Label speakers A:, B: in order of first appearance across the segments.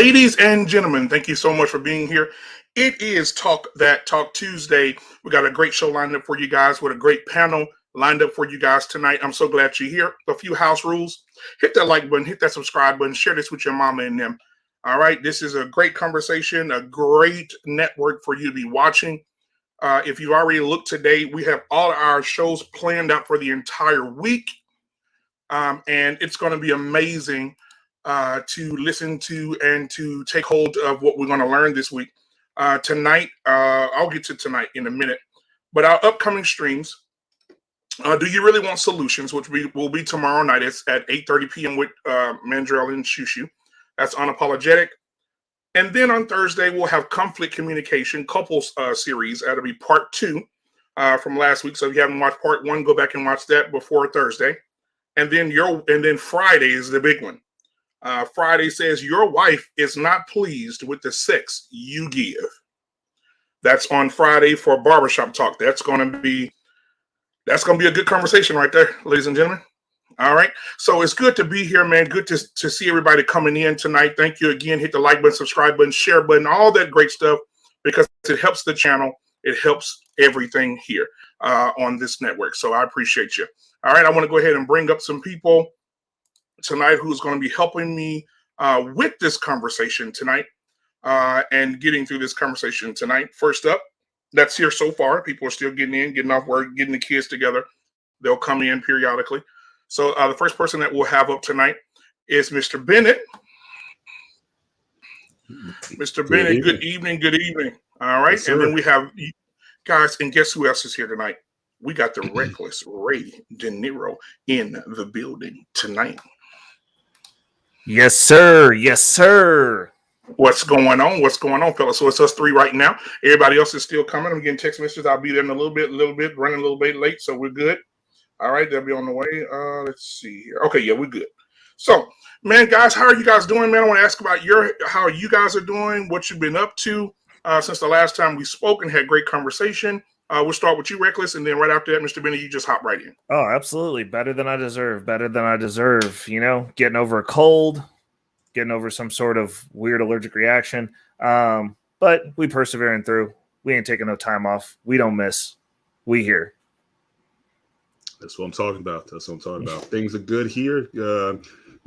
A: Ladies and gentlemen, thank you so much for being here. It is Talk Tuesday. We got a great show lined up for you guys with a great panel lined up for you guys tonight. I'm so glad you're here. A few house rules. Hit that like button, hit that subscribe button, share this with your mama and them. All right, this is a great conversation, a great network for you to be watching. If you've already looked today, we have all our shows planned out for the entire week. And it's going to be amazing to listen to and to take hold of what we're going to learn this week. Tonight, I'll get to tonight in a minute, but our upcoming streams, Do You Really Want Solutions, which will be tomorrow night. It's at 8:30 p.m. with Mandrell and Shushu. That's unapologetic. And then on Thursday, we'll have Conflict Communication Couples series. That'll be part 2 from last week. So if you haven't watched part 1, go back and watch that before Thursday. And then Friday is the big one. Friday says your wife is not pleased with the sex you give. That's on Friday for Barbershop Talk. That's gonna be a good conversation right there, ladies and gentlemen. All right. So it's good to be here, man. Good to see everybody coming in tonight. Thank you again. Hit the like button, subscribe button, share button, all that great stuff, because it helps the channel. It helps everything here on this network. So I appreciate you. All right. I want to go ahead and bring up some people tonight who's going to be helping me with this conversation tonight and getting through this conversation tonight. First up, that's here so far. People are still getting in, getting off work, getting the kids together. They'll come in periodically. So the first person that we'll have up tonight is Mr. Bennett. Mr. Bennett, good evening. Good evening. All right. Yes, and then we have guys, and guess who else is here tonight? We got the reckless Ray De Niro in the building tonight.
B: Yes, sir. Yes, sir.
A: What's going on? What's going on, fellas? So it's us 3 right now. Everybody else is still coming. I'm getting text messages. I'll be there in a little bit, running a little bit late. So we're good. All right, they'll be on the way. Let's see here. Okay, yeah, we're good. So, man, guys, how are you guys doing, man? I want to ask about how you guys are doing, what you've been up to since the last time we spoke and had great conversation. We'll start with you, Reckless, and then right after that, Mr. Bennett, you just hop right in.
B: Oh, absolutely. Better than I deserve. You know, getting over a cold, getting over some sort of weird allergic reaction. But we persevering through. We ain't taking no time off. We don't miss. We here.
C: That's what I'm talking about. Things are good here.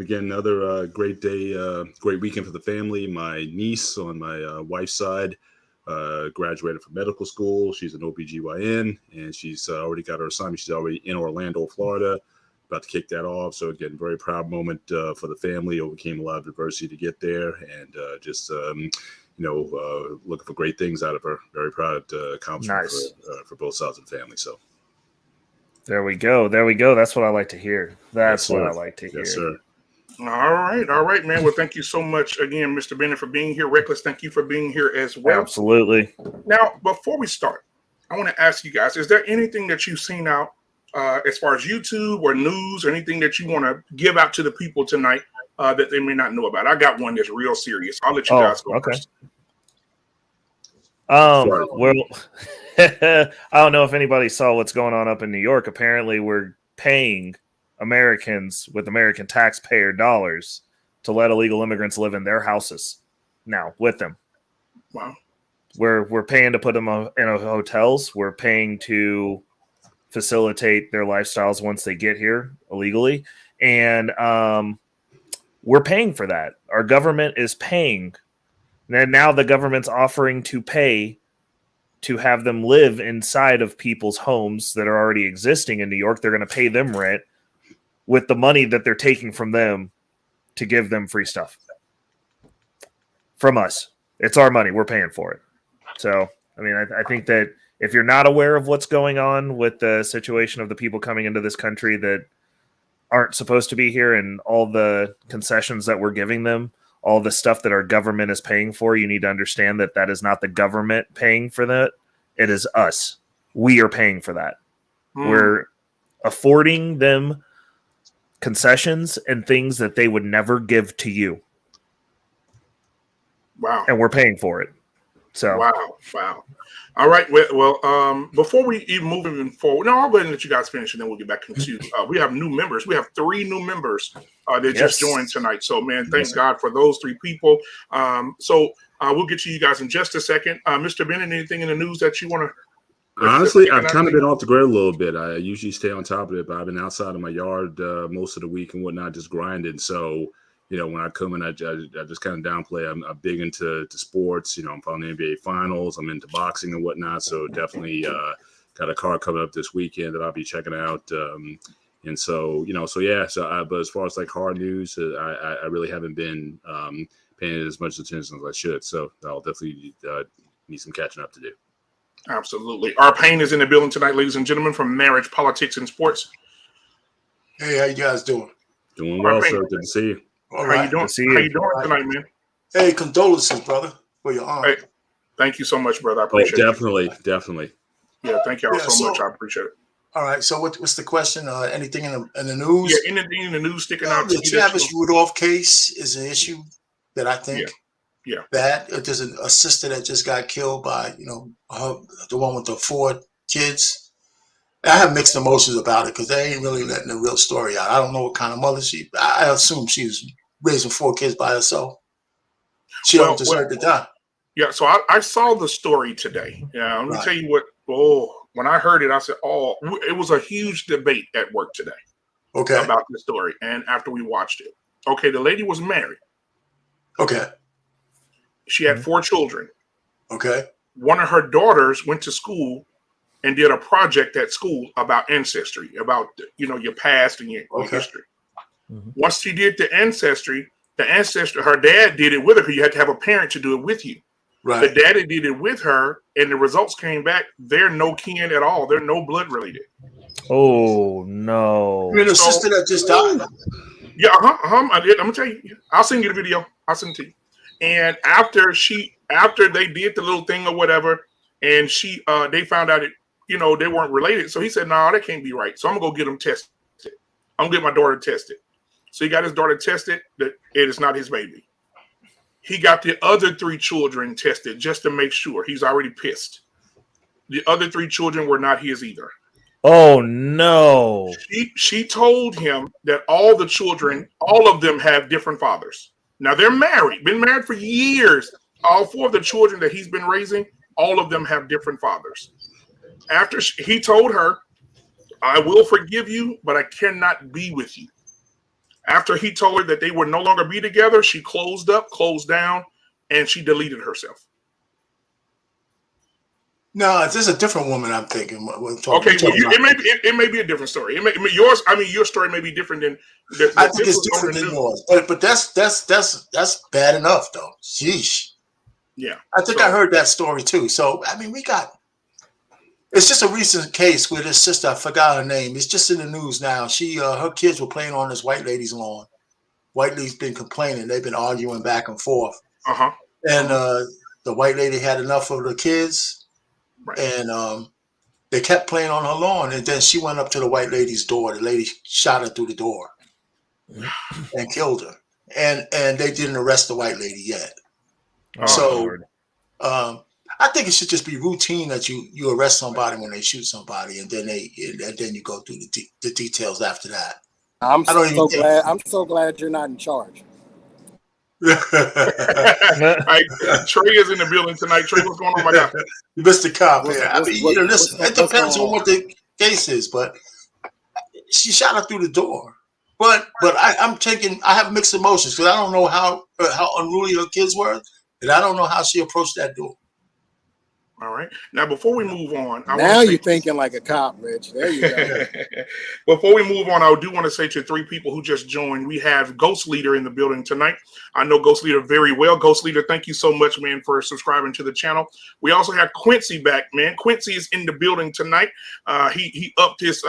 C: Again, another great day, great weekend for the family. My niece on my wife's side graduated from medical school. She's an OBGYN, and she's already got her assignment. She's already in Orlando, Florida, about to kick that off. So again, very proud moment for the family. Overcame a lot of adversity to get there, and looking for great things out of her. Very proud accomplishment for both sides of the family. So.
B: There we go. That's what I like to hear. Yes,
C: sir.
A: All right, man. Well, thank you so much again, Mr. Bennett, for being here. Reckless, thank you for being here as well.
B: Absolutely.
A: Now, before we start, I want to ask you guys, is there anything that you've seen out as far as YouTube or news or anything that you want to give out to the people tonight that they may not know about? I got one that's real serious. I'll let you guys go first.
B: Well, I don't know if anybody saw what's going on up in New York. Apparently, we're paying Americans with American taxpayer dollars to let illegal immigrants live in their houses now with them.
A: Wow.
B: We're paying to put them in hotels. We're paying to facilitate their lifestyles once they get here illegally. And we're paying for that. Our government is paying. And now the government's offering to pay to have them live inside of people's homes that are already existing in New York. They're going to pay them rent with the money that they're taking from them to give them free stuff from us. It's our money. We're paying for it. So, I mean, I think that if you're not aware of what's going on with the situation of the people coming into this country that aren't supposed to be here and all the concessions that we're giving them, all the stuff that our government is paying for, you need to understand that that is not the government paying for that. It is us. We are paying for that. We're affording them concessions and things that they would never give to you.
A: Wow.
B: And we're paying for it. So
A: Wow. All right. Well, before we even move forward, no, I'll go ahead and let you guys finish, and then we'll get back into. We have new members. We have 3 new members that just joined tonight. So, man, thank God for those 3 people. We'll get to you guys in just a second. Mr. Bennett, anything in the news that you want to?
C: Honestly, I've kind of been off the grid a little bit. I usually stay on top of it, but I've been outside of my yard most of the week and whatnot, just grinding. So, when I come in, I just kind of downplay. I'm big into sports. I'm following the NBA Finals. I'm into boxing and whatnot. So definitely got a card coming up this weekend that I'll be checking out. But as far as like hard news, I really haven't been paying as much attention as I should. So I'll definitely need some catching up to do.
A: Absolutely. Our Payne is in the building tonight, ladies and gentlemen, from Marriage, Politics, and Sports.
D: Hey, how you guys doing?
C: Doing well, sir. Good to see you.
D: All right.
A: How you doing? How you doing tonight, man?
D: Hey, condolences, brother, for your aunt.
A: Hey, thank you so much, brother. I appreciate it.
C: Definitely.
A: Yeah, thank y'all so much. I appreciate it.
D: All right. So what's the question? Anything in the news?
A: Yeah, anything in the news sticking out to
D: The
A: you?
D: Travis Rudolph case is an issue that I think.
A: Yeah.
D: That there's a sister that just got killed by the one with the 4 kids. I have mixed emotions about it because they ain't really letting the real story out. I don't know what kind of mother I assume she was raising 4 kids by herself. She don't deserve to die.
A: Yeah, so I saw the story today. Yeah, let me tell you what. When I heard it, I said, it was a huge debate at work today.
D: Okay.
A: About the story, and after we watched it, the lady was married.
D: Okay.
A: She had 4 children.
D: Okay.
A: One of her daughters went to school and did a project at school about ancestry, about your past and your history. Mm-hmm. Once she did the ancestry, her dad did it with her because you had to have a parent to do it with you.
D: Right.
A: The daddy did it with her, and the results came back. They're no kin at all. They're no blood related.
B: Oh no!
D: You mean the sister that just died?
A: Yeah, I did. I'm gonna tell you. I'll send you the video. I'll send it to you. And after they did the little thing or whatever, and they found out they weren't related. So he said, "No, that can't be right." So I'm gonna go get them tested. I'm gonna get my daughter tested. So he got his daughter tested. That it is not his baby. He got the other 3 children tested just to make sure. He's already pissed. The other 3 children were not his either.
B: Oh no!
A: She told him that all the children, all of them have different fathers. Now they're married, been married for years. All 4 of the children that he's been raising, all of them have different fathers. After he told her, "I will forgive you, but I cannot be with you." After he told her that they would no longer be together, she closed down, and she deleted herself.
D: No, this is a different woman. I'm thinking.
A: It may be a different story. Your story may be different than.
D: I think it's different than yours, but that's bad enough, though. Sheesh.
A: Yeah,
D: I think I heard that story too. So it's just a recent case with this sister. I forgot her name. It's just in the news now. Her kids were playing on this white lady's lawn. White lady's been complaining. They've been arguing back and forth. And the white lady had enough of the kids, and they kept playing on her lawn. And then she went up to the white lady's door. The lady shot her through the door and killed her. And they didn't arrest the white lady yet. I think it should just be routine that you arrest somebody when they shoot somebody, and then you go through the details after that.
E: I'm so glad you're not in charge.
A: Trey is in the building tonight. Trey, what's going on, my guy?
D: Mr. Cop, listen, it depends on what the case is, but she shot her through the door. But I'm taking. I have mixed emotions because I don't know how unruly her kids were, and I don't know how she approached that door.
A: All right. Now, before we move on,
E: you're thinking like a cop, Rich. There you go.
A: Before we move on, I do want to say to 3 people who just joined, we have Ghost Leader in the building tonight. I know Ghost Leader very well. Ghost Leader, thank you so much, man, for subscribing to the channel. We also have Quincy back, man. Quincy is in the building tonight. He upped his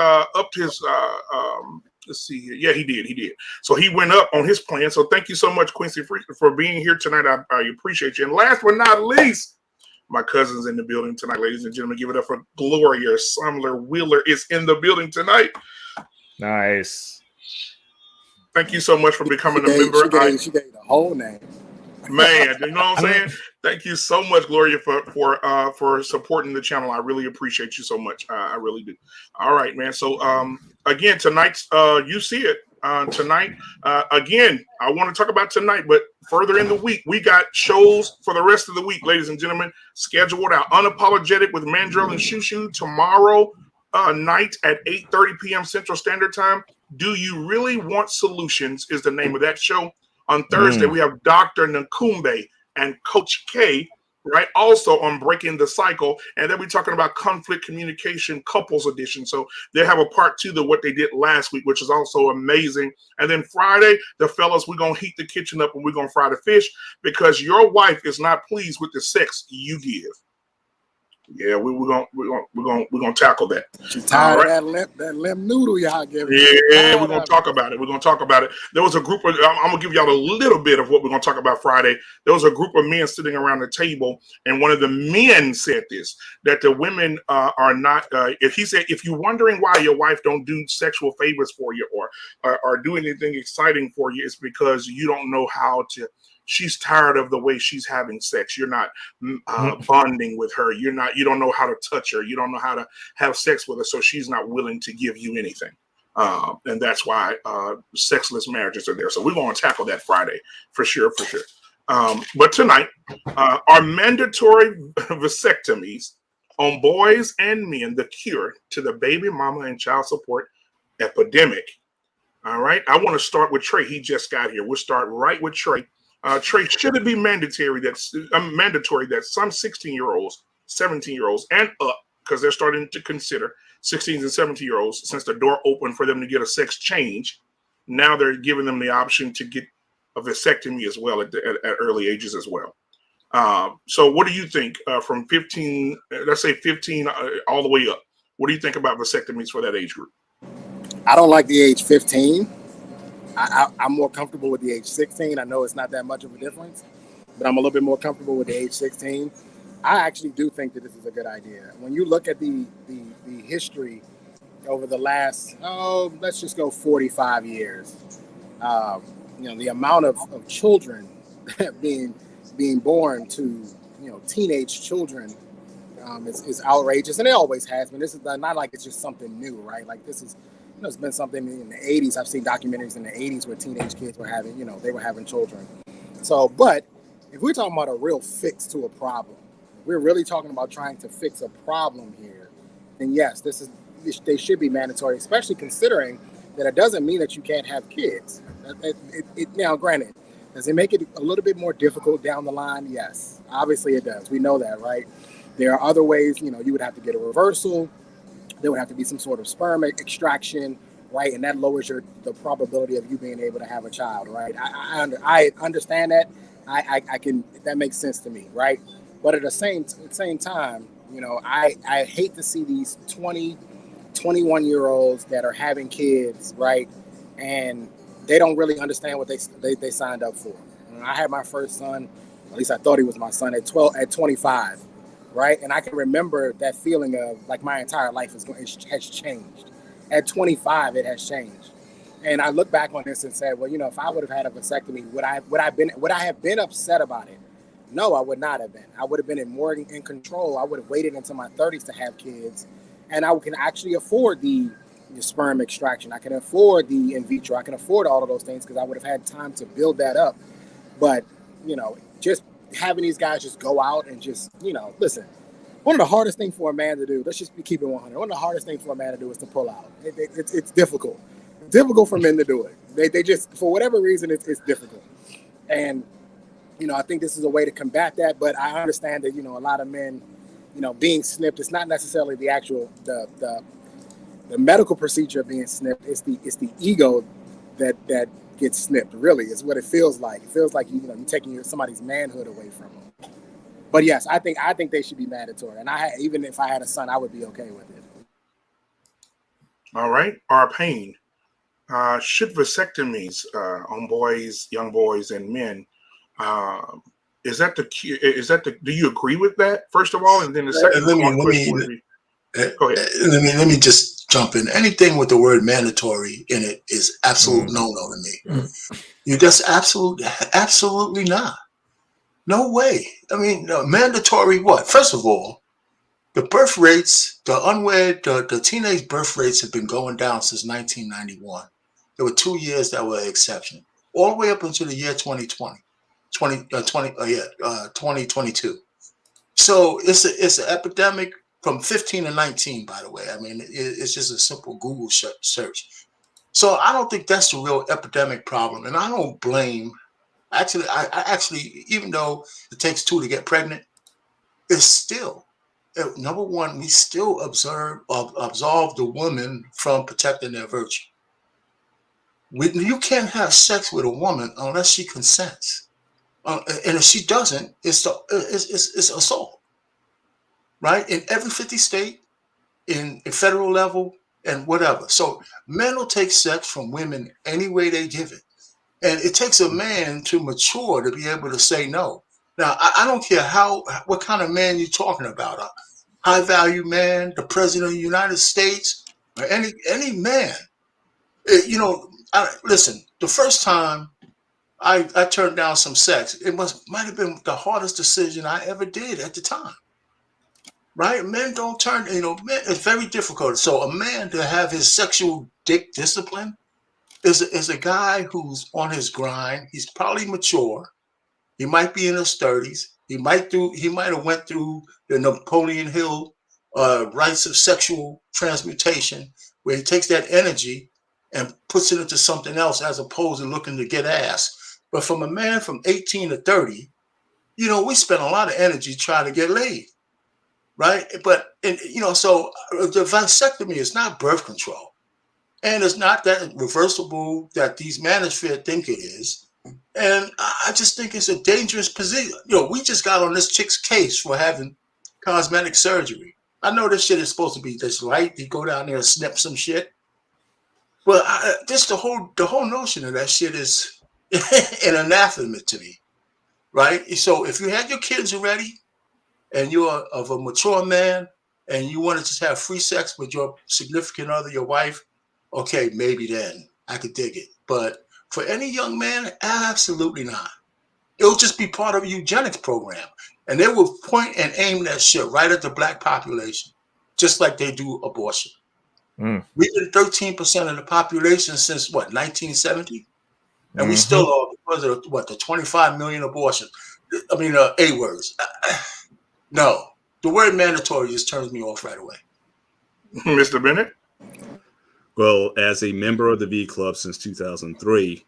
A: let's see here. Yeah, he did. So he went up on his plan. So thank you so much, Quincy, for being here tonight. I appreciate you. And last but not least, my cousin's in the building tonight, ladies and gentlemen. Give it up for Gloria Sumler Wheeler is in the building tonight.
B: Nice.
A: Thank you so much for becoming a member.
E: She gave the whole name.
A: Man, you know what I'm saying? Thank you so much, Gloria, for supporting the channel. I really appreciate you so much. I really do. All right, man. So again, tonight's you see it tonight. Again, I want to talk about tonight, but further in the week, we got shows for the rest of the week, ladies and gentlemen. Scheduled out. Unapologetic with Mandrell and Shushu tomorrow night at 8:30 p.m. Central Standard Time. Do you really want solutions? Is the name of that show. On Thursday, we have Dr. Nkumbe and Coach K, right? Also on Breaking the Cycle. And then we're talking about conflict communication couples edition. So they have a part 2 of what they did last week, which is also amazing. And then Friday, the fellas, we're going to heat the kitchen up and we're going to fry the fish because your wife is not pleased with the sex you give. Yeah, we're gonna tackle that.
E: She's tired of that limp noodle y'all giving.
A: Yeah, we're gonna talk about it. We're gonna talk about it. There was a group of I'm gonna give y'all a little bit of what we're gonna talk about Friday. There was a group of men sitting around the table, and one of the men said this: that the women are not. If he said, if you're wondering why your wife don't do sexual favors for you or do anything exciting for you, it's because you don't know how to. She's tired of the way she's having sex. You're not bonding with her. You don't know how to touch her. You don't know how to have sex with her. So she's not willing to give you anything. And that's why sexless marriages are there. So we're going to tackle that Friday for sure. But tonight, are mandatory vasectomies on boys and men the cure to the baby mama and child support epidemic? All right. I want to start with Trey. He just got here. We'll start right with Trey. Trey, should it be mandatory that some 16-year-olds, 17-year-olds, and up, because they're starting to consider 16 and 17-year-olds, since the door opened for them to get a sex change, now they're giving them the option to get a vasectomy as well at early ages as well. So what do you think from 15, let's say 15 all the way up? What do you think about vasectomies for that age group?
E: I don't like the age 15. I'm more comfortable with the age 16. I know it's not that much of a difference, but I'm a little bit more comfortable with the age 16. I actually do think that this is a good idea. When you look at the history over the last, let's just go 45 years, the amount of children being born to, teenage children is outrageous, and it always has been. This is not like it's just something new, right? Like this is. It's been something in the 80s. I've seen documentaries in the 80s where teenage kids were having, they were having children. So, but if we're talking about a real fix to a problem, we're really talking about trying to fix a problem here, then yes, they should be mandatory, especially considering that it doesn't mean that you can't have kids. Now, granted, does it make it a little bit more difficult down the line? Yes, obviously it does. We know that, right? There are other ways, you would have to get a reversal. There would have to be some sort of sperm extraction, right? And that lowers the probability of you being able to have a child, right? I understand that. I can, that makes sense to me, right? But at the same time, I hate to see these 20, 21-year-olds that are having kids, right? And they don't really understand what they signed up for. I had my first son, at least I thought he was my son, at 25. Right. And I can remember that feeling of like my entire life has changed. At 25, it has changed. And I look back on this and said, well, if I would have had a vasectomy, would I have been upset about it? No, I would not have been. I would have been more in control. I would have waited until my 30s to have kids. And I can actually afford the sperm extraction. I can afford the in vitro. I can afford all of those things because I would have had time to build that up. But, just having these guys just go out and just, listen, one of the hardest things for a man to do, let's just be keeping 100. One of the hardest things for a man to do is to pull out. It's difficult. It's difficult for men to do it. They just, for whatever reason, it's difficult. And, I think this is a way to combat that. But I understand that, a lot of men, being snipped, it's not necessarily the actual, the medical procedure of being snipped. It's the ego that gets snipped, really, is what it feels like. It feels like you're taking somebody's manhood away from them. But yes, I think they should be mandatory. And even if I had a son, I would be okay with it.
A: All right. Our pain. Should vasectomies on boys, young boys, and men, is that the do you agree with that, first of all? And then the second question would be, go ahead.
D: Let me just jump in. Anything with the word mandatory in it is absolute no-no to me. You just absolutely not. No way. I mean, mandatory what? First of all, the birth rates, the teenage birth rates have been going down since 1991. There were 2 years that were an exception, all the way up until the year 2020, 2022. So it's an epidemic from 15 to 19, by the way. I mean, it's just a simple Google search. So I don't think that's the real epidemic problem. And I don't blame, actually, I actually, even though it takes two to get pregnant, it's still, number one, we still absolve the woman from protecting their virtue. You can't have sex with a woman unless she consents. And if she doesn't, it's assault. Right? In every 50 state, in federal level, and whatever. So men will take sex from women any way they give it. And it takes a man to mature to be able to say no. Now, I don't care what kind of man you're talking about. A high value man, the president of the United States, or any man. Listen, the first time I turned down some sex, it might have been the hardest decision I ever did at the time. Right? Men don't turn, men, it's very difficult. So a man to have his sexual dick discipline is a guy who's on his grind. He's probably mature. He might be in his 30s. He might have went through the Napoleon Hill rites of sexual transmutation, where he takes that energy and puts it into something else as opposed to looking to get ass. But from a man from 18 to 30, we spend a lot of energy trying to get laid. Right. But, so the vasectomy is not birth control, and it's not that reversible that these manosphere think it is. And I just think it's a dangerous position. We just got on this chick's case for having cosmetic surgery. I know this shit is supposed to be this light. You go down there and snip some shit. But the whole notion of that shit is an anathema to me. Right. So if you had your kids already, and you're of a mature man, and you want to just have free sex with your significant other, your wife, okay, maybe then I could dig it. But for any young man, absolutely not. It'll just be part of a eugenics program. And they will point and aim that shit right at the black population, just like they do abortion. We've been 13% of the population since, 1970? And we still are, because of, the 25 million abortions. I mean, A-words. No, the word mandatory just turns me off right away.
A: Mr. Bennett?
C: Well, as a member of the V Club since 2003,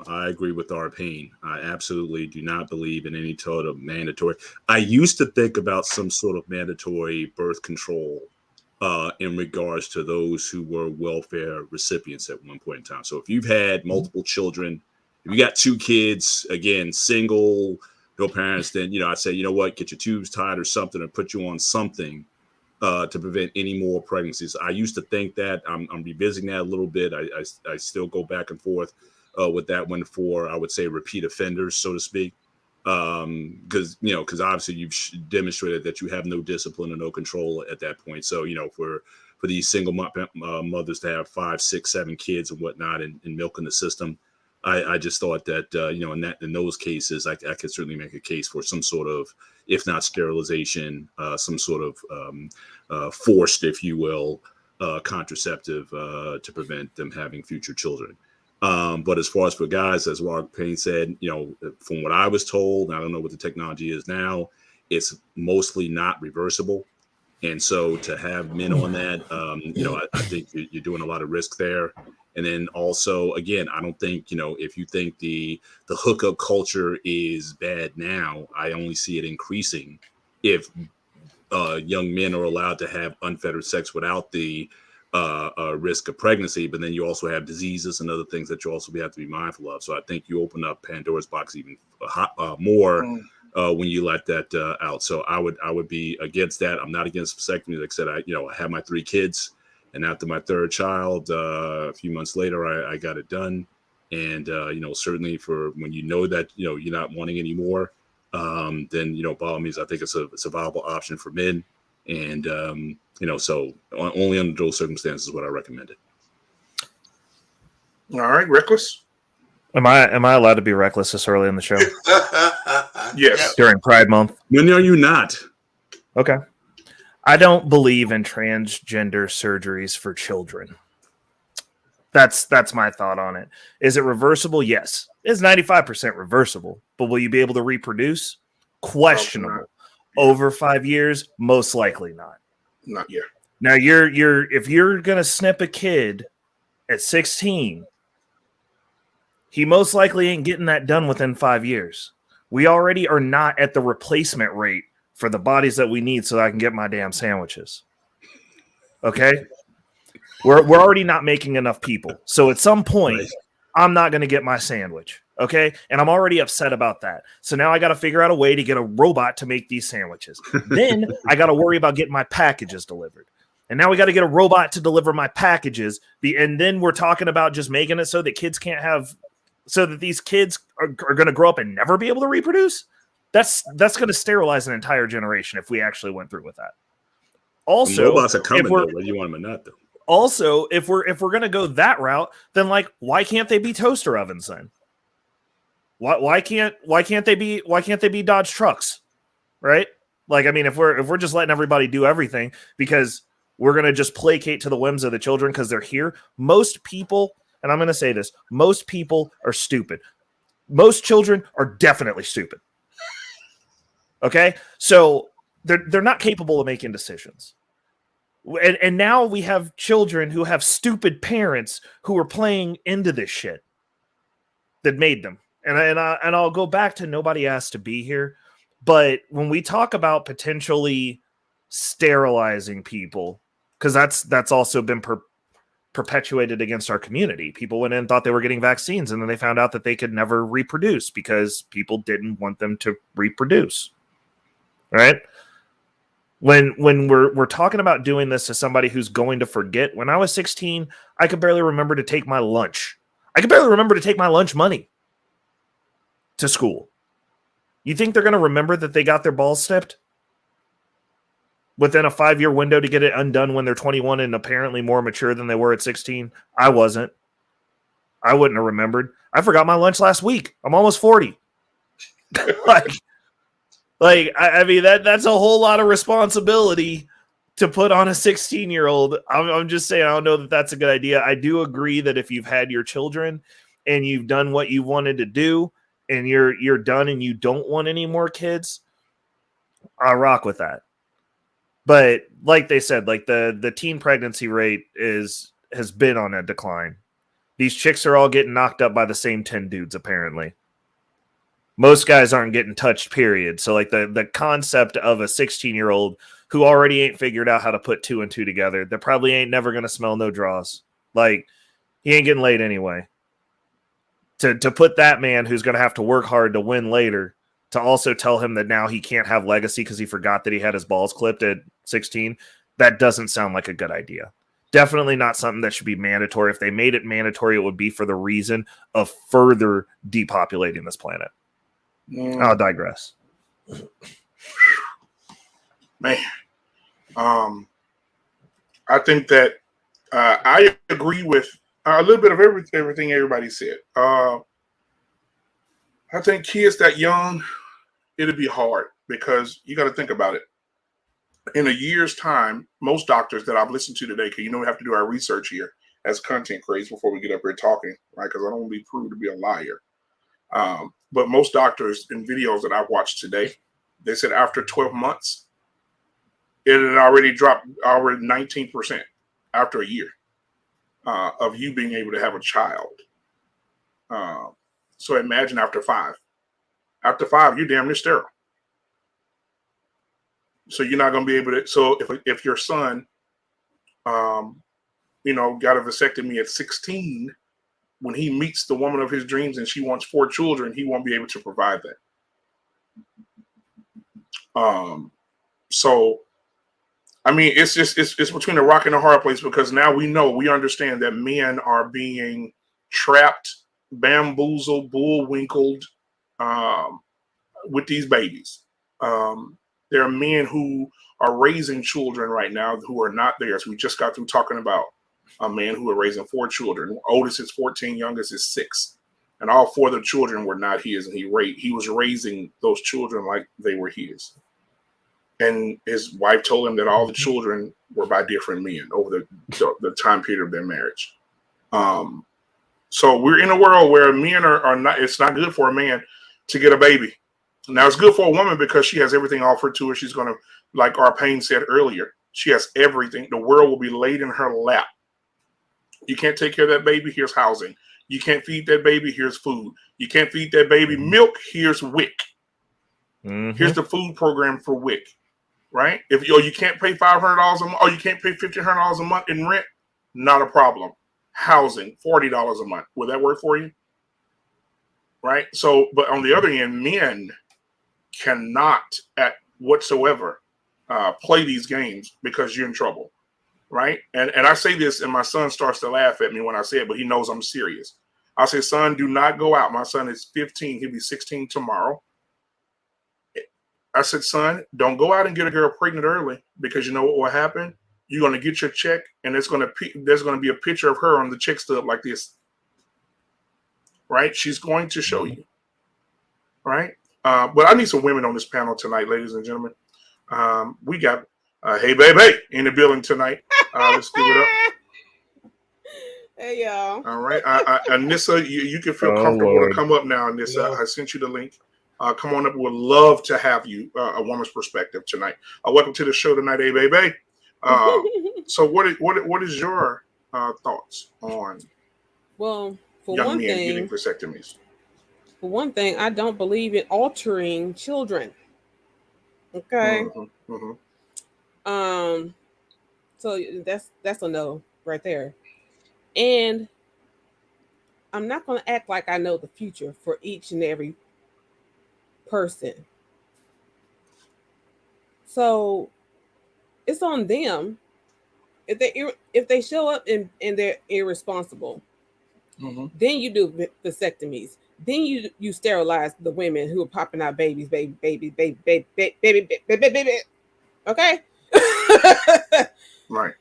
C: I agree with our pain. I absolutely do not believe in any sort of mandatory. I used to think about some sort of mandatory birth control in regards to those who were welfare recipients at one point in time. So if you've had multiple children, if you got 2 kids, again, single, no parents, then, I say, you know what, get your tubes tied or something, or put you on something to prevent any more pregnancies. I used to think that. I'm revisiting that a little bit. I still go back and forth with that one for, I would say, repeat offenders, so to speak. Because obviously you've demonstrated that you have no discipline or no control at that point. So, for these single mothers to have 5, 6, 7 kids and whatnot and milking the system, I just thought that, in those cases, I could certainly make a case for some sort of, if not sterilization, some sort of forced, if you will, contraceptive to prevent them having future children. But as far as for guys, as Rod Payne said, from what I was told, I don't know what the technology is now, it's mostly not reversible. And so to have men on that, I think you're doing a lot of risk there. And then also, again, I don't think, if you think the hookup culture is bad now, I only see it increasing if young men are allowed to have unfettered sex without the risk of pregnancy. But then you also have diseases and other things that you also have to be mindful of. So I think you open up Pandora's box even more when you let that out. So I would be against that. I'm not against vasectomy. Like I said, I have my 3 kids. And after my 3rd child, a few months later, I got it done. And, certainly for when that, you're not wanting anymore, then, by all means, I think it's a viable option for men. And, so only under those circumstances would I recommend it.
A: All right, Reckless.
B: Am I allowed to be reckless this early in the show?
A: Yes.
B: during Pride Month.
C: When are you not?
B: Okay. I don't believe in transgender surgeries for children. That's my thought on it. Is it reversible? Yes. It's 95% reversible, but will you be able to reproduce? Questionable.
A: Yeah.
B: Over 5 years, most likely not.
A: Not yet.
B: Now if you're gonna snip a kid at 16, he most likely ain't getting that done within 5 years. We already are not at the replacement rate for the bodies that we need so I can get my damn sandwiches. Okay? We're already not making enough people. So at some point,
C: Right.
B: I'm not going to get my sandwich. Okay? And I'm already upset about that. So now I got to figure out a way to get a robot to make these sandwiches. Then I got to worry about getting my packages delivered. And now we got to get a robot to deliver my packages. And then we're talking about just making it so that kids can't have, so that these kids are going to grow up and never be able to reproduce. That's going to sterilize an entire generation if we actually went through with that. Also,
C: Robots are coming,
B: if
C: though,
B: we're,
C: whether you want them or not, though.
B: also, if we're going to go that route, then like, why can't they be toaster ovens then? Why can't they be Dodge trucks, right? Like, I mean, if we're just letting everybody do everything because we're going to just placate to the whims of the children because they're here. Most people, and I'm going to say this, most people are stupid. Most children are definitely stupid. Okay, so they're not capable of making decisions. And now we have children who have stupid parents who are playing into this shit that made them. And I'll go back to nobody asked to be here. But when we talk about potentially sterilizing people, because that's also been perpetuated against our community. People went in and thought they were getting vaccines, and then they found out that they could never reproduce because people didn't want them to reproduce. Right? When we're talking about doing this to somebody who's going to forget, when I was 16, I could barely remember to take my lunch. I could barely remember to take my lunch money to school. You think they're going to remember that they got their balls snipped within a 5-year window to get it undone when they're 21 and apparently more mature than they were at 16? I wasn't. I wouldn't have remembered. I forgot my lunch last week. I'm almost 40. I mean, that's a whole lot of responsibility to put on a 16-year-old. I'm just saying, I don't know that that's a good idea. I do agree that if you've had your children and you've done what you wanted to do and you're done and you don't want any more kids, I rock with that. But like they said, like the teen pregnancy rate has been on a decline. These chicks are all getting knocked up by the same 10 dudes, apparently. Most guys aren't getting touched, period. So like the concept of a 16-year-old who already ain't figured out how to put 2 and 2 together, that probably ain't never going to smell no draws. Like, he ain't getting laid anyway. To put that man who's going to have to work hard to win later, to also tell him that now he can't have legacy because he forgot that he had his balls clipped at 16, that doesn't sound like a good idea. Definitely not something that should be mandatory. If they made it mandatory, it would be for the reason of further depopulating this planet. I'll digress.
A: Man, I think that I agree with a little bit of everything everybody said. I think kids that young, it'll be hard because you got to think about it. In a year's time, most doctors that I've listened to today, because we have to do our research here as content creators before we get up here talking, right? Because I don't want to be proved to be a liar. But most doctors in videos that I've watched today, they said after 12 months, it had already dropped 19% after a year of you being able to have a child. So imagine after 5. After 5, you're damn near sterile. So you're not going to be able to. So if your son, got a vasectomy at 16, when he meets the woman of his dreams and she wants 4 children, he won't be able to provide that. So, I mean, it's between a rock and a hard place because now we understand that men are being trapped, bamboozled, bullwinkled with these babies. There are men who are raising children right now who are not theirs. We just got through talking about a man who are raising 4 children. Oldest is 14, youngest is 6. and all 4 of the children were not his, and he was raising those children like they were his. And his wife told him that all the children were by different men over the time period of their marriage. So we're in a world where men are not. It's not good for a man to get a baby. Now it's good for a woman because she has everything offered to her. She's going to, like our Payne said earlier, she has everything. The world will be laid in her lap. You can't take care of that baby. Here's housing. You can't feed that baby. Here's food. You can't feed that baby milk. Here's WIC. Here's the food program for WIC. Right? If you can't pay $500 a month, or you can't pay $1,500 a month in rent, not a problem. Housing, $40 a month. Would that work for you? Right? So, but on the other end, men cannot at whatsoever play these games because you're in trouble. Right? And I say this, and my son starts to laugh at me when I say it, but he knows I'm serious. I say, son, do not go out. My son is 15. He'll be 16 tomorrow. I said, son, don't go out and get a girl pregnant early, because you know what will happen? You're going to get your check, and there's going to be a picture of her on the check stub like this. Right? She's going to show you. Right? But I need some women on this panel tonight, ladies and gentlemen. We got Hey Baby in the building tonight. Let's give it up.
F: Hey, y'all.
A: All right. Anissa, you can feel comfortable to come up now, Anissa. I sent you the link. Come on up. We'd love to have you, a woman's perspective tonight. Welcome to the show tonight, Hey Baby. So what is your thoughts on young men getting vasectomies?
F: For one thing, I don't believe in altering children. Okay. So that's a no right there. And I'm not going to act like I know the future for each and every person. So it's on them. If they show up and they're irresponsible, then you do vasectomies. Then you sterilize the women who are popping out babies. Okay.
A: Right.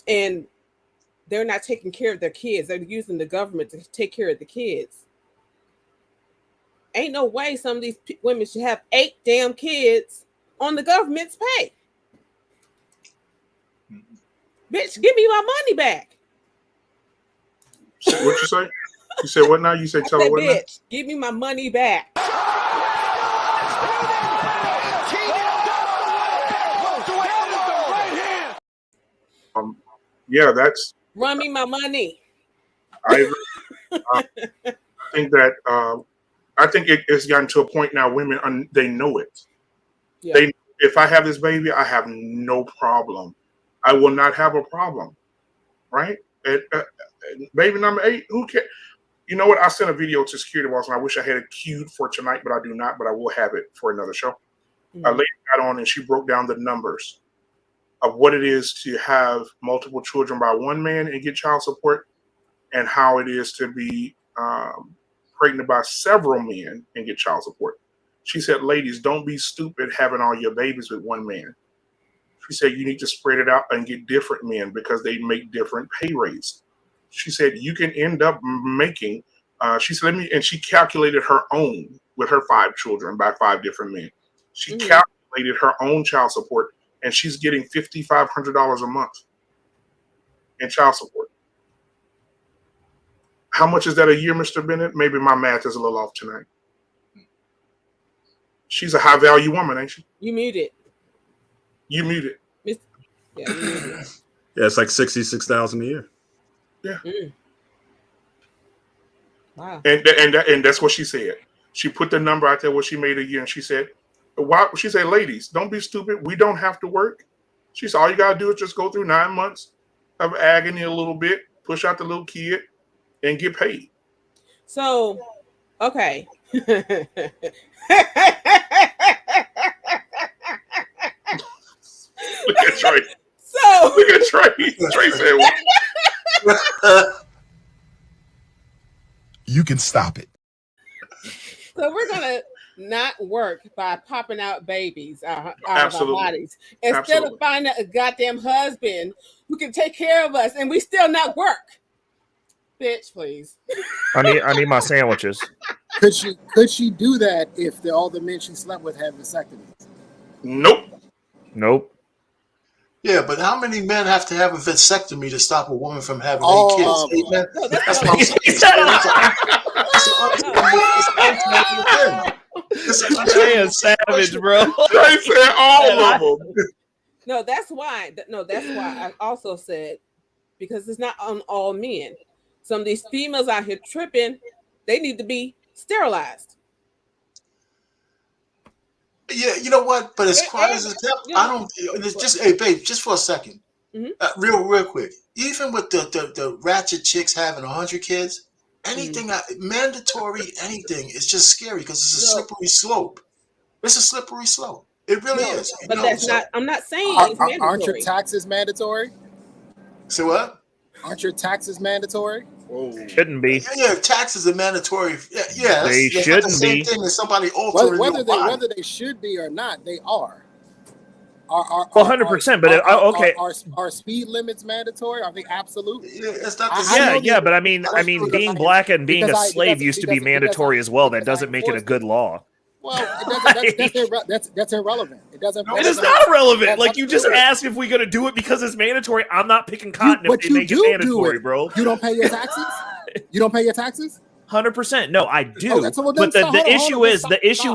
F: And they're not taking care of their kids. They're using the government to take care of the kids. Ain't no way some of these women should have 8 damn kids on the government's pay. Bitch, give me my money back.
A: What you say? You said what now? You say tell her what now?
F: Bitch, give me my money back.
A: Yeah, that's.
F: Run me my money.
A: I agree. I think that I think it's gotten to a point now. Women they know it. Yeah. If I have this baby, I have no problem. I will not have a problem. Right? Baby number 8. Who cares? You know what? I sent a video to security walls, and I wish I had it queued for tonight, but I do not. But I will have it for another show. A lady got on and she broke down the numbers of what it is to have multiple children by one man and get child support, and how it is to be pregnant by several men and get child support. She said, ladies, don't be stupid having all your babies with one man. She said, you need to spread it out and get different men because they make different pay rates. She said, you can end up making, she said, and she calculated her own with her 5 children by 5 different men. She calculated her own child support, and she's getting $5,500 a month in child support. How much is that a year, Mr. Bennett? Maybe my math is a little off tonight. She's a high value woman, ain't she?
F: You muted.
A: You muted.
F: Yeah, you muted.
C: Yeah, it's like $66,000 a year.
A: Yeah.
F: Wow.
A: And that's what she said. She put the number out there what she made a year, and she said, "Why?" She said, "Ladies, don't be stupid. We don't have to work." She said, "All you gotta do is just go through 9 months of agony a little bit, push out the little kid, and get paid."
F: So, okay.
A: Look at Trey. Look at Trey. Trey said,
G: "You can stop it."
F: So we're gonna not work by popping out babies out of our bodies instead of finding a goddamn husband who can take care of us, and we still not work. Bitch, please.
B: I need my sandwiches.
E: Could she do that if all the men she slept with had vasectomies?
A: Nope.
D: Yeah, but how many men have to have a vasectomy to stop a woman from having
E: All
D: 8 kids?
E: of
D: 8
E: them.
D: men?
F: No,
D: That's what I'm saying. It's an
B: Trey is savage, bro.
A: They said all of them.
F: No, that's why. I also said, because it's not on all men. Some of these females out here tripping, they need to be sterilized.
D: Yeah, you know what? But as quiet as it's kept, I don't. It's just, hey, babe, just for a second, real quick. Even with the ratchet chicks having 100 kids, anything mandatory, anything, it's just scary because it's a slippery slope. It's a slippery slope. It really is.
F: But that's not. I'm not saying it's mandatory.
E: Aren't your taxes mandatory?
D: So what?
E: Aren't your taxes mandatory?
B: Shouldn't be.
D: Yeah, taxes are mandatory. Yeah,
B: They
D: that's
B: shouldn't
D: not the same
B: be.
D: thing as somebody altering your body.
E: Whether they should be or not, they are.
B: Well, 100%. But okay.
E: Are speed limits mandatory? Are they absolute?
D: Yeah, it's not the same.
B: Yeah. But I mean, being black and being a slave used to be mandatory as well. That doesn't make it a good law.
E: Well, that's irrelevant. It doesn't.
B: It is not irrelevant. Like, you just asked if we're gonna do it because it's mandatory. I'm not picking cotton if they make it mandatory, bro.
E: You don't pay your taxes. You don't pay your taxes.
B: 100%. No, I do.
E: Okay, so
B: but the issue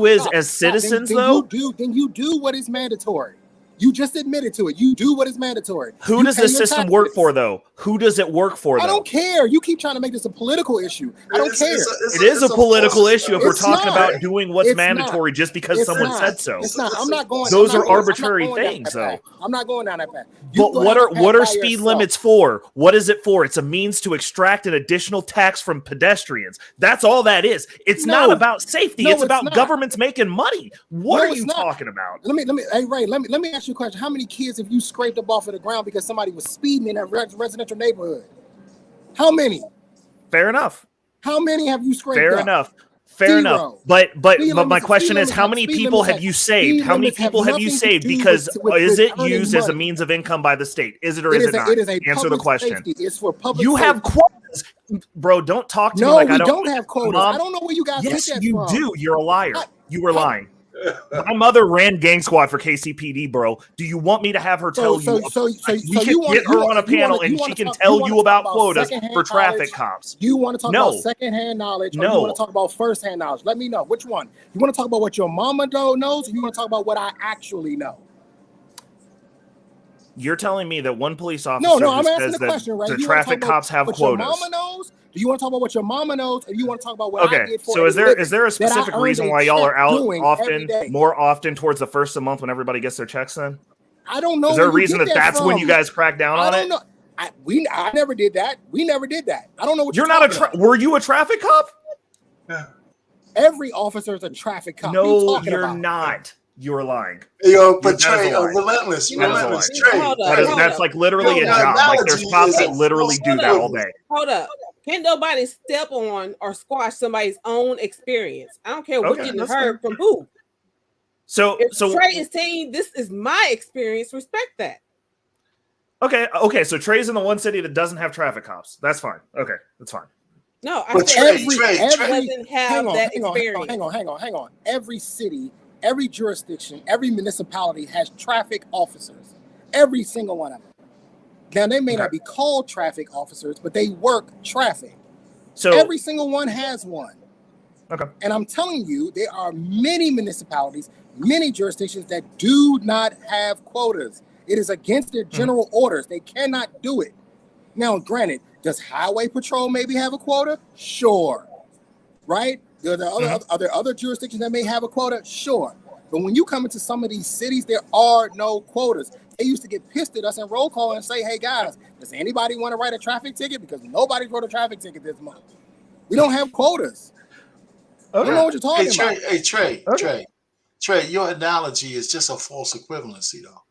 B: is, as citizens, though,
E: then you do what is mandatory. You just admitted to it. You do what is mandatory.
B: Who does this system work for, though? Who does it work for, though?
E: I don't care. You keep trying to make this a political issue. I don't care.
B: It is a political issue if we're talking about doing what's mandatory just because someone said so.
E: It's not. I'm not going.
B: Those are arbitrary things, though.
E: I'm not going down that path.
B: But what are speed limits for? What is it for? It's a means to extract an additional tax from pedestrians. That's all that is. It's not about safety. It's about governments making money. What are you talking about?
E: Hey, Ray, let me ask you a question. How many kids have you scraped up off of the ground because somebody was speeding in that residential neighborhood? How many?
B: Fair enough.
E: How many have you scraped up?
B: Fair enough. But my question is, how many people have you saved? How many people have you saved? Because is it used as a means of income by the state? Is it or is it not? Answer the question.
E: It's for public.
B: You have quotas, bro. Don't talk to me like I don't.
E: No, we don't have quotas. I don't know where you guys get that from.
B: Yes, you do. You're a liar. You were lying. My mother ran gang squad for KCPD, bro. Do you want me to have her tell you? We can get her on a panel and she can tell you about quotas for traffic cops.
E: You want to talk about secondhand knowledge, or you want to talk about firsthand knowledge? Let me know which one. You want to talk about what your mama knows, or you want to talk about what I actually know?
B: You're telling me that one police officer
E: I'm asking
B: says
E: the question, right?
B: the traffic cops have quotas.
E: Your mama knows? Do you want to talk about what your mama knows, or you want to talk about what I did for?
B: So is there a specific reason why y'all are out more often towards the first of the month when everybody gets their checks in?
E: I don't know.
B: Is there a reason that's when you guys crack down on it?
E: I don't know. I never did that. We never did that. I don't know what
B: you're not were you a traffic cop?
E: Yeah. Every officer is a traffic cop.
B: No, you're not. You're lying.
D: Yo, but Trey, relentless Trey.
B: That's like literally a job. Like, there's cops that literally do that all day.
F: Hold up. Can't nobody step on or squash somebody's own experience. I don't care what you heard from who.
B: So
F: Trey is saying this is my experience, respect that.
B: Okay. So Trey's in the one city that doesn't have traffic cops. That's fine. Okay, that's fine.
F: No, I said Trey doesn't have that experience.
E: Hang on. Every city, every jurisdiction, every municipality has traffic officers. Every single one of them. Now, they may not be called traffic officers, but they work traffic. So every single one has one.
B: Okay.
E: And I'm telling you, there are many municipalities, many jurisdictions that do not have quotas. It is against their general orders. They cannot do it. Now, granted, does Highway Patrol maybe have a quota? Sure. Right? Are there other jurisdictions that may have a quota? Sure. But when you come into some of these cities, there are no quotas. They used to get pissed at us in roll call and say, hey, guys, does anybody want to write a traffic ticket? Because nobody wrote a traffic ticket this month. We don't have quotas. I don't know what you're talking about.
D: Trey, your analogy is just a false equivalency, though.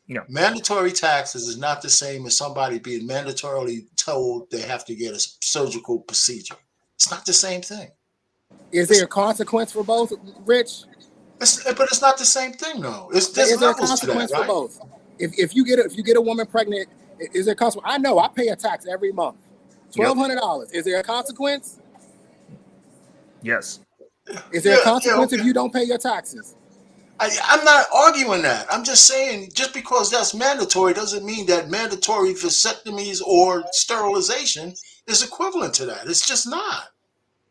B: No.
D: Mandatory taxes is not the same as somebody being mandatorily told they have to get a surgical procedure. It's not the same thing.
E: Is there a consequence for both, Rich?
D: But it's not the same thing, though. Is
E: there a consequence for both? If you get a woman pregnant, is there a consequence? I know I pay a tax every month. $1,200. Is there a consequence?
B: Yes.
E: Is there a consequence if you don't pay your taxes?
D: I'm not arguing that. I'm just saying, just because that's mandatory doesn't mean that mandatory vasectomies or sterilization is equivalent to that. It's just not.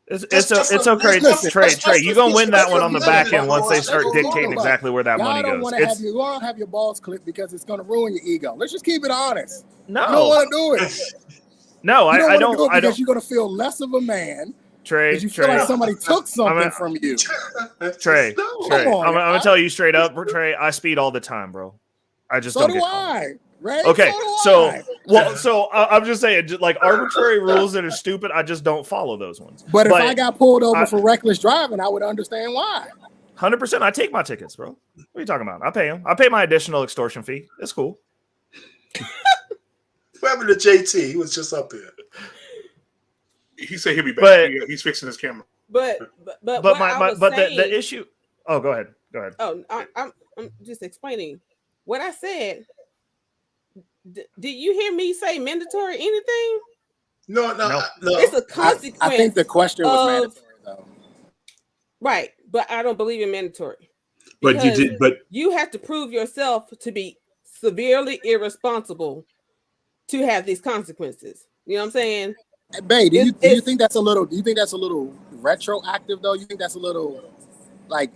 B: It's okay, Trey. You gonna win that one on the back end once they start dictating exactly where that money goes.
E: You all have your balls clipped because it's gonna ruin your ego. Let's just keep it honest.
B: No,
E: you don't want to do it.
B: No, I don't.
E: Do it because you're gonna feel less of a man.
B: Trey,
E: you feel like somebody took something from you.
B: Trey, I'm gonna tell you straight up, Trey. I speed all the time, bro. I just don't.
E: So do I. Right?
B: Okay, so I'm just saying, like arbitrary rules that are stupid, I just don't follow those ones.
E: But if I got pulled over for reckless driving, I would understand why.
B: 100%. I take my tickets, bro. What are you talking about? I pay them. I pay my additional extortion fee. It's cool.
D: What happened to JT? He was just up here.
A: He said he'll be back. He's fixing his camera.
F: But
B: the issue. Oh, go ahead.
F: Oh, I'm just explaining what I said. Did you hear me say mandatory anything?
D: No.
F: It's a consequence.
E: I think the question was mandatory, though.
F: Right, but I don't believe in mandatory.
C: But you did. But
F: you have to prove yourself to be severely irresponsible to have these consequences. You know what I'm saying?
E: Bae, do you think that's a little? Do you think that's a little retroactive, though? You think that's a little like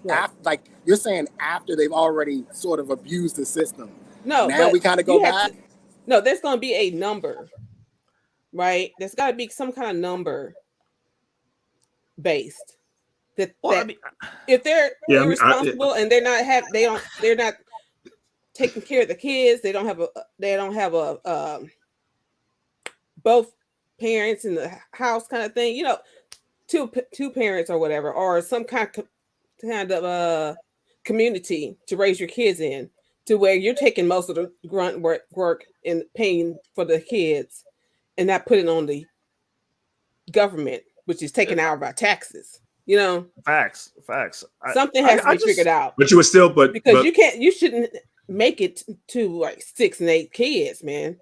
E: you're saying after they've already sort of abused the system?
F: No,
E: now we kind of go back.
F: No, there's going to be a number, right? There's got to be some kind of number based if they're irresponsible and they're not taking care of the kids, they don't have a both parents in the house kind of thing, you know, two parents or whatever, or some kind of community to raise your kids in, to where you're taking most of the grunt work and paying for the kids and not putting on the government, which is taken out of our taxes. You know,
B: facts.
F: Something has to be figured out.
C: But you were still, because
F: you shouldn't make it to like 6 and 8 kids, man.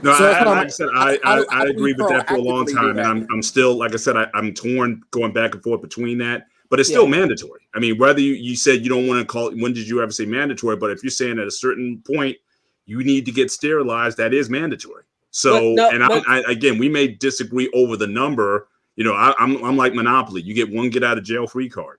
C: No, like I said, I agree with that for a long time, and I'm still, like I said, I'm torn going back and forth between that. But it's still mandatory. I mean, whether you said you don't want to call it, when did you ever say mandatory? But if you're saying at a certain point you need to get sterilized, that is mandatory. So, again, we may disagree over the number. You know, I'm like Monopoly. You get one get out of jail free card,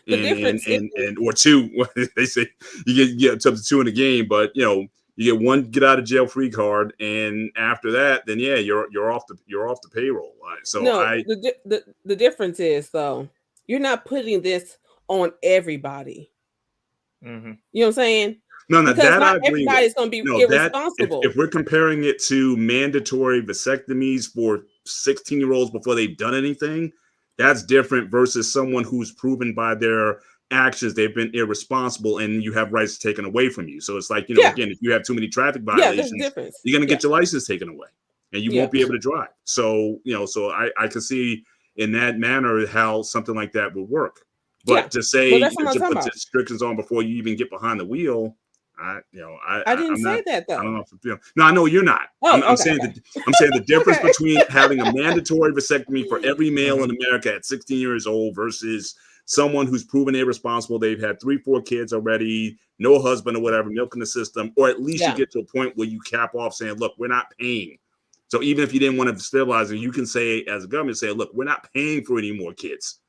C: and or two. They say you get up to 2 in a game, but you know, you get one get out of jail free card, and after that, then you're off the payroll. So
F: the difference is though, you're not putting this on everybody.
B: Mm-hmm.
F: You know what I'm saying?
C: No,
F: because
C: that
F: not
C: I agree
F: everybody's going to be irresponsible.
C: If we're comparing it to mandatory vasectomies for 16-year-olds before they've done anything, that's different versus someone who's proven by their actions they've been irresponsible and you have rights taken away from you. So it's like, you know, again, if you have too many traffic violations, you're going to get your license taken away and you won't be able to drive. So, you know, so I can see in that manner how something like that would work. But to say to put the restrictions on before you even get behind the wheel, I didn't
F: say that though.
C: I don't know if you feel. No, I know you're not. I'm saying the difference between having a mandatory vasectomy for every male in America at 16 years old versus someone who's proven irresponsible. They've had 3-4 kids already, no husband or whatever, milking the system, or at least you get to a point where you cap off saying, look, we're not paying. So even if you didn't want to sterilize it, you can say as a government, say, look, we're not paying for any more kids.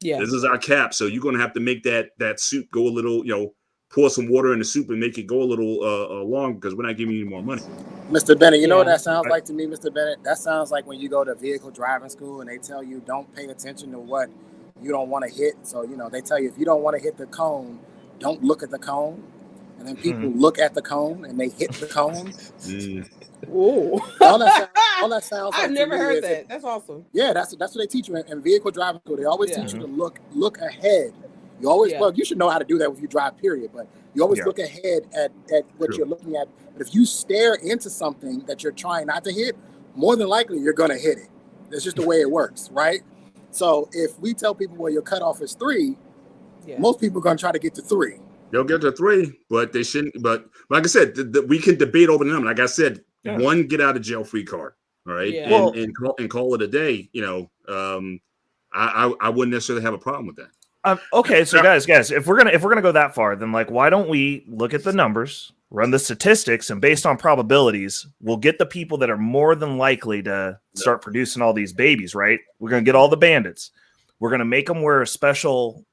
C: Yeah, this is our cap. So you're going to have to make that soup go a little, you know, pour some water in the soup and make it go a little long because we're not giving you any more money.
E: Mr. Bennett, you know what that sounds like to me, Mr. Bennett? That sounds like when you go to vehicle driving school and they tell you don't pay attention to what you don't want to hit. So, you know, they tell you if you don't want to hit the cone, don't look at the cone. And then people look at the cone and they hit the cone.
F: Ooh.
E: All that sounds like
F: I've never heard that. That's awesome.
E: Yeah, that's what they teach you in vehicle driving school. They always teach you to look ahead. You always well, you should know how to do that if you drive, period. But you always look ahead at what you're looking at. But if you stare into something that you're trying not to hit, more than likely you're gonna hit it. That's just the way it works, right? So if we tell people, well, your cutoff is 3, most people are gonna try to get to 3.
C: They'll get to 3, but they shouldn't. But like I said, we can debate over the number. Like I said, one get out of jail free card. All right,
F: Yeah.
C: and call it a day. I wouldn't necessarily have a problem with that.
B: Okay, so guys, if we're gonna go that far, then like, why don't we look at the numbers, run the statistics, and based on probabilities, we'll get the people that are more than likely to start producing all these babies. Right? We're gonna get all the bandits. We're gonna make them wear a special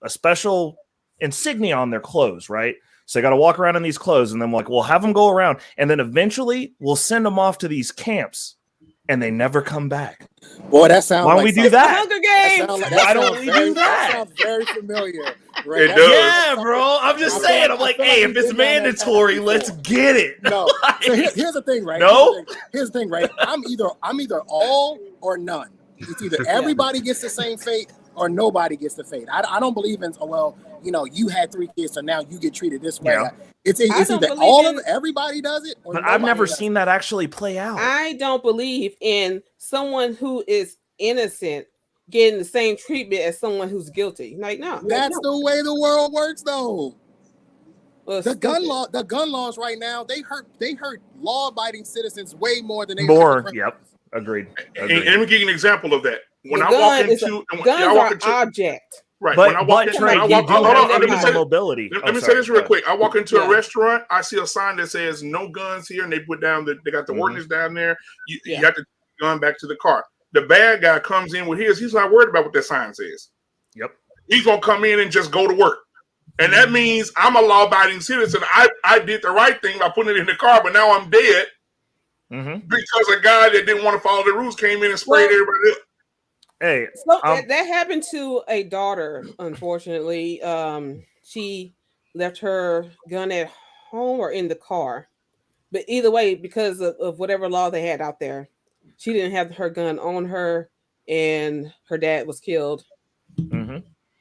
B: insignia on their clothes, right? So they got to walk around in these clothes, and then we'll have them go around, and then eventually we'll send them off to these camps, and they never come back.
E: Boy, that sounds
B: Why don't
E: like
B: we do that?
F: Hunger Games.
B: Why don't we do
E: That
B: that?
E: sounds very familiar. Right?
A: It does.
B: Yeah, bro. I'm just saying. I'm like, hey, if it's mandatory, let's get it.
E: No. So here's the thing, right?
B: No?
E: Here's the thing, right? I'm either all or none. It's either everybody gets the same fate or nobody gets the fate. I don't believe in, you had 3 kids, so now you get treated this way.
B: Yeah.
E: It's either everybody does it, or
B: But I've never
E: does
B: seen that actually play out.
F: I don't believe in someone who is innocent getting the same treatment as someone who's guilty. Like, no.
E: That's the way the world works, though.
F: Well,
E: The gun laws right now, they hurt law-abiding citizens way more than they
B: More.
E: hurt
B: Yep. Agreed.
A: And let me give you an example of that. When
F: the
A: I
F: gun
A: walk
F: is
A: into,
F: guns are object.
A: right?
B: But
A: When I walk
B: Trey,
A: in,
B: you do have
A: let me
B: freedom
A: say
B: of mobility.
A: Let me say this real quick. I walk into
F: Yeah.
A: a restaurant, I see a sign that says "No guns here," and they put down they got the ordinance down there. You have to gun back to the car. The bad guy comes in with his. He's not worried about what that sign says.
B: Yep.
A: He's gonna come in and just go to work, and that means I'm a law-abiding citizen. I did the right thing by putting it in the car, but now I'm dead because a guy that didn't want to follow the rules came in and sprayed everybody.
B: Hey,
F: So that happened to a daughter, unfortunately. She left her gun at home or in the car. But either way, because of whatever law they had out there, she didn't have her gun on her, and her dad was killed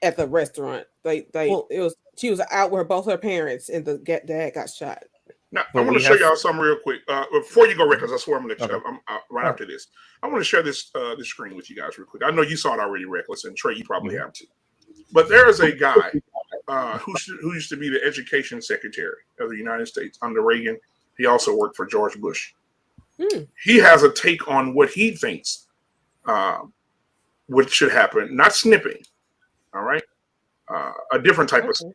F: at the restaurant. She was out with both her parents, and the dad got shot.
A: Now, I'm going to show y'all something real quick. Before you go, Rick, because I swear I'm going to let you right after this. I want to share this screen with you guys real quick. I know you saw it already, Reckless, and Trey, you probably have too. But there is a guy who used to be the education secretary of the United States under Reagan. He also worked for George Bush. He has a take on what he thinks what should happen. Not snipping, all right? A different type of snipping.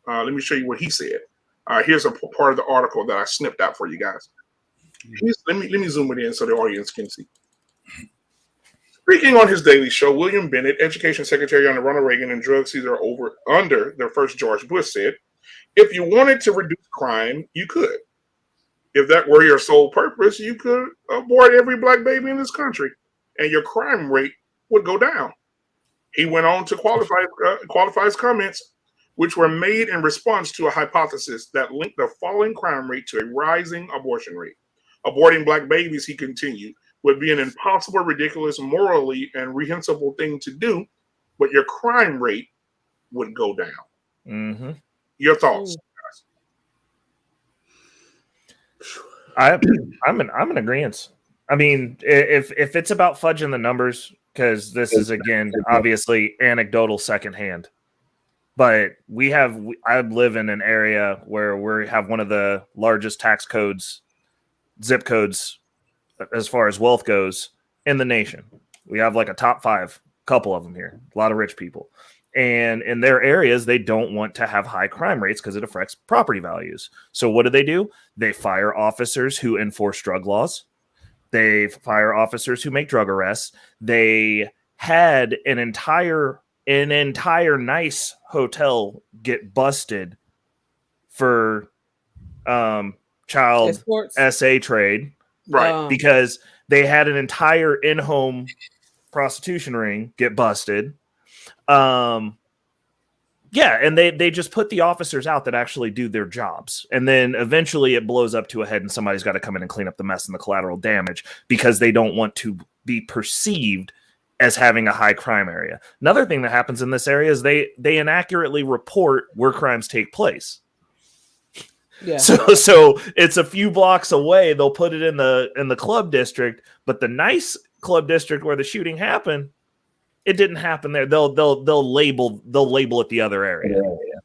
A: Let me show you what he said. Here's a part of the article that I snipped out for you guys. Let me zoom it in so the audience can see. Speaking on his daily show, William Bennett, Education Secretary under Ronald Reagan and drug seizure under the first George Bush, said, "If you wanted to reduce crime, you could. If that were your sole purpose, you could abort every black baby in this country, and your crime rate would go down." He went on to qualify his comments, which were made in response to a hypothesis that linked the falling crime rate to a rising abortion rate. Aborting black babies, he continued, would be an impossible, ridiculous, morally and reprehensible thing to do, but your crime rate would go down. Your thoughts,
B: guys? I'm in agreement. I mean, if it's about fudging the numbers, because this is again obviously anecdotal secondhand. But I live in an area where we have one of the largest tax codes, zip codes, as far as wealth goes in the nation. We have like a top 5, couple of them here, a lot of rich people. And in their areas, they don't want to have high crime rates because it affects property values. So what do? They fire officers who enforce drug laws. They fire officers who make drug arrests. They had an entire nice hotel get busted for child SA trade,
A: right?
B: Because they had an entire in-home prostitution ring get busted. And they just put the officers out that actually do their jobs, and then eventually it blows up to a head, and somebody's got to come in and clean up the mess and the collateral damage because they don't want to be perceived as having a high crime area. Another thing that happens in this area is they inaccurately report where crimes take place.
F: Yeah.
B: So it's a few blocks away. They'll put it in the club district, but the nice club district where the shooting happened, it didn't happen there. They'll label it the other area. Yeah.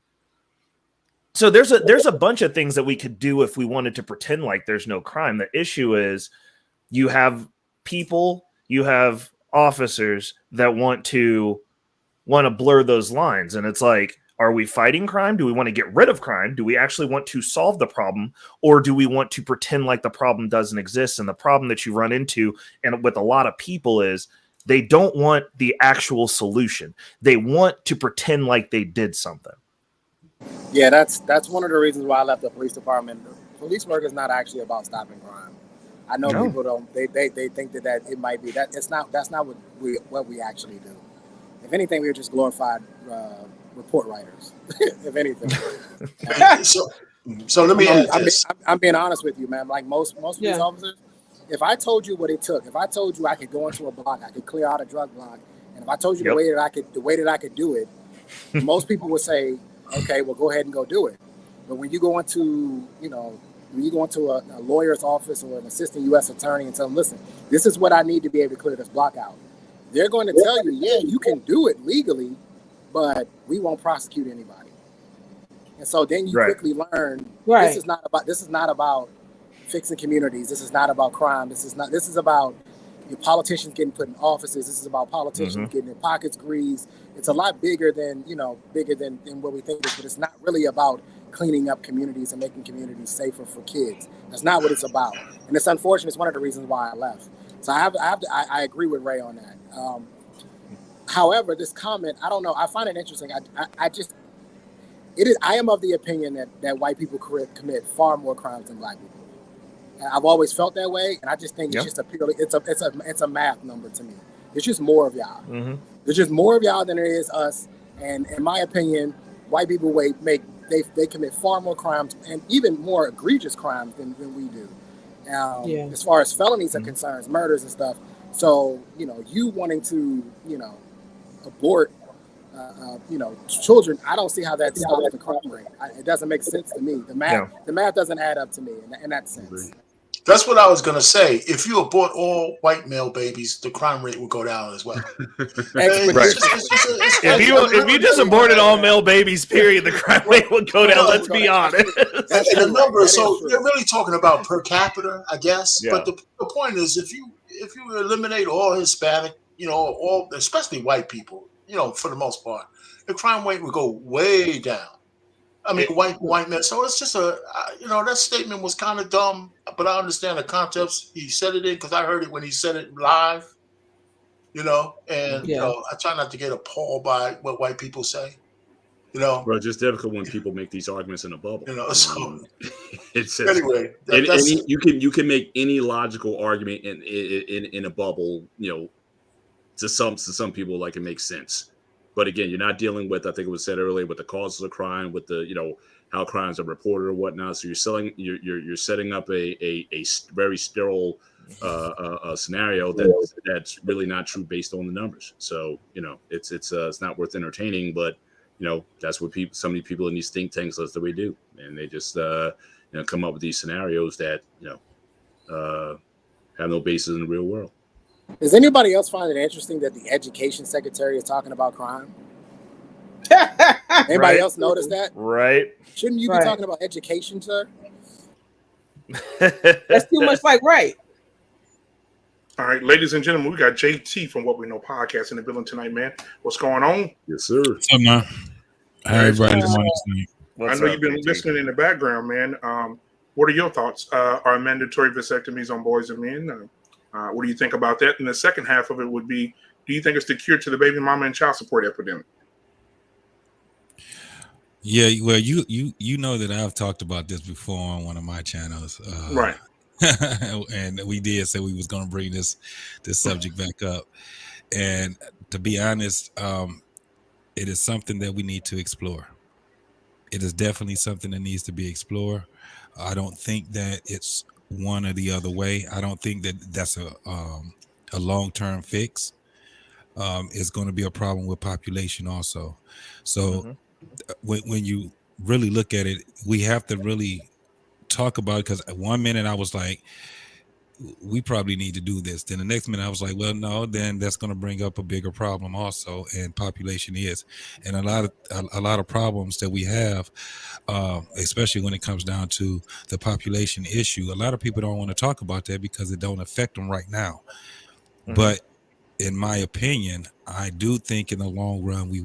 B: So there's a bunch of things that we could do if we wanted to pretend like there's no crime. The issue is you have people, you have officers that want to blur those lines. And it's like, are we fighting crime? Do we want to get rid of crime? Do we actually want to solve the problem? Or do we want to pretend like the problem doesn't exist? And the problem that you run into, and with a lot of people, is they don't want the actual solution. They want to pretend like they did something.
E: Yeah, that's one of the reasons why I left the police department. Police work is not actually about stopping crime. I know people don't. They think that it might be that. It's not. That's not what we actually do. If anything, we're just glorified report writers. If anything.
D: So let me add this.
E: I'm being honest with you, man. Like most police officers, if I told you what it took, if I told you I could go into a block, I could clear out a drug block, and if I told you the way that I could do it, most people would say, okay, well, go ahead and go do it. But when you go into, a lawyer's office or an assistant U.S. attorney and tell them, listen, this is what I need to be able to clear this block out, they're going to tell you, yeah, you can do it legally, but we won't prosecute anybody. And so then you quickly learn this is not about fixing communities. This is not about crime. This is about your politicians getting put in offices. This is about politicians getting their pockets greased. It's a lot bigger than what we think it is, but it's not really about cleaning up communities and making communities safer for kids. That's not what it's about. And it's unfortunate. It's one of the reasons why I left. So I agree with Ray on that. However, this comment, I don't know. I find it interesting. I am of the opinion that white people commit far more crimes than black people. And I've always felt that way, and I just think it's just it's a math number to me. There's just more of y'all. There's just more of y'all than there is us. And in my opinion, white people they commit far more crimes and even more egregious crimes than we do. As far as felonies are concerned, murders and stuff. So you wanting to abort children, I don't see how that stops the crime rate. It doesn't make sense to me. The math doesn't add up to me in that sense.
D: That's what I was going to say. If you abort all white male babies, the crime rate will go down as well.
B: If you just aborted all male babies, period, the crime rate would go down. Let's be honest.
D: And the number, so they're really talking about per capita, I guess. Yeah. But the point is, if you eliminate all Hispanic, all especially white people, for the most part, the crime rate would go way down. I mean, white men. So it's just that statement was kind of dumb, but I understand the context he said it in because I heard it when he said it live, and I try not to get appalled by what white people say, Well,
C: it's just difficult when people make these arguments in a bubble.
D: So
C: it's just, anyway, you can make any logical argument in a bubble, to some people, like it makes sense. But again, you're not dealing with, I think it was said earlier, with the causes of crime, with the, how crimes are reported or whatnot. So you're setting up a very sterile scenario that's really not true based on the numbers. So, it's not worth entertaining, but, that's what so many people in these think tanks, that's the way they do. And they just, come up with these scenarios that, have no basis in the real world.
E: Does anybody else find it interesting that the education secretary is talking about crime? Anybody else notice that?
B: Right.
E: Shouldn't you be talking about education, sir?
F: That's too much like right.
A: All right, ladies and gentlemen, we got JT from What We Know Podcast in the building tonight, man. What's going on?
C: Yes, sir.
G: What's up, man? How everybody doing tonight?
A: I know you've been listening in the background, man. What are your thoughts? Are mandatory vasectomies on boys and men? What do you think about that? And the second half of it would be, do you think it's the cure to the baby mama and child support epidemic?
G: Yeah, well, you know that I've talked about this before on one of my channels.
A: Right.
G: And we did say we was going to bring this subject back up. And to be honest, it is something that we need to explore. It is definitely something that needs to be explored. I don't think that it's one or the other way. I don't think that that's a long-term fix. It's going to be a problem with population also. So when you really look at it, we have to really talk about it, because at one minute I was like, we probably need to do this. Then the next minute I was like, well, no, then that's going to bring up a bigger problem also, and population is, and a lot of problems that we have, especially when it comes down to the population issue. A lot of people don't want to talk about that because it don't affect them right now.
B: Mhm.
G: But in my opinion, I do think in the long run we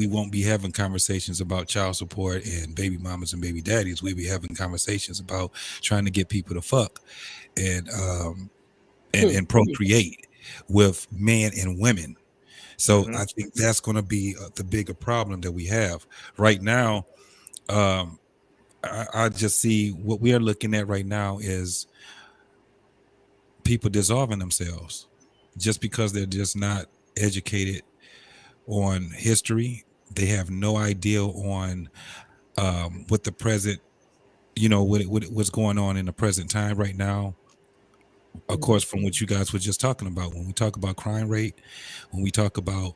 G: won't be having conversations about child support and baby mamas and baby daddies. We'll be having conversations about trying to get people to fuck and procreate with men and women. So I think that's going to be the bigger problem that we have right now. I just see what we are looking at right now is people dissolving themselves just because they're just not educated on history. They have no idea on what the present, what's going on in the present time right now. Of course, from what you guys were just talking about, when we talk about crime rate, when we talk about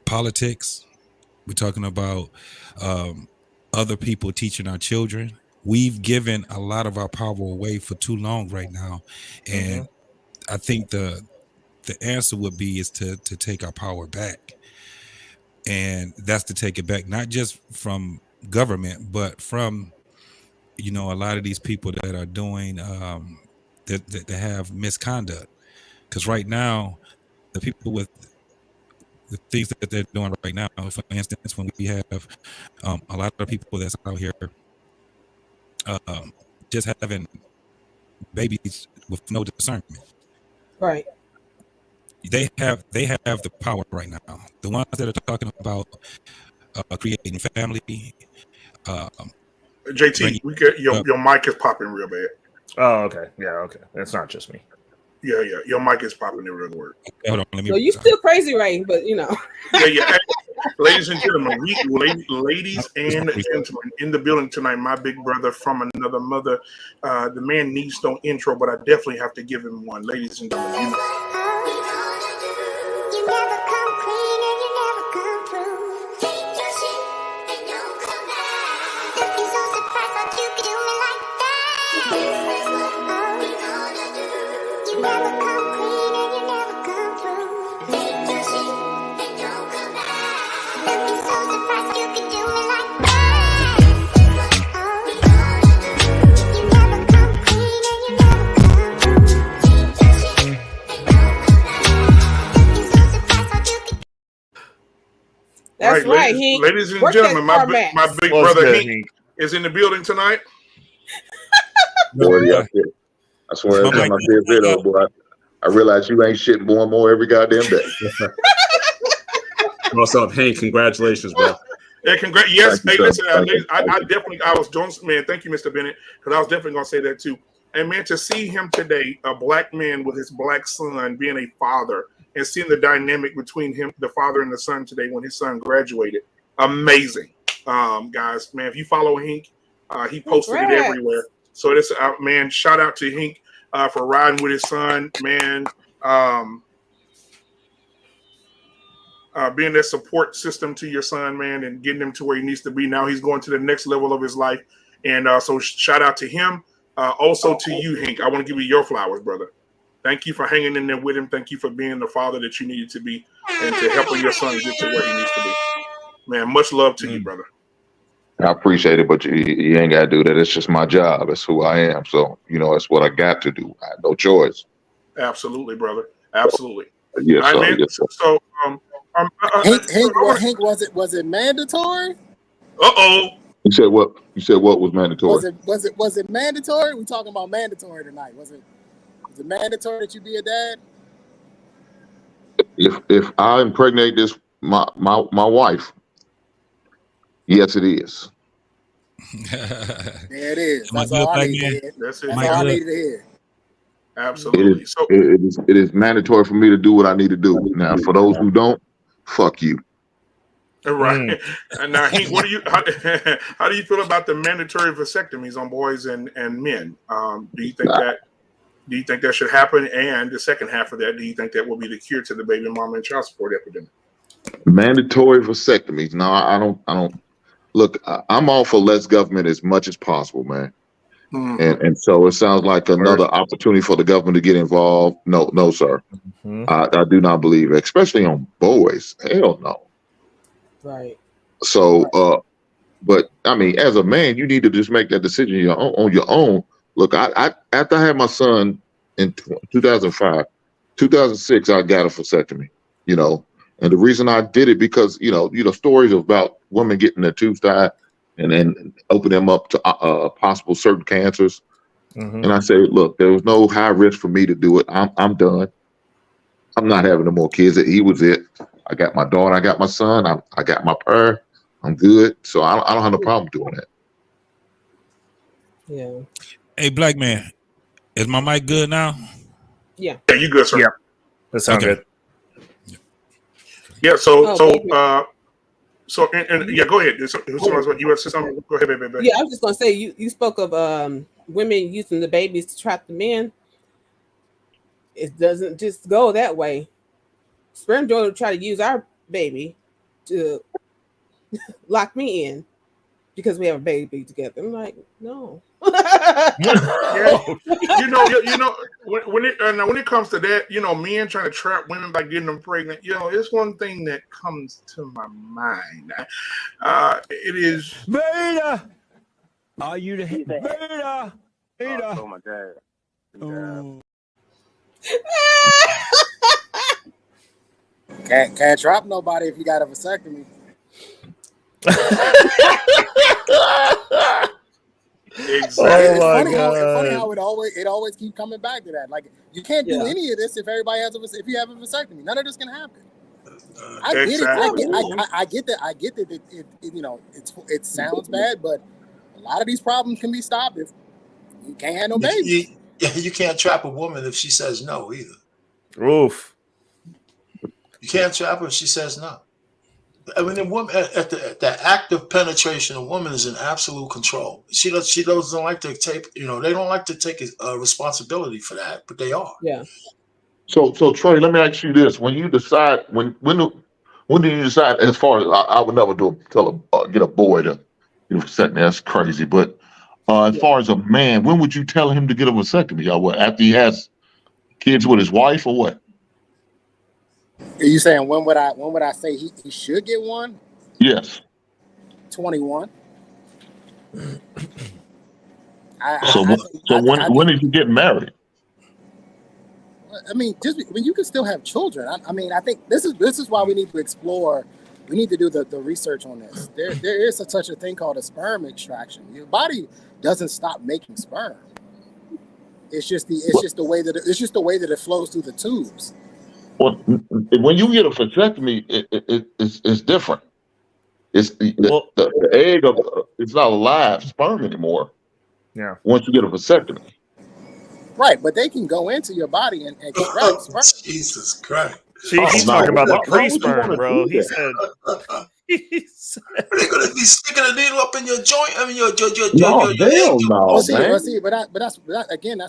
G: politics, we're talking about other people teaching our children. We've given a lot of our power away for too long right now, and I think the answer would be is to take our power back, and that's to take it back not just from government, but from a lot of these people that are doing that have misconduct. Because right now, the people with the things that they're doing right now, for instance, when we have a lot of people that's out here just having babies with no discernment.
F: Right.
G: They have the power right now. The ones that are talking about creating family.
A: JT, we get your mic is popping real bad.
B: Oh, okay. Yeah, okay. That's not just me.
A: Yeah. Your mic is popping in real word.
G: Hold on, let me.
F: So you still crazy, right? But
A: Yeah. Ladies and gentlemen, ladies and gentlemen, in the building tonight, my big brother from another mother. The man needs no intro, but I definitely have to give him one. Ladies and gentlemen,
H: You never come clean and you never come through. Take your shit and don't come back. Looking so surprised that you could do me like that. This is what we gonna do. You never come clean and you never come through. Take your shit and don't come back. Looking so surprised that you could do me like that. This is what we gonna do. You never come clean and you never come through. Take your shit and don't come back. Looking so surprised that you could.
F: that's right, Hank.
A: ladies and
F: Work
A: gentlemen,
F: that
A: my
F: CarMax.
A: big
B: What's
A: brother
B: good,
A: Hank is in the building tonight.
I: Boy, yeah, I swear every time I see a video, boy, I realize you ain't shitting more and more every goddamn day.
C: What's up, Hank? Congratulations, bro.
A: Yeah, yes.
I: Thank
A: Hey,
I: you,
A: listen,
I: sir. Thank you.
A: I definitely, I was Jones, man. Thank you, Mr. Bennett, because I was definitely gonna say that too. And man, to see him today, a black man with his black son, being a father, and seeing the dynamic between him, the father and the son today when his son graduated, amazing, guys. Man, if you follow Hank, he posted it
F: Congrats.
A: everywhere. So this, man, shout out to Hank for riding with his son, man. Being that support system to your son, man, and getting him to where he needs to be. Now he's going to the next level of his life. And so shout out to him. Also to you, Hank. I want to give you your flowers, brother. Thank you for hanging in there with him. Thank you for being the father that you needed to be and to helping your son get to where he needs to be. Man, much love to you, brother.
I: I appreciate it, but you ain't got to do that. It's just my job. It's who I am. So, it's what I got to do. I have no choice.
A: Absolutely, brother. Absolutely.
I: Yes,
A: All
I: sir.
A: right, man.
I: Yes, sir.
A: So,
E: Hank, was it mandatory?
A: Uh-oh.
I: You said what? You said what was mandatory?
E: Was it mandatory? We're talking about mandatory tonight. Was it mandatory that you be a dad?
I: If I impregnate my wife, yes, it is.
E: There it is.
G: Am I
E: That's all I
G: good,
E: need to
G: man?
E: hear.
A: That's it.
E: That's
G: Am I
E: all I
G: good?
E: needed to hear.
A: Absolutely. So,
I: It is mandatory for me to do what I need to do. Now, for those who don't, fuck you.
A: right. And now, Hank, how do you feel about the mandatory vasectomies on boys and men? Do you think that should happen? And the second half of that, do you think that will be the cure to the baby mama and child support epidemic?
I: Mandatory vasectomies. No, I don't. Look, I'm all for less government as much as possible, man. And so it sounds like another opportunity for the government to get involved. No, sir. I do not believe it, especially on boys. Hell no.
F: Right.
I: So, but I mean, as a man, you need to just make that decision on your own. Look, I after I had my son in 2005, 2006, I got a vasectomy. You know, and the reason I did it because stories about women getting their tubes tied and then open them up to possible certain cancers. And I say, look, there was no high risk for me to do it. I'm done. I'm not having no more kids. He was it. I got my daughter. I got my son. I got my pair. I'm good. So I don't have no problem doing that.
F: Yeah.
G: Hey, black man, is my mic good now?
F: Yeah.
A: Yeah, you good, sir?
B: Yeah, that sounds good.
A: Yeah. So yeah, go ahead. You want to say something? Go ahead, baby.
F: Yeah, I was just gonna say you spoke of women using the babies to trap the men. It doesn't just go that way. Sperm donor try to use our baby to lock me in because we have a baby together. I'm like, no.
A: Yeah, when it comes to that, men trying to trap women by getting them pregnant, it's one thing that comes to my mind. It is
J: Beta. Are you the hit? Beta. Beta.
K: Oh my dad.
J: Oh.
E: Can't trap nobody if you got a vasectomy.
A: Exactly.
E: It's
B: my
E: funny
B: God.
E: how it always keep coming back to that. Like you can't do any of this if everybody has if you have a vasectomy. None of this can happen. I get it. I get that. I get that. It sounds bad, but a lot of these problems can be stopped if you can't have no babies.
D: You can't trap a woman if she says no either.
B: Oof.
D: You can't trap her if she says no. I mean, the woman at the act of penetration, a woman is in absolute control. She doesn't like to take. They don't like to take responsibility for that, but they are.
F: Yeah.
I: So Trey, let me ask you this: when you decide, when do you decide? As far as I would never get a boy to vasectomy. That's crazy. But as far as a man, when would you tell him to get a vasectomy? Or what? After he has kids with his wife, or what?
E: Are you saying when would I say he should get one?
I: Yes.
E: 21.
I: When did you get married?
E: I mean, when you can still have children. I think this is why we need to explore. We need to do the research on this. There is such a thing called a sperm extraction. Your body doesn't stop making sperm. It's just the way that it flows through the tubes.
I: Well, when you get a vasectomy, it's different. It's the egg it's not a live sperm anymore.
B: Yeah.
I: Once you get a vasectomy.
E: Right, but they can go into your body and extract sperm.
D: Jesus Christ.
B: He's talking about the pre-sperm, bro. He said.
D: They're gonna be sticking a needle up in your joint. I mean, your
E: that's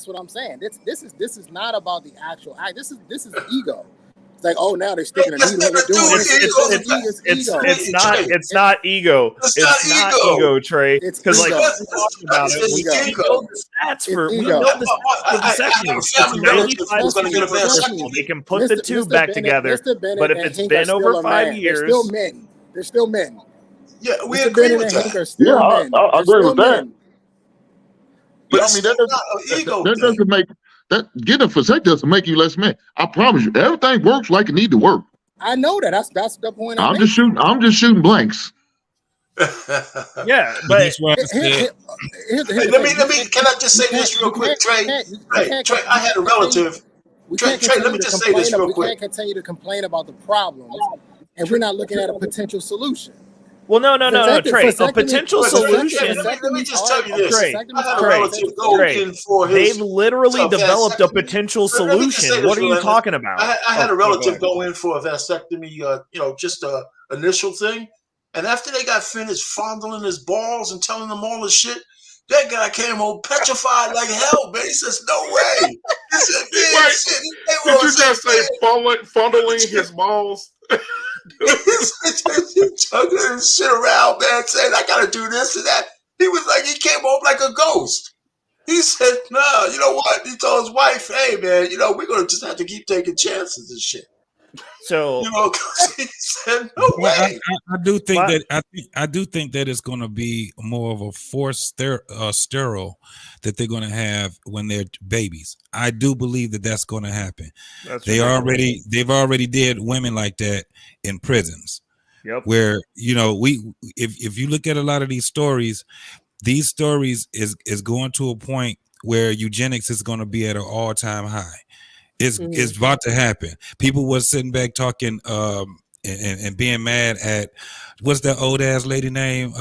E: what I'm saying. This is not about the actual act. This is ego. It's like, oh, now they're sticking a needle in your doing this.
B: It's not ego. It's not ego, Trey. Because like talking about it, we know the stats for vasectomy. They can put the tube back together, but if it's been over 5 years,
E: they're still men.
D: Yeah, we agree with that.
I: I agree with that. But I mean, that doesn't make that getting a vasectomy doesn't make you less man. I promise you, everything works like it need to work.
E: I know that. That's the point.
I: I'm just shooting blanks.
B: Yeah, but
D: let me. Can I just say this real quick, Trey? Trey, I had a relative. Trey, let me just say this real quick.
E: We can't continue to complain about the problems, and we're not looking at a potential solution.
B: Well, no, Trey. A potential solution.
D: Let me just tell you this.
B: Trey, they've literally developed a potential solution. What are you talking about?
D: I had a relative go in for a vasectomy, just a initial thing. And after they got finished fondling his balls and telling them all this shit, that guy came home petrified like hell, man. He says, no way. He said, man, shit.
A: Did you just say fondling his balls?
D: Chugging shit around, man, saying I gotta do this and that. He was like, he came home like a ghost. He said, no, you know what? He told his wife, hey, man, you know, we're going to just have to keep taking chances and shit.
B: So,
D: You know, 'cause he said, no way.
G: I do think that I do think that it's going to be more of a forced sterile that they're going to have when they're babies. I do believe that that's going to happen. They've already did women like that in prisons.
B: Yep.
G: Where, you know, if you look at a lot of these stories is going to a point where eugenics is going to be at an all-time high. It's about to happen. People were sitting back talking and being mad at what's that old ass lady name?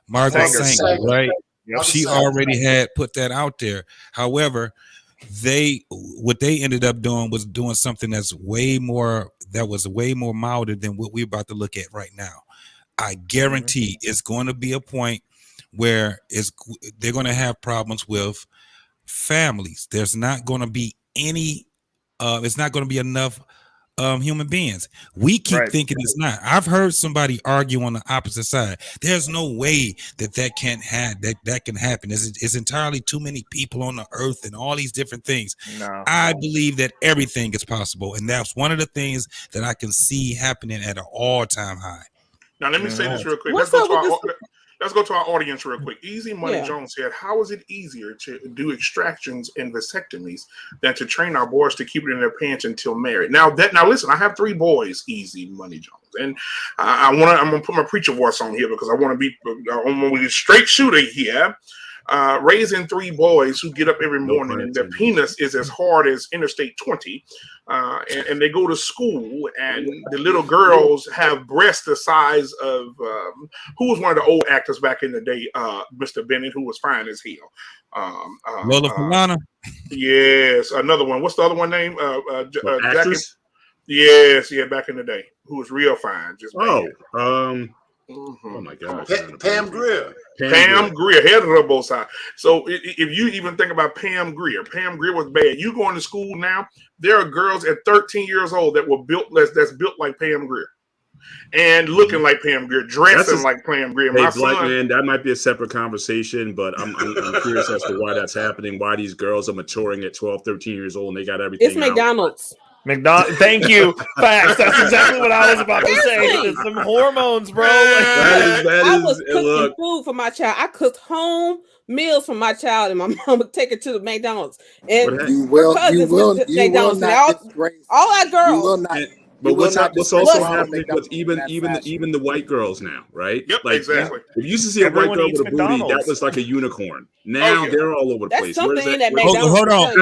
G: Margaret Sanger, right?
B: Yep.
G: She already had put that out there. However, what they ended up doing was doing something that was way more milder than what we're about to look at right now. I guarantee it's going to be a point where they're going to have problems with families. There's not going to be any it's not going to be enough human beings. We keep thinking it's not. I've heard somebody argue on the opposite side. There's no way that can happen. It's entirely too many people on the earth and all these different things.
B: No.
G: I believe that everything is possible, and that's one of the things that I can see happening at an all-time high.
A: Now, let me say this real quick. Let's go to our audience real quick. Easy Money Jones said, how is it easier to do extractions and vasectomies than to train our boys to keep it in their pants until married? Now listen, I have 3 boys, Easy Money Jones. And I'm going to put my preacher voice on here because I want to be a straight shooter here. Raising 3 boys who get up every morning and their penis is as hard as Interstate 20. And they go to school, and the little girls have breasts the size of who was one of the old actors back in the day, Mr. Bennett, who was fine as hell.
G: Lola Falana.
A: Yes, another one. What's the other one name?
C: Actress?
A: Yes, back in the day, who was real fine.
C: Oh my God!
D: Pam Grier.
A: Pam Grier, head of both sides. So if you even think about Pam Grier was bad. You going to school now, there are girls at 13 years old that were that's built like Pam Grier. And looking like Pam Grier, dressing like Pam Grier.
C: Hey, Black man, that might be a separate conversation, but I'm curious as to why that's happening, why these girls are maturing at 12, 13 years old and they got everything.
F: It's McDonald's.
B: Thank you. Facts. That's exactly what I was about to say. It's some hormones, bro.
F: I was cooking food for my child. I cooked home meals for my child, and my mom would take her to the McDonald's. And
E: you will not disgrace.
F: All our girls.
E: You will not.
C: But what's also happening with even the white girls now, right?
A: Yep, like, exactly.
C: If you used to see a white girl with a booty, that was like a unicorn. Now they're all over the place.
F: That's something that McDonald's.
G: Hold on.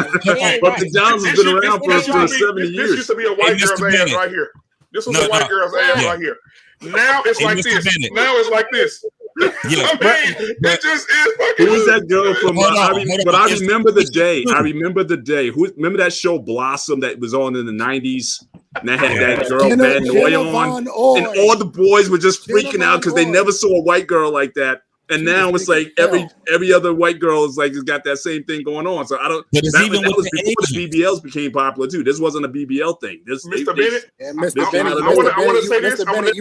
C: But McDonald's has been around for 70 years.
A: This used to be a white girl's ass right here. This was a white girl's ass right here. Now it's like this. Now it's like this.
G: Yeah,
A: it just is fucking.
C: Who was that girl from? But I remember the day. Remember that show Blossom that was on in the 90s? And that had that girl Van Noy on, and all the boys were just freaking out because they never saw a white girl like that. And now it's like every other white girl is like has got that same thing going on. So I don't. That was before the BBLs became popular too. This wasn't a BBL thing.
A: Mr. Bennett,
E: Mr. Bennett, I want to say this. Mr. Bennett,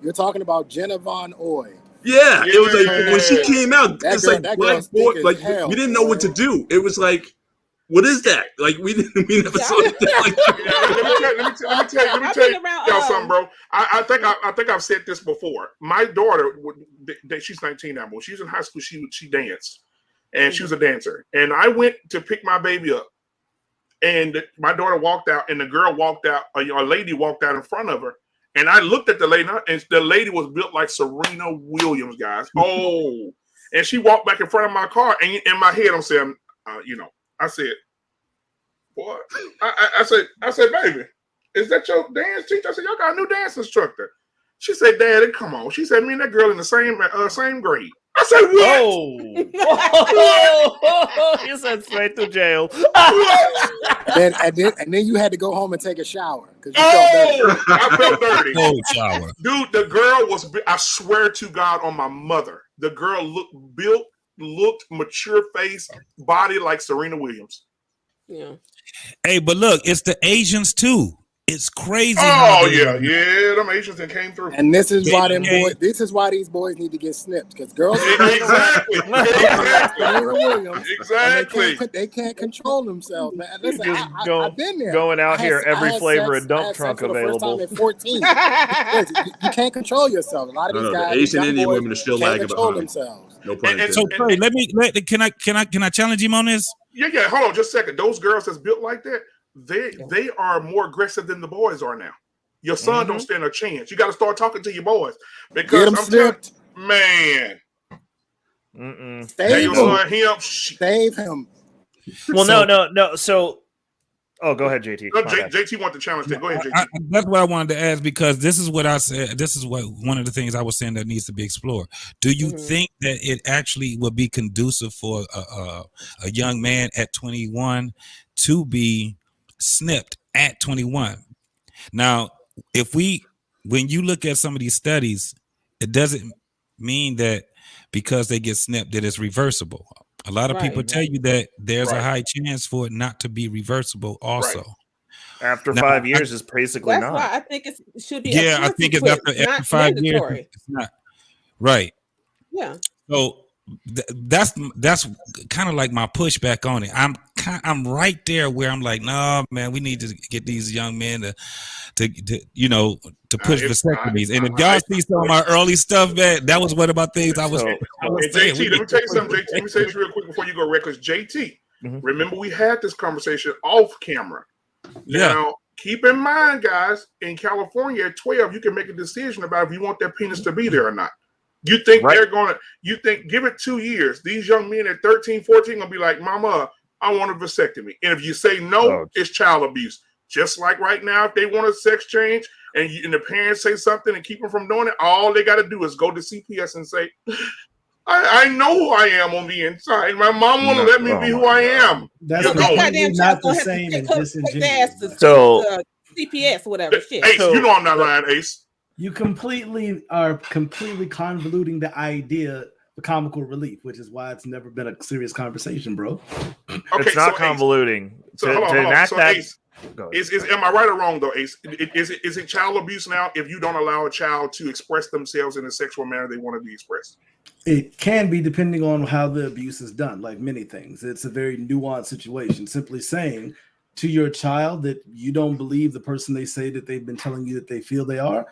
E: you're talking about Jenna Von Oy.
C: Yeah, it was like when she came out, it's like black boy, like we didn't know what to do. It was like, what is that? Like we never saw it.
A: Let me tell y'all something, bro. I think I've said this before. My daughter, she's 19 now, but when she was in high school, she danced, and she was a dancer. And I went to pick my baby up, and my daughter walked out, and the girl walked out. A lady walked out in front of her. And I looked at the lady, and the lady was built like Serena Williams, guys. Oh, and she walked back in front of my car, and in my head, I'm saying, I said, what? I said, baby, is that your dance teacher? I said, y'all got a new dance instructor. She said, Daddy, come on. She said, me and that girl in the same grade. I said, what?
B: Oh, you said straight to jail.
E: and then you had to go home and take a shower.
A: I felt dirty.
G: Cold shower.
A: Dude, the girl was, I swear to God on my mother, the girl looked mature face, body like Serena Williams.
F: Yeah.
G: Hey, but look, it's the Asians too. It's crazy.
A: Oh yeah, them Asians that came through.
E: And this is why them boys. This is why these boys need to get snipped, because girls
A: Exactly. Exactly.
E: They can't control themselves, man. Listen, I've been there.
B: Going out here, every flavor of dump trunk available.
E: At 14. You can't control yourself. A lot of these guys,
C: the Asian Indian women are still lagging behind.
E: Themselves.
C: No pun intended.
G: So Trey, can I challenge him on this?
A: Yeah. Hold on, just a second. Those girls that's built like that, they are more aggressive than the boys are now. Your son don't stand a chance. You got to start talking to your boys because I'm telling you, man.
E: Save him.
B: Well, no. So, go ahead, JT.
A: JT want to challenge that. Go ahead, JT.
G: That's what I wanted to ask, because this is what I said. This is what one of the things I was saying that needs to be explored. Do you think that it actually would be conducive for a young man at 21 to be snipped at 21? Now, when you look at some of these studies, it doesn't mean that because they get snipped that it's reversible. A lot of people tell you that there's a high chance for it not to be reversible also.
B: After 5 years is basically
F: that's
B: not.
F: why I think it should be.
G: Yeah, I think it's after 5 years. It's not. Right.
F: Yeah.
G: So that's kind of like my pushback on it. I'm right there where I'm like, no, man, we need to get these young men to push vasectomies. And if y'all see some of my early stuff, man, that was one of my things I was saying.
A: JT, let me tell you something, JT. Let me say this real quick before you go reckless. JT, remember we had this conversation off camera. Now, keep in mind, guys, in California at 12, you can make a decision about if you want that penis to be there or not. You think give it 2 years. These young men at 13, 14 gonna be like, Mama, I want a vasectomy. And if you say no, it's child abuse. Just like right now, if they want a sex change and the parents say something and keep them from doing it, all they got to do is go to CPS and say, I know who I am on the inside. My mom won't let me be who I am.
K: That's not the same and disingenuous.
B: So
F: CPS, whatever. Shit.
A: Ace, you know I'm not lying, Ace.
K: You are completely convoluting the idea for comical relief, which is why it's never been a serious conversation, bro.
A: Okay,
B: it's not convoluting.
A: Hold on. Ace, am I right or wrong though, Ace? Is it child abuse now if you don't allow a child to express themselves in a sexual manner they want to be expressed?
K: It can be, depending on how the abuse is done, like many things. It's a very nuanced situation. Simply saying to your child that you don't believe the person they say that they've been telling you that they feel they are,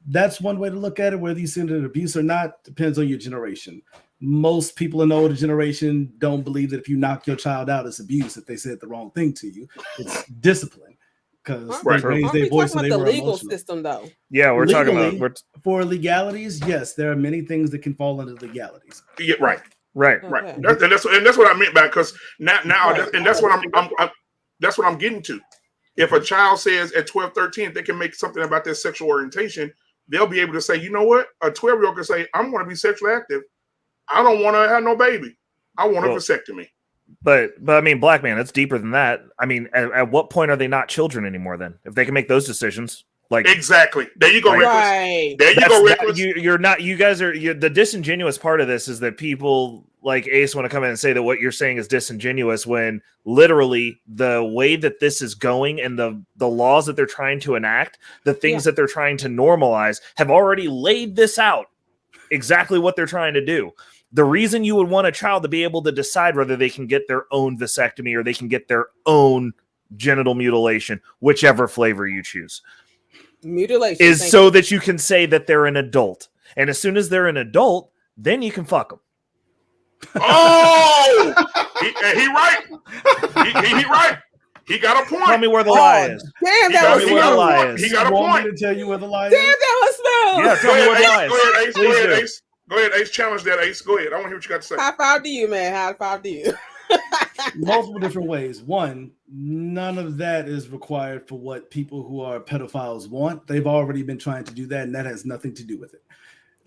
K: that's one way to look at it. Whether you see it as abuse or not depends on your generation. Most people in the older generation don't believe that if you knock your child out, it's abuse. If they said the wrong thing to you, it's discipline, because they raised their voice and they were
F: legal
K: emotional.
F: System, though.
B: Yeah, we're talking about
K: for legalities. Yes, there are many things that can fall under legalities.
A: Yeah, right.
F: Okay.
A: That's what I meant by, because now and that's what that's what I'm getting to. If a child says at 12, 13, they can make something about their sexual orientation, they'll be able to say, you know what? A 12-year-old can say, I'm going to be sexually active. I don't want to have no baby. I want a vasectomy.
B: But I mean, black man, it's deeper than that. I mean, at what point are they not children anymore then? If they can make those decisions, like
A: exactly. There you go,
F: right.
A: There you go, Reckless.
B: You're not. You guys are. The disingenuous part of this is that people like Ace want to come in and say that what you're saying is disingenuous, when literally the way that this is going and the laws that they're trying to enact, the things that they're trying to normalize, have already laid this out. Exactly what they're trying to do. The reason you would want a child to be able to decide whether they can get their own vasectomy or they can get their own genital mutilation, whichever flavor you choose,
F: mutilation
B: is so that you can say that they're an adult. And as soon as they're an adult, then you can fuck them.
A: Oh, he right. He right. He got a point.
B: Tell me where the lie is.
F: Damn, that was
B: smooth.
A: He got a point.
K: To tell you where the lie
F: Damn,
K: is.
F: that was smooth.
B: Yeah, tell me where the lie is.
A: Go ahead, Ace.
B: Please do.
A: Ace. Go ahead, Ace. Challenge that, Ace. Go ahead. I want to hear what you got to say.
F: High five to you, man. High five to you.
K: Multiple different ways. One, none of that is required for what people who are pedophiles want. They've already been trying to do that, and that has nothing to do with it.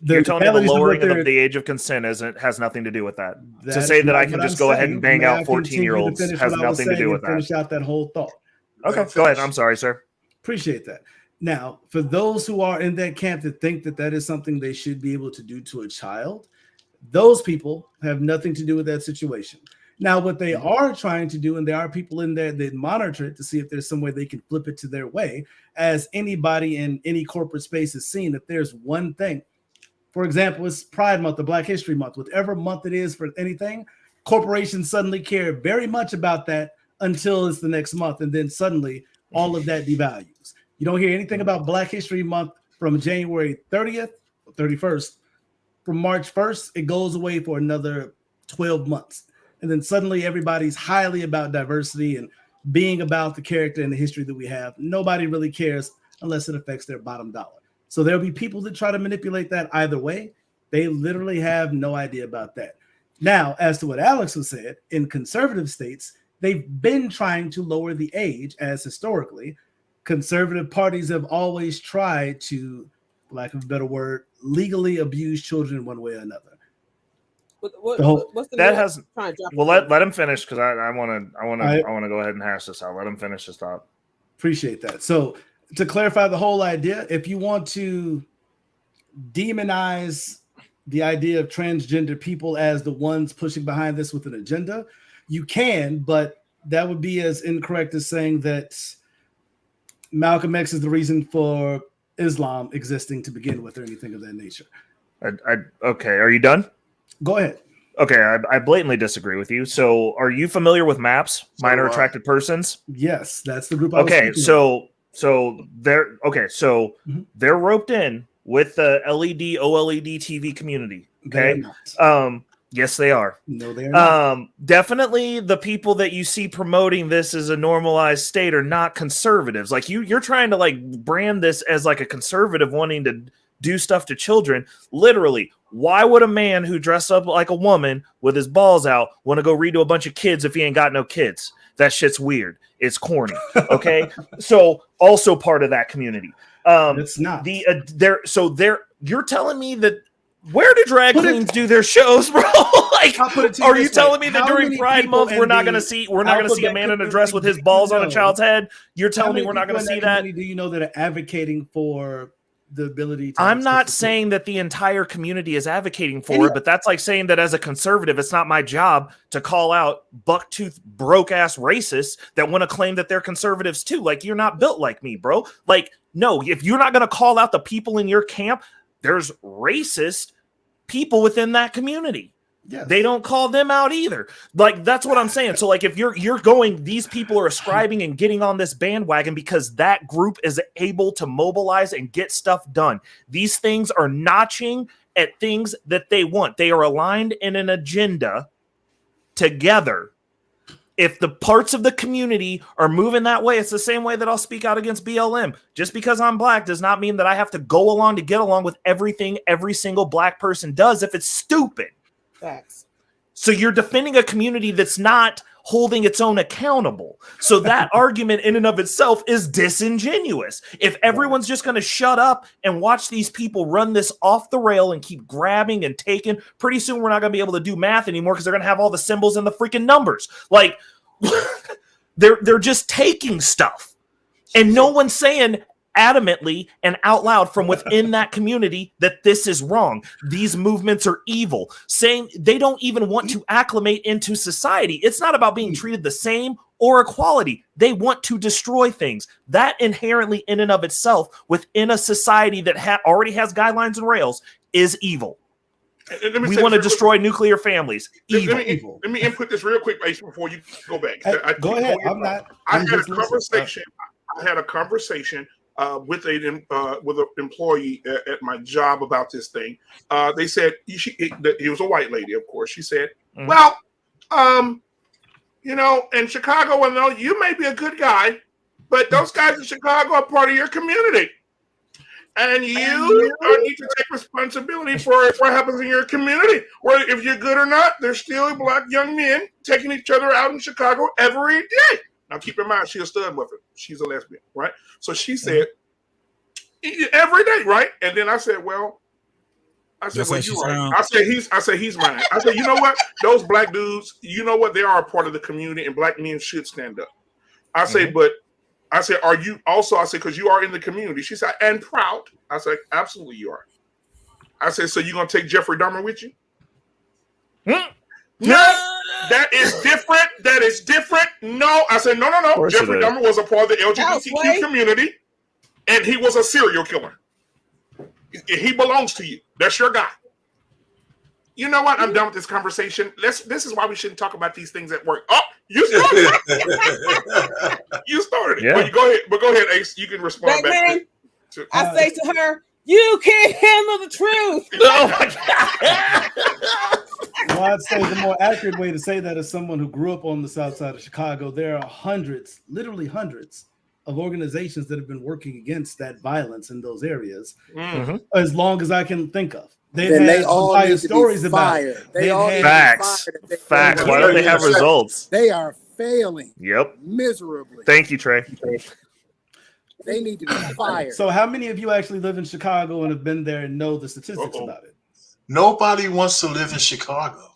B: You're telling me the lowering of the age of consent has nothing to do with that. To say that I can just go ahead and bang out 14-year-olds has nothing to do with that.
K: Finish out that whole thought.
B: Okay, go ahead. I'm sorry, sir.
K: Appreciate that. Now, for those who are in that camp that think that that is something they should be able to do to a child, those people have nothing to do with that situation. Now, what they are trying to do, and there are people in there that monitor it to see if there's some way they can flip it to their way, as anybody in any corporate space has seen, if there's one thing, for example, it's Pride Month or Black History Month, whatever month it is for anything, corporations suddenly care very much about that until it's the next month, and then suddenly all of that devalues. You don't hear anything about Black History Month from January 30th or 31st. From March 1st, it goes away for another 12 months. And then suddenly everybody's highly about diversity and being about the character and the history that we have. Nobody really cares unless it affects their bottom dollar. So there'll be people that try to manipulate that either way. They literally have no idea about that. Now, as to what Alex was said, in conservative states, they've been trying to lower the age, as historically conservative parties have always tried to, for lack of a better word, legally abuse children one way or another.
F: What's the
B: that hasn't.
F: trying to drop
B: Well,
F: it?
B: let him finish because I want to go ahead and hash this out. Let him finish his thought.
K: Appreciate that. So to clarify the whole idea, if you want to demonize the idea of transgender people as the ones pushing behind this with an agenda, you can, but that would be as incorrect as saying that Malcolm X is the reason for Islam existing to begin with or anything of that nature.
B: Okay, are you done?
K: Go ahead.
B: Okay, I blatantly disagree with you. So, are you familiar with MAPS, minor attracted persons?
K: Yes, that's the group.
B: Okay, so they're they're roped in with the LED, OLED TV community. Okay, yes, they are.
K: No, they're not.
B: Definitely, the people that you see promoting this as a normalized state are not conservatives. Like you're trying to like brand this as like a conservative wanting to do stuff to children. Literally, why would a man who dressed up like a woman with his balls out want to go read to a bunch of kids if he ain't got no kids? That shit's weird. It's corny. Okay. So also part of that community.
K: It's not.
B: You're telling me that where do drag queens do their shows, bro? Like, are you telling me that during Pride Month we're not going to see a man in a dress with his balls on a child's head? You're telling me we're not going to see that?
K: Do you know that are advocating for the ability to?
B: I'm not saying that the entire community is advocating for it, but that's like saying that as a conservative, it's not my job to call out bucktooth broke ass racists that want to claim that they're conservatives too. Like, you're not built like me, bro. Like, no, if you're not going to call out the people in your camp, there's racist people within that community. Yes. They don't call them out either. Like, that's what I'm saying. So like, if you're going, these people are ascribing and getting on this bandwagon because that group is able to mobilize and get stuff done. These things are notching at things that they want. They are aligned in an agenda together. If the parts of the community are moving that way, it's the same way that I'll speak out against BLM. Just because I'm black does not mean that I have to go along to get along with everything every single black person does if it's stupid.
F: Facts.
B: So you're defending a community that's not holding its own accountable. So that argument in and of itself is disingenuous. If everyone's just going to shut up and watch these people run this off the rail and keep grabbing and taking, pretty soon we're not going to be able to do math anymore because they're going to have all the symbols and the freaking numbers. Like, they're just taking stuff. And no one's saying adamantly and out loud from within that community that this is wrong. These movements are evil, saying they don't even want to acclimate into society. It's not about being treated the same or equality. They want to destroy things. That inherently in and of itself within a society that already has guidelines and rails is evil. We want to destroy nuclear families. Evil.
A: Let me input this real quick, Ace, before you go back.
K: Go ahead. I
A: had a conversation with an employee at my job about this thing. They said he was a white lady, of course. She said, "Well, in Chicago, you may be a good guy, but those guys in Chicago are part of your community, and you need to take responsibility for what happens in your community. Where if you're good or not, there's still black young men taking each other out in Chicago every day." Now, keep in mind, she's a stud with it. She's a lesbian, right? So she said, every day, right? And then I said, well, you're right. I said, he's mine. I said, you know what? Those black dudes, you know what? They are a part of the community, and black men should stand up. I said, are you also? I said, because you are in the community. She said, and proud. I said, absolutely, you are. I said, so you're going to take Jeffrey Dahmer with you? No, That is different. That is different. No, I said no. Jeffrey Dahmer was a part of the LGBTQ community, and he was a serial killer. He belongs to you. That's your guy. You know what? I'm done with this conversation. This is why we shouldn't talk about these things at work. Oh, you started it. You started it.
B: Yeah.
A: But go ahead, Ace. You can respond back.
F: I say to her, you can't handle the truth.
B: Oh my God.
K: Well, I'd say the more accurate way to say that is someone who grew up on the south side of Chicago. There are hundreds, literally hundreds, of organizations that have been working against that violence in those areas as long as I can think of. They all need stories about it.
E: They all need
B: Facts. Facts. Why don't they have results?
E: They are failing.
B: Yep.
E: Miserably.
B: Thank you, Trey.
E: They need to be fired.
K: So how many of you actually live in Chicago and have been there and know the statistics about it?
D: Nobody wants to live in Chicago.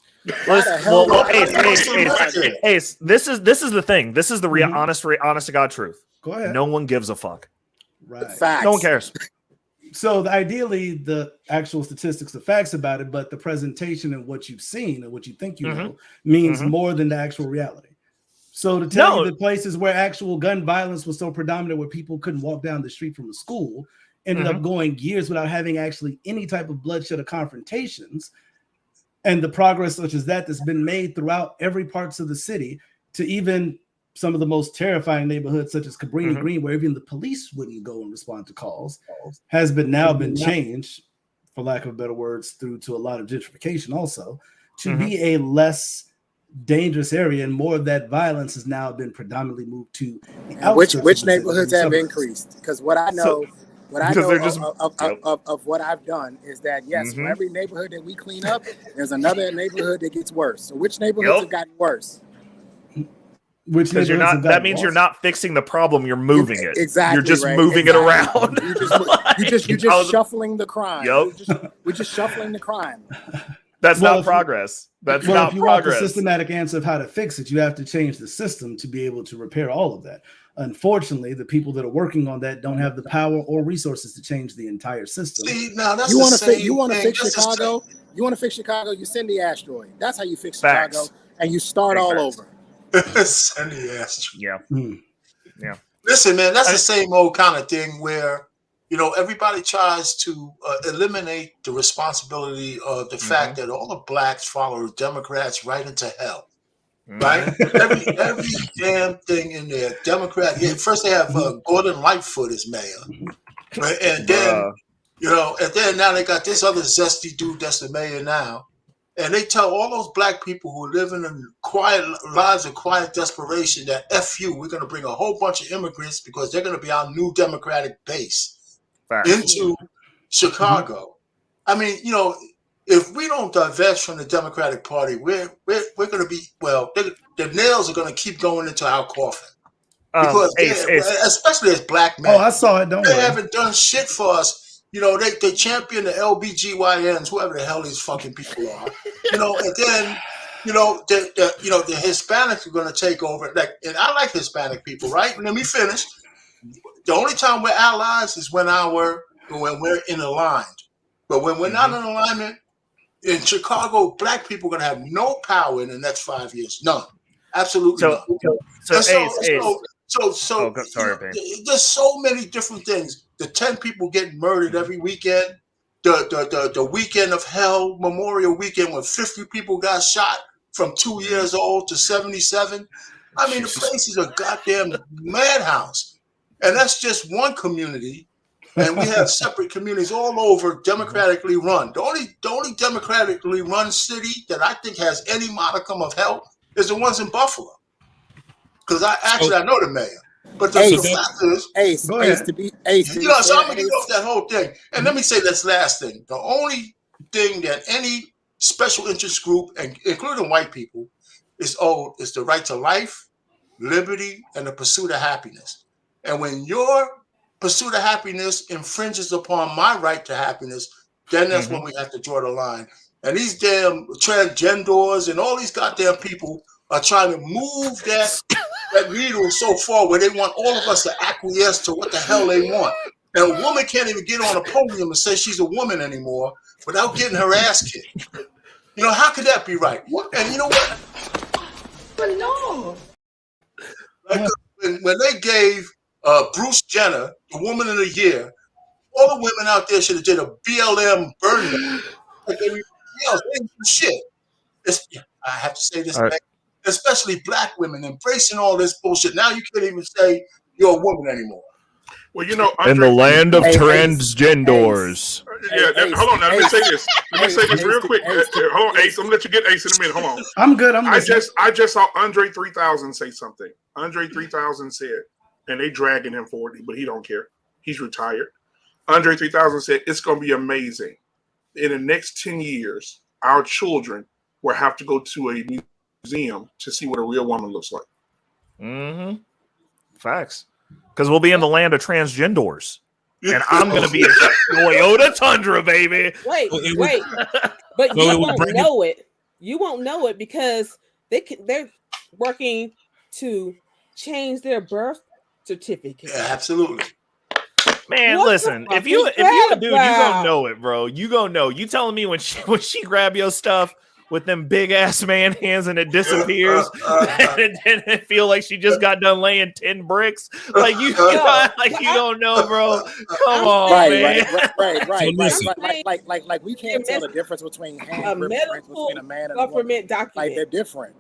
B: Ace, this is the thing. This is the real honest to God truth.
K: Go ahead.
B: No one gives a fuck.
K: Right.
B: No one cares.
K: So ideally, the actual statistics, the facts about it, but the presentation and what you've seen and what you think you know means more than the actual reality. So to tell you the places where actual gun violence was so predominant, where people couldn't walk down the street from a school, ended up going years without having actually any type of bloodshed or confrontations, and the progress such as that's been made throughout every parts of the city to even some of the most terrifying neighborhoods, such as Cabrini Green, where even the police wouldn't go and respond to calls, has been changed, for lack of better words, through to a lot of gentrification also, to be a less dangerous area, and more of that violence has now been predominantly moved to the outskirts.
E: Which neighborhoods have increased? Because what I know of what I've done is that yes, for every neighborhood that we clean up, there's another neighborhood that gets worse. So which neighborhoods have gotten worse?
B: Because you're not. That means you're not fixing the problem. You're moving it.
E: Exactly.
B: You're just moving it around.
E: You're just shuffling the crime.
B: Yep.
E: We're just shuffling the crime.
B: That's not progress. That's not
K: if you
B: progress.
K: want the systematic answer of how to fix it, you have to change the system to be able to repair all of that. Unfortunately, the people that are working on that don't have the power or resources to change the entire system.
D: See, now that's
E: you want to fix Chicago? You want to fix Chicago? You send the asteroid. That's how you fix Chicago, and you start all over.
D: Send the asteroid.
B: Yeah.
D: Listen, man, that's the same old kind of thing where, you know, everybody tries to eliminate the responsibility of the fact that all the blacks follow Democrats right into hell. Right? every damn thing in there. Democrat. First they have Gordon Lightfoot as mayor. Right? And then, and then now they got this other zesty dude that's the mayor now. And they tell all those black people who are living in quiet lives of quiet desperation that F you, we're going to bring a whole bunch of immigrants because they're going to be our new Democratic base into Chicago. I mean, you know, if we don't divest from the Democratic Party, we're going to be, the nails are going to keep going into our coffin. Because especially as black men.
K: Oh, I saw it.
D: They haven't done shit for us. You know, they champion the LBGYNs, whoever the hell these fucking people are. You know, and then, the Hispanics are going to take over. And I like Hispanic people, right? Let me finish. The only time we're allies is when we're in aligned. But when we're not in alignment, in Chicago, black people are going to have no power in the next 5 years. None. Absolutely none. There's so many different things. The 10 people getting murdered every weekend. The weekend of hell, Memorial Weekend, when 50 people got shot from 2 years old to 77. I mean, the place is a goddamn madhouse. And that's just one community. And we have separate communities all over, democratically run. The only democratically run city that I think has any modicum of help is the ones in Buffalo. Because I know the mayor. But the fact is,
E: Ace, so
D: I'm going to get off that whole thing. And let me say this last thing. The only thing that any special interest group, and including white people, is owed is the right to life, liberty, and the pursuit of happiness. And when your pursuit of happiness infringes upon my right to happiness, then that's when we have to draw the line. And these damn transgenders and all these goddamn people are trying to move that needle so far where they want all of us to acquiesce to what the hell they want. And a woman can't even get on a podium and say she's a woman anymore without getting her ass kicked. You know, how could that be right? And you know what?
F: But no.
D: Like when they gave Bruce Jenner the Woman of the Year, all the women out there should have did a BLM burn down like everybody else. They ain't do shit. I have to say this, especially black women embracing all this bullshit. Now you can't even say you're a woman anymore.
A: Well, you know,
B: in the land of
E: Hey,
B: transgenders.
A: Hold on. Now, let me say this. Let me say this real quick. Hold on, Ace. I'm gonna let you get Ace in a minute. Hold on.
K: I'm good.
A: I just saw Andre 3000 say something. Andre 3000 said, and they dragging him for it, but he don't care. He's retired. Andre 3000 said it's gonna be amazing. In the next 10 years, our children will have to go to a museum to see what a real woman looks like.
B: Mm-hmm. Facts. Because we'll be in the land of transgenders. And I'm going to be a Toyota Tundra, baby.
F: Wait. But you won't know it. You won't know it because they're working to change their birth certificate.
D: Yeah, absolutely.
B: Man, listen, if you a dude, you gonna know it, bro. You gonna know. You telling me when she grab your stuff with them big ass man hands and it disappears, and it feel like she just got done laying 10 bricks. Like you don't know, bro. Come on, man.
E: Right. Like we can't tell the difference between between a man and a woman. Like they're different.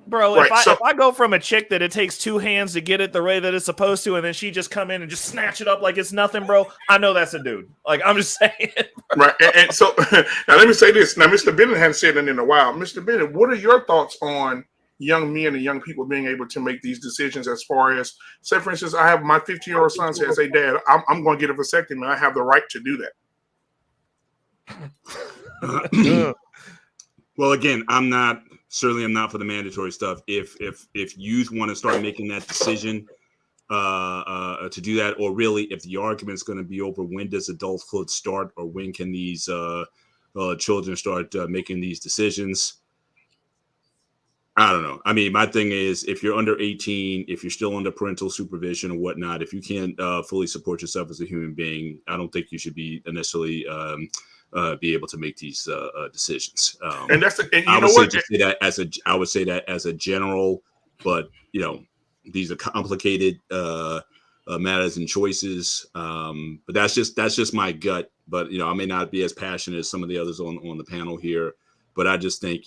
B: Bro, if I go from a chick that it takes 2 hands to get it the way that it's supposed to, and then she just come in and just snatch it up like it's nothing, bro, I know that's a dude. Like, I'm just saying.
A: Right. And so now let me say this. Now, Mr. Bennett hasn't said it in a while. Mr. Bennett, what are your thoughts on young men and young people being able to make these decisions as far as, say, for instance, I have my 15-year-old son says, hey, Dad, I'm going to get a vasectomy. I have the right to do that.
C: Well, again, I'm not for the mandatory stuff. If youth want to start making that decision to do that, or really if the argument's going to be over when does adulthood start, or when can these children start making these decisions, I don't know. I mean, my thing is, if you're under 18, if you're still under parental supervision or whatnot, if you can't fully support yourself as a human being, I don't think you should be necessarily be able to make these decisions.
A: And that's
C: I would say that as a general, but these are complicated matters and choices. But that's just my gut. But I may not be as passionate as some of the others on the panel here. But I just think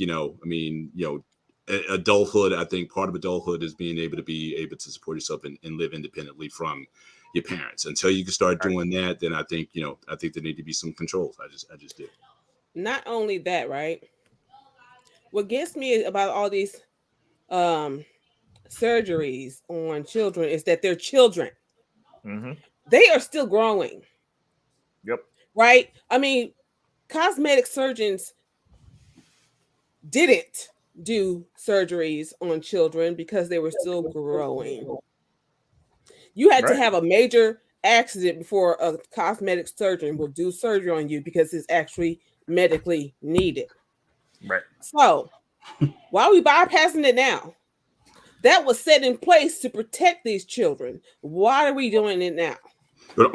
C: adulthood. I think part of adulthood is being able to support yourself and live independently from your parents. Until you can start doing that, then I think there need to be some controls. I just do.
F: Not only that, right? What gets me about all these surgeries on children is that they're children.
B: Mm-hmm.
F: They are still growing.
B: Yep.
F: Right? I mean, cosmetic surgeons didn't do surgeries on children because they were still growing. You had to have a major accident before a cosmetic surgeon will do surgery on you because it's actually medically needed.
B: Right.
F: So why are we bypassing it now? That was set in place to protect these children. Why are we doing it now?
C: But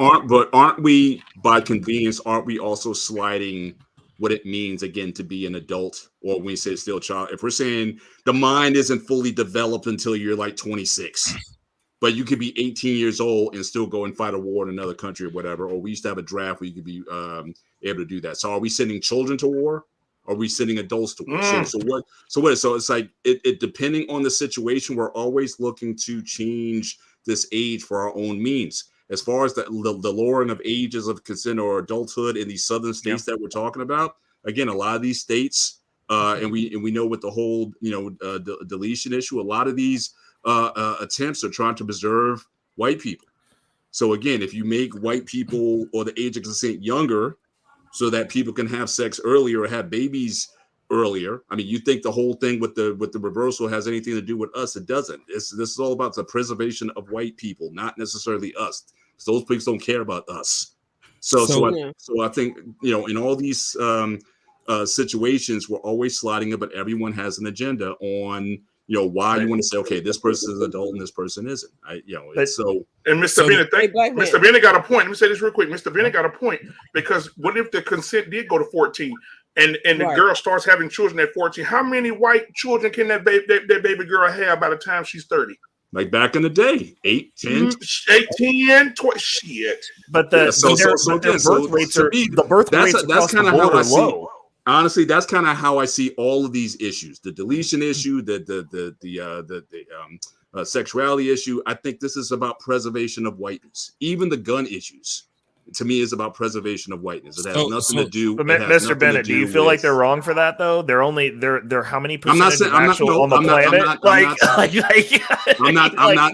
C: aren't we, by convenience, aren't we also sliding what it means again to be an adult, or when we say still a child? If we're saying the mind isn't fully developed until you're like 26. But you could be 18 years old and still go and fight a war in another country or whatever. Or we used to have a draft where you could be able to do that. So are we sending children to war? Or are we sending adults to war? So it's like it depending on the situation, we're always looking to change this age for our own means. As far as the lowering of ages of consent or adulthood in these southern states that we're talking about, again, a lot of these states, and we know with the whole deletion issue, a lot of these attempts are trying to preserve white people. So again, if you make white people or the age of consent younger so that people can have sex earlier or have babies earlier, I mean, you think the whole thing with the reversal has anything to do with us? It doesn't. This is all about the preservation of white people, not necessarily us. So those people don't care about us. So I think in all these situations, we're always sliding it, but everyone has an agenda on why you want to say, okay, this person is an adult and this person isn't. And
A: Mr. Bennett, Mr. Bennett got a point. Let me say this real quick. Mr. Bennett got a point, because what if the consent did go to 14 and the
F: Right.
A: girl starts having children at 14. How many white children can that baby girl have by the time she's 30?
C: Like back in the day, 8, 10,
A: 18, 20, shit.
B: But
C: Yeah,
B: the
C: so
B: birth rates
C: to
B: are
C: me,
B: the birth rates
C: that's
B: across
C: kind
B: the
C: of how
B: board
C: I
B: are
C: see.
B: low.
C: Honestly, that's kind of how I see all of these issues: the deletion issue, the sexuality issue. I think this is about preservation of whiteness. Even the gun issues, to me, is about preservation of whiteness. It has nothing to do.
B: But
C: it has
B: Mr.
C: nothing
B: Bennett,
C: to
B: do you
C: do
B: feel like
C: with-
B: they're wrong for that though? They're how many
C: I'm not
B: percentage
C: saying
B: of actual on the planet?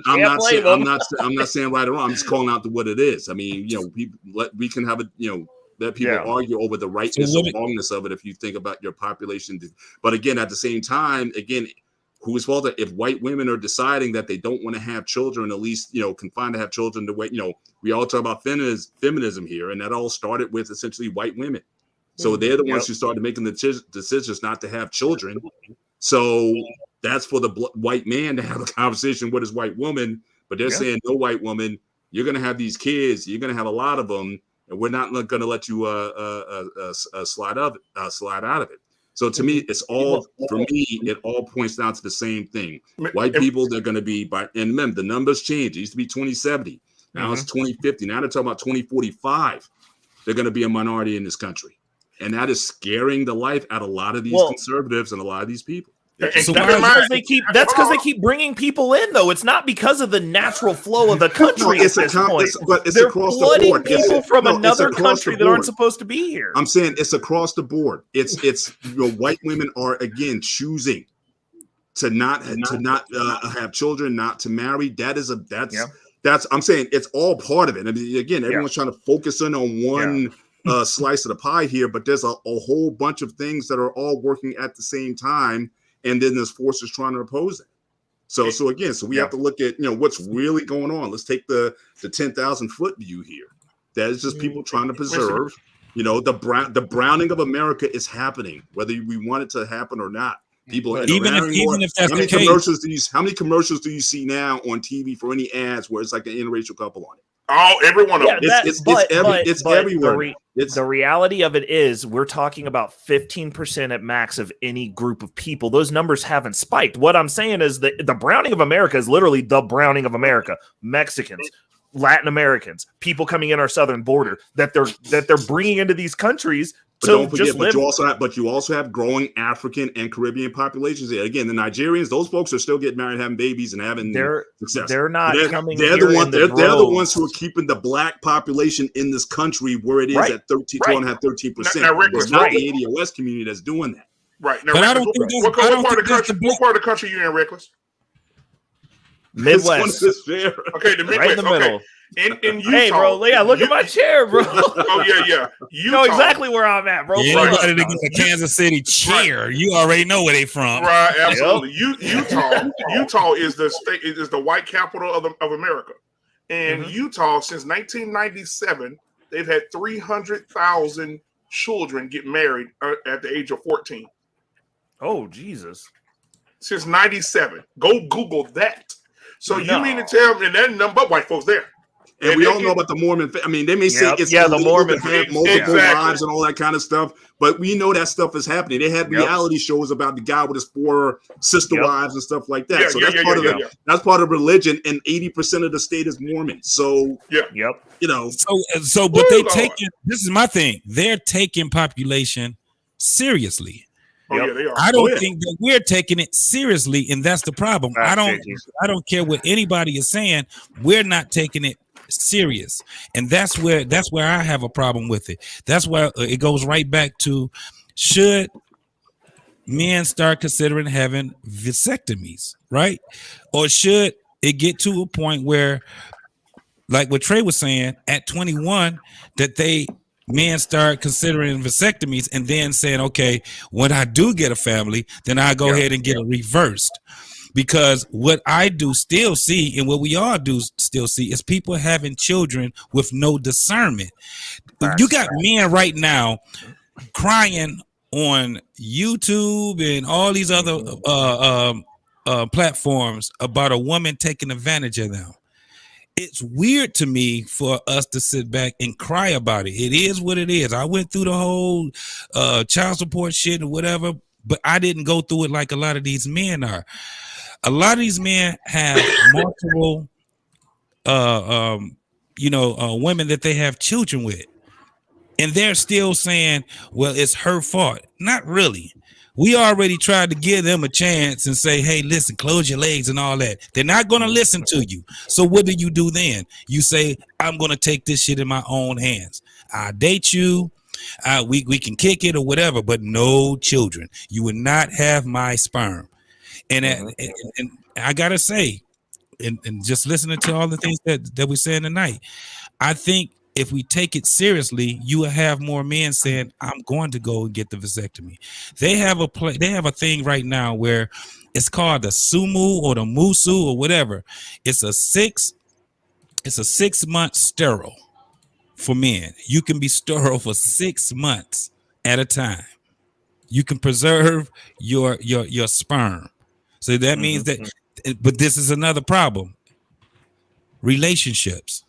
C: I'm not saying right or wrong. I'm just calling out to what it is. I mean, we can have let people argue over the rightness or wrongness of it if you think about your population. But again, at the same time, whose fault if white women are deciding that they don't want to have children, at least confined to have children the way we all talk about feminism here, and that all started with essentially white women. So they're the ones who started making the decisions not to have children. So that's for the white man to have a conversation with his white woman, but they're saying, no, white woman, you're going to have these kids, you're going to have a lot of them, and we're not going to let you slide out of it. So to me, it all points down to the same thing. White people, they're going to be and remember, the numbers change. It used to be 2070. Now it's 2050. Now they're talking about 2045. They're going to be a minority in this country. And that is scaring the life out of a lot of these conservatives and a lot of these people.
B: That's because they keep bringing people in, though. It's not because of the natural flow of the country at this point. They're
C: across
B: flooding
C: the board.
B: people from another country that aren't supposed to be here.
C: I'm saying it's across the board. It's white women are again choosing to not have children, not to marry. That's I'm saying it's all part of it. I mean, again, everyone's trying to focus in on one slice of the pie here, but there's a whole bunch of things that are all working at the same time. And then there's forces trying to oppose it. So we have to look at what's really going on. Let's take the 10,000 foot view here. That is just people trying to preserve. The browning of America is happening, whether we want it to happen or not. People
G: even if that's the case.
C: How many commercials do you see now on TV for any ads where it's like an interracial couple on it?
A: Oh, every one of them.
C: It's everywhere.
B: The reality of it is we're talking about 15% at max of any group of people. Those numbers haven't spiked. What I'm saying is that the browning of America is literally the browning of America. Mexicans, Latin Americans, people coming in our southern border that they're bringing into these countries.
C: But don't forget, you also have growing African and Caribbean populations there. Again, the Nigerians, those folks are still getting married, having babies, and having success.
B: They're not coming.
C: They're the ones who are keeping the black population in this country where it is at 13%. It's not the ADOS community that's doing that.
A: Right. Now,
G: but
A: Reckless, what part of the country you in, Reckless?
B: Midwest.
A: Okay, the Midwest.
B: Right in the middle.
A: In Utah.
B: Hey, bro, look at my chair, bro.
A: Oh, yeah.
B: You know exactly where I'm at, bro.
G: Anybody that gets a Kansas City chair, you already know where they from.
A: Right, absolutely. Utah is the state, is the white capital of America. And Utah, since 1997, they've had 300,000 children get married at the age of 14.
B: Oh, Jesus.
A: Since 97. Go Google that. So you mean to tell me that nothing but white folks there?
C: And we all know about the Mormon. I mean, they may say it's
B: the Mormon
C: to have multiple wives and all that kind of stuff, but we know that stuff is happening. They had reality shows about the guy with his 4 sister wives and stuff like that. That's part of religion, and 80% of the state is Mormon. So
G: but this is my thing. They're taking population seriously.
A: Oh, yeah, they are.
G: I don't think that we're taking it seriously, and that's the problem. I don't care what anybody is saying. We're not taking it serious, and that's where I have a problem with it. That's why it goes right back to, should men start considering having vasectomies, right? Or should it get to a point where, like what Trey was saying, at 21, that men start considering vasectomies and then saying, okay, when I do get a family, then I go ahead and get it reversed. Because what I do still see, and what we all do still see, is people having children with no discernment. You got men right now crying on YouTube and all these other platforms about a woman taking advantage of them. it's weird to me for us to sit back and cry about it. It is what it is. I went through the whole child support shit or whatever, but I didn't go through it like a lot of these men are. A lot of these men have multiple, women that they have children with, and they're still saying, well, it's her fault. Not really. We already tried to give them a chance and say, hey, listen, close your legs and all that. They're not going to listen to you. So what do you do then? You say, I'm going to take this shit in my own hands. I'll date you. We can kick it or whatever, but no children. You will not have my sperm. And I got to say, and just listening to all the things that we're saying tonight, I think if we take it seriously, you will have more men saying, I'm going to go and get the vasectomy. They have a thing right now where it's called the Sumu or the Musu or whatever. It's a 6 month sterile for men. You can be sterile for 6 months at a time. You can preserve your sperm. So that means that, but this is another problem. Relationships.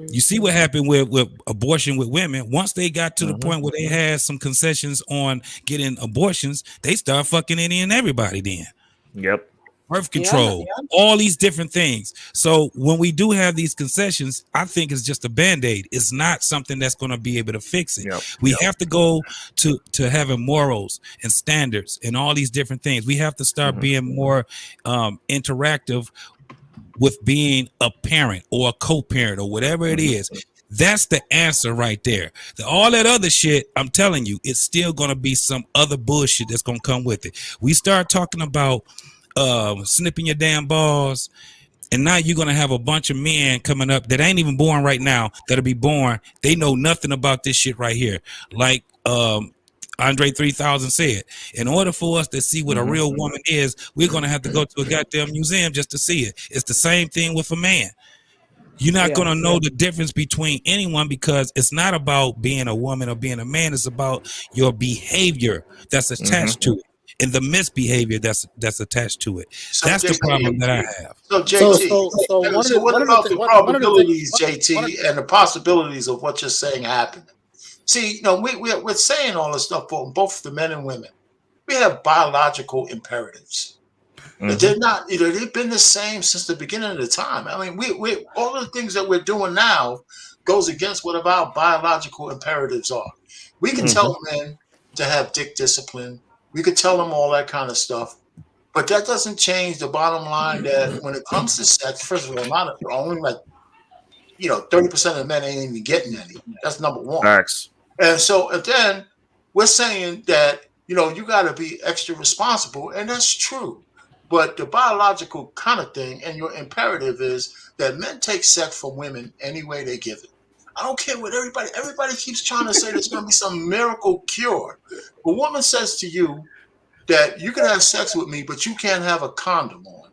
G: You see what happened with abortion with women. Once they got to the point where they had some concessions on getting abortions, they start fucking any and everybody then.
B: Yep.
G: Birth control, all these different things. So when we do have these concessions, I think it's just a Band-Aid. It's not something that's going to be able to fix it. We have to go to having morals and standards and all these different things. We have to start being more interactive with being a parent or a co-parent or whatever it is. That's the answer right there. All that other shit, I'm telling you, it's still going to be some other bullshit that's going to come with it. We start talking about snipping your damn balls, and now you're going to have a bunch of men coming up that ain't even born right now, that'll be born. They know nothing about this shit right here. Like Andre 3000 said, in order for us to see what a real woman is, we're going to have to go to a goddamn museum just to see it. It's the same thing with a man. You're not going to know the difference between anyone, because it's not about being a woman or being a man. It's about your behavior that's attached to it and the misbehavior that's attached to it. So that's the problem that I have.
D: So JT, what about the probabilities, JT, and the possibilities of what you're saying happening? See, we're saying all this stuff for both the men and women. We have biological imperatives. They're not, they've been the same since the beginning of the time. I mean, we all of the things that we're doing now goes against what our biological imperatives are. We can tell men to have dick discipline. We could tell them all that kind of stuff. But that doesn't change the bottom line that when it comes to sex, first of all, only like, 30% of the men ain't even getting any. That's number one.
B: Facts.
D: And then we're saying that, you got to be extra responsible. And that's true. But the biological kind of thing and your imperative is that men take sex from women any way they give it. I don't care what everybody keeps trying to say there's going to be some miracle cure. A woman says to you that you can have sex with me, but you can't have a condom on.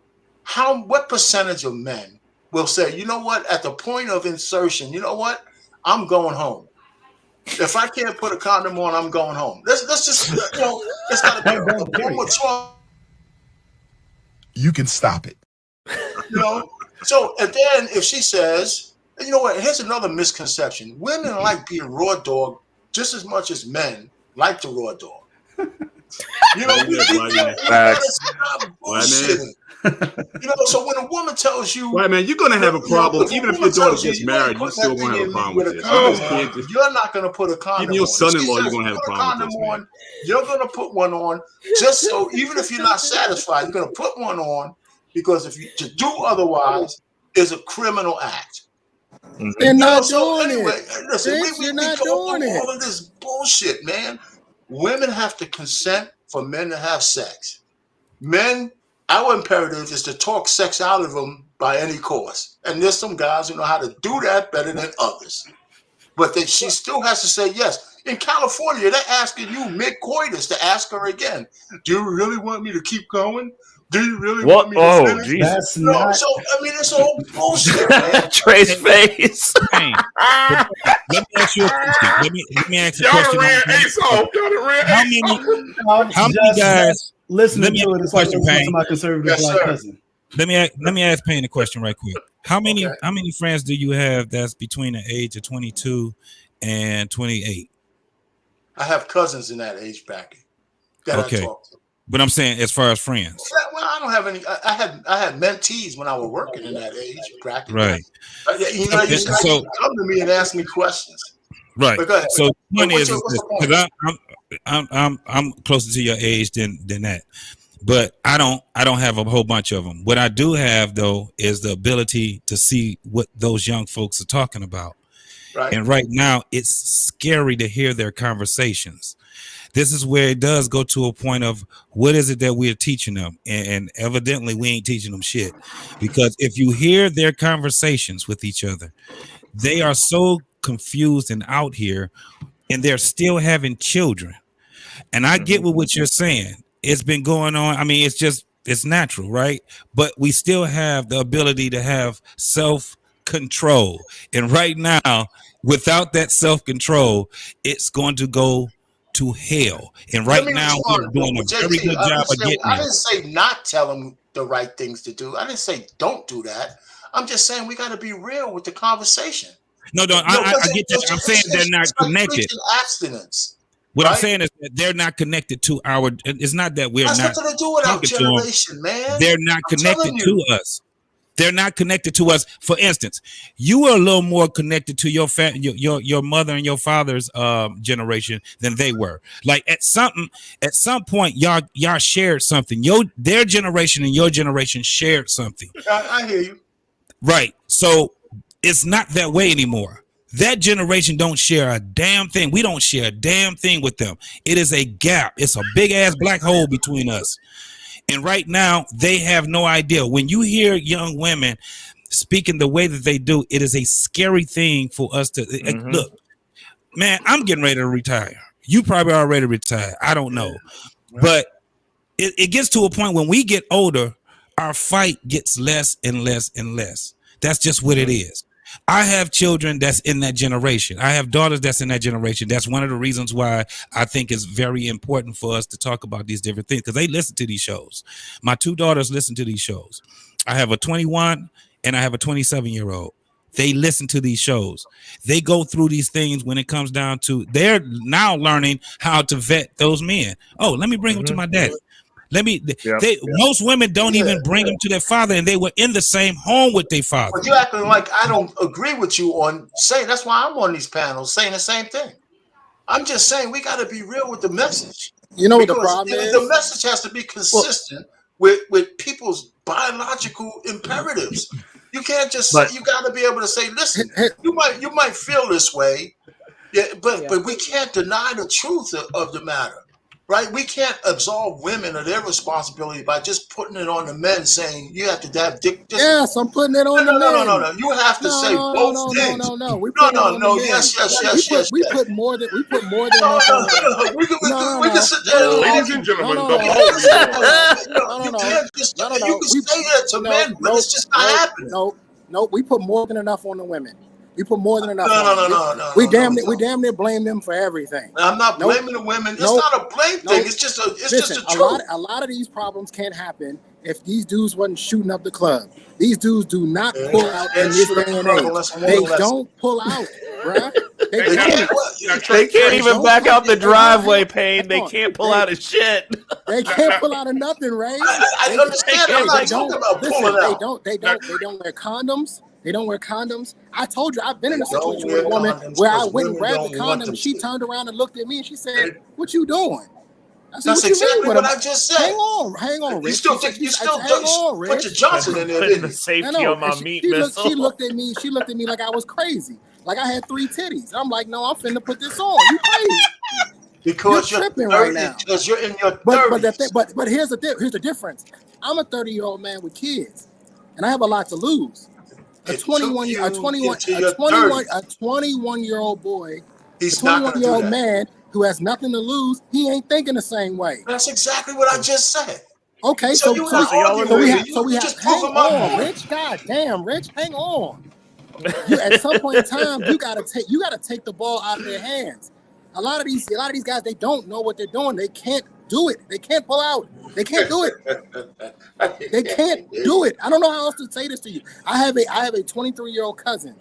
D: What percentage of men will say, you know what, at the point of insertion, you know what, I'm going home. If I can't put a condom on, I'm going home. Let's just, it's got to be what's wrong.
L: You can stop it.
D: So, and then if she says, you know what, here's another misconception. Women like being raw dog just as much as men like the raw dog. We gotta stop bullshitting. So when a woman tells you,
C: right, man, you're gonna have a problem. Even if your daughter gets married, you're still gonna have a problem with this.
D: You're not gonna put a condom on.
C: Even your son-in-law, you're gonna have a problem with this, man.
D: You're gonna put one on just so, even if you're not satisfied, you're gonna put one on, because to do otherwise is a criminal act.
E: They're not doing it.
D: Listen, we not doing it. All of this bullshit, man. Women have to consent for men to have sex. Men, our imperative is to talk sex out of them by any cost. And there's some guys who know how to do that better than others. But she still has to say yes. In California, they're asking you mid-coitus to ask her again. Do you really want me to keep going? Do you really want me to finish?
K: Jesus. That's
D: so, I mean, it's all bullshit, man.
B: Trey's face.
G: Let me ask you a question. Let me ask you a question. How many guys?
K: Listening to it is like listening to my conservative black cousin.
G: Let me ask Payne a question right quick. How many
D: Okay.
G: friends do you have that's between the age of 22 and 28?
D: I have cousins in that age bracket that I
G: Okay,
D: talk to.
G: but I'm saying as far as friends,
D: Yeah, well, I don't have any. I had mentees when I was working in that age bracket.
G: right?
D: You know, you
G: So
D: come to me and ask me questions.
G: right.
D: But go ahead.
G: So the point
D: What's
G: is
D: the
G: this,
D: point?
G: because I'm closer to your age than that, but I don't have a whole bunch of them. What I do have though is the ability to see what those young folks are talking about.
D: Right.
G: And right now, it's scary to hear their conversations. This is where it does go to a point of what is it that we're teaching them? And evidently, we ain't teaching them shit. Because if you hear their conversations with each other, they are so confused and out here, and they're still having children. And I get what you're saying. It's been going on. I mean, it's natural, right? But we still have the ability to have self-control. And right now, without that self-control, it's going to go to hell. And right now, we're doing a very good job of getting
D: I
G: there.
D: didn't say not tell them the right things to do. I didn't say don't do that. I'm just saying we got to be real with the conversation.
G: No, I get that. I'm saying they're not connected.
D: Abstinence.
G: What I'm saying is that they're not connected to our. It's not that we're
D: That's
G: not
D: nothing to do with our
G: talking to them.
D: generation, man.
G: They're not
D: I'm
G: connected
D: telling
G: to us. They're not connected to us. For instance, you were a little more connected to your mother and your father's generation than they were. Like at some point, y'all shared something. Their generation and your generation shared something.
D: I hear you.
G: Right. So it's not that way anymore. That generation don't share a damn thing. We don't share a damn thing with them. It is a gap. It's a big ass black hole between us. And right now, they have no idea. When you hear young women speaking the way that they do, it is a scary thing for us to look. Man, I'm getting ready to retire. You probably already retired. I don't know. But it gets to a point when we get older, our fight gets less and less and less. That's just what it is. I have children that's in that generation. I have daughters that's in that generation. That's one of the reasons why I think it's very important for us to talk about these different things, because they listen to these shows. My two daughters listen to these shows. I have a 21 and I have a 27-year-old. They listen to these shows. They go through these things when it comes down to, they're now learning how to vet those men. Oh, let me bring them to my daddy. Most women don't even bring them to their father, and they were in the same home with their father.
D: But you acting like I don't agree with you on saying. That's why I'm on these panels saying the same thing. I'm just saying we got to be real with the message.
E: You know what the problem is?
D: The message has to be consistent with people's biological imperatives. You can't just say, you got to be able to say, listen, you might feel this way, but we can't deny the truth of the matter. Right? We can't absolve women of their responsibility by just putting it on the men, saying you have to have dick.
E: Yes, I'm putting it on the men.
D: No. You have to say both things.
E: No.
D: Yes.
E: We put more than enough.
D: We can sit there.
A: Ladies and gentlemen,
D: You can say that to men, but it's just not happening.
E: No. We put more than enough on the women. We put more than enough.
D: No.
E: We damn near blame them for everything.
D: I'm not blaming the women. It's not a blame thing. It's just a truth.
E: A lot of these problems can't happen if these dudes wasn't shooting up the club. These dudes do not pull out in this day and age. They don't pull out, bruh.
B: They can't even back out the driveway, Payne. They can't pull out of shit.
E: They can't pull out of nothing, Ray.
D: I understand. I'm not talking about pulling out.
E: They don't wear condoms. They don't wear condoms. I told you, I've been in a situation with a woman where I went and grabbed the condom. She turned around and looked at me and she said, "What you doing?" I said,
D: That's exactly what I just said.
E: Hang on, Rich.
D: You still put your Johnson in there, didn't you?
B: Safety on my meat missile.
E: She looked at me like I was crazy. Like I had 3 titties. I'm like, no, I'm finna put this on. You crazy.
D: Because you're
E: tripping
D: 30,
E: right now.
D: Because you're in your 30s.
E: But here's the difference. I'm a 30-year-old man with kids, and I have a lot to lose. A 21-year-old boy, a 21-year-old man who has nothing to lose, he ain't thinking the same way.
D: That's exactly what I just said.
E: Okay, so we have. Hang on, Rich. God damn, Rich. Hang on. At some point in time, you gotta take the ball out of their hands. A lot of these guys, they don't know what they're doing. They can't do it. They can't pull out. They can't do it. They can't do it. I don't know how else to say this to you. I have a 23-year-old cousin.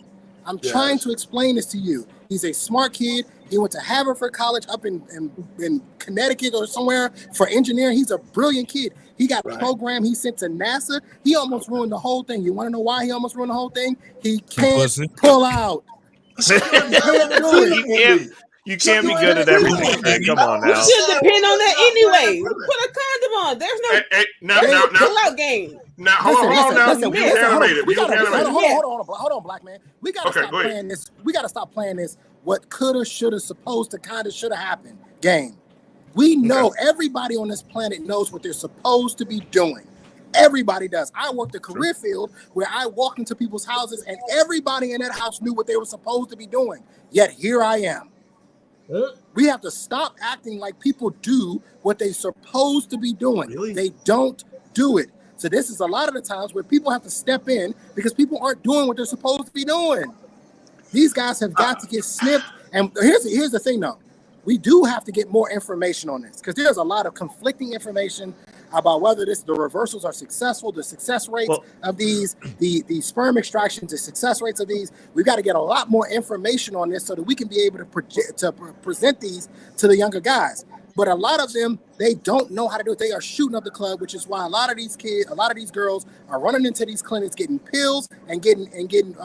E: I'm trying to explain this to you. He's a smart kid. He went to Haverford College up in Connecticut or somewhere for engineering. He's a brilliant kid. He got a program he sent to NASA. He almost ruined the whole thing. You want to know why he almost ruined the whole thing? He can't pull out.
B: You can't be good at everything, man. Come on now.
F: You should depend on that anyway. Put a condom on. There's no pull-out game.
E: Now, hold on, black man. We gotta stop playing this. We gotta stop playing this. What coulda, shoulda, supposed to, kinda, shoulda happened game. We know everybody on this planet knows what they're supposed to be doing. Everybody does. I worked a career field where I walked into people's houses and everybody in that house knew what they were supposed to be doing. Yet here I am. We have to stop acting like people do what they're supposed to be doing. Really? They don't do it. So this is a lot of the times where people have to step in because people aren't doing what they're supposed to be doing. These guys have got to get snipped. And here's the thing, though. We do have to get more information on this because there's a lot of conflicting information about whether the reversals are successful, the success rates of these, the sperm extractions, the success rates of these. We've got to get a lot more information on this so that we can be able to present these to the younger guys. But a lot of them, they don't know how to do it. They are shooting up the club, which is why a lot of these girls are running into these clinics, getting pills and getting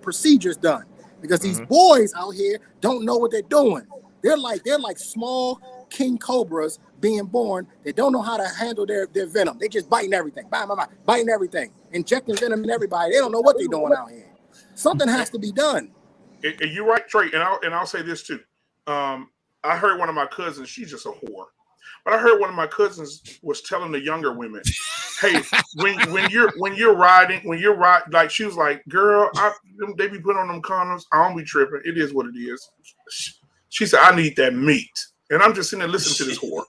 E: procedures done because these boys out here don't know what they're doing. They're like small king cobras being born. They don't know how to handle their venom. They just biting everything, biting everything, injecting venom in everybody. They don't know what they're doing out here. Something has to be done.
A: You're right, Trey, and I'll say this too. I heard one of my cousins. She's just a whore, but I heard one of my cousins was telling the younger women, "Hey, when you're riding, like she was like, girl, they be putting on them condoms. I don't be tripping. It is what it is." She said, "I need that meat." And I'm just sitting there listening to this whore.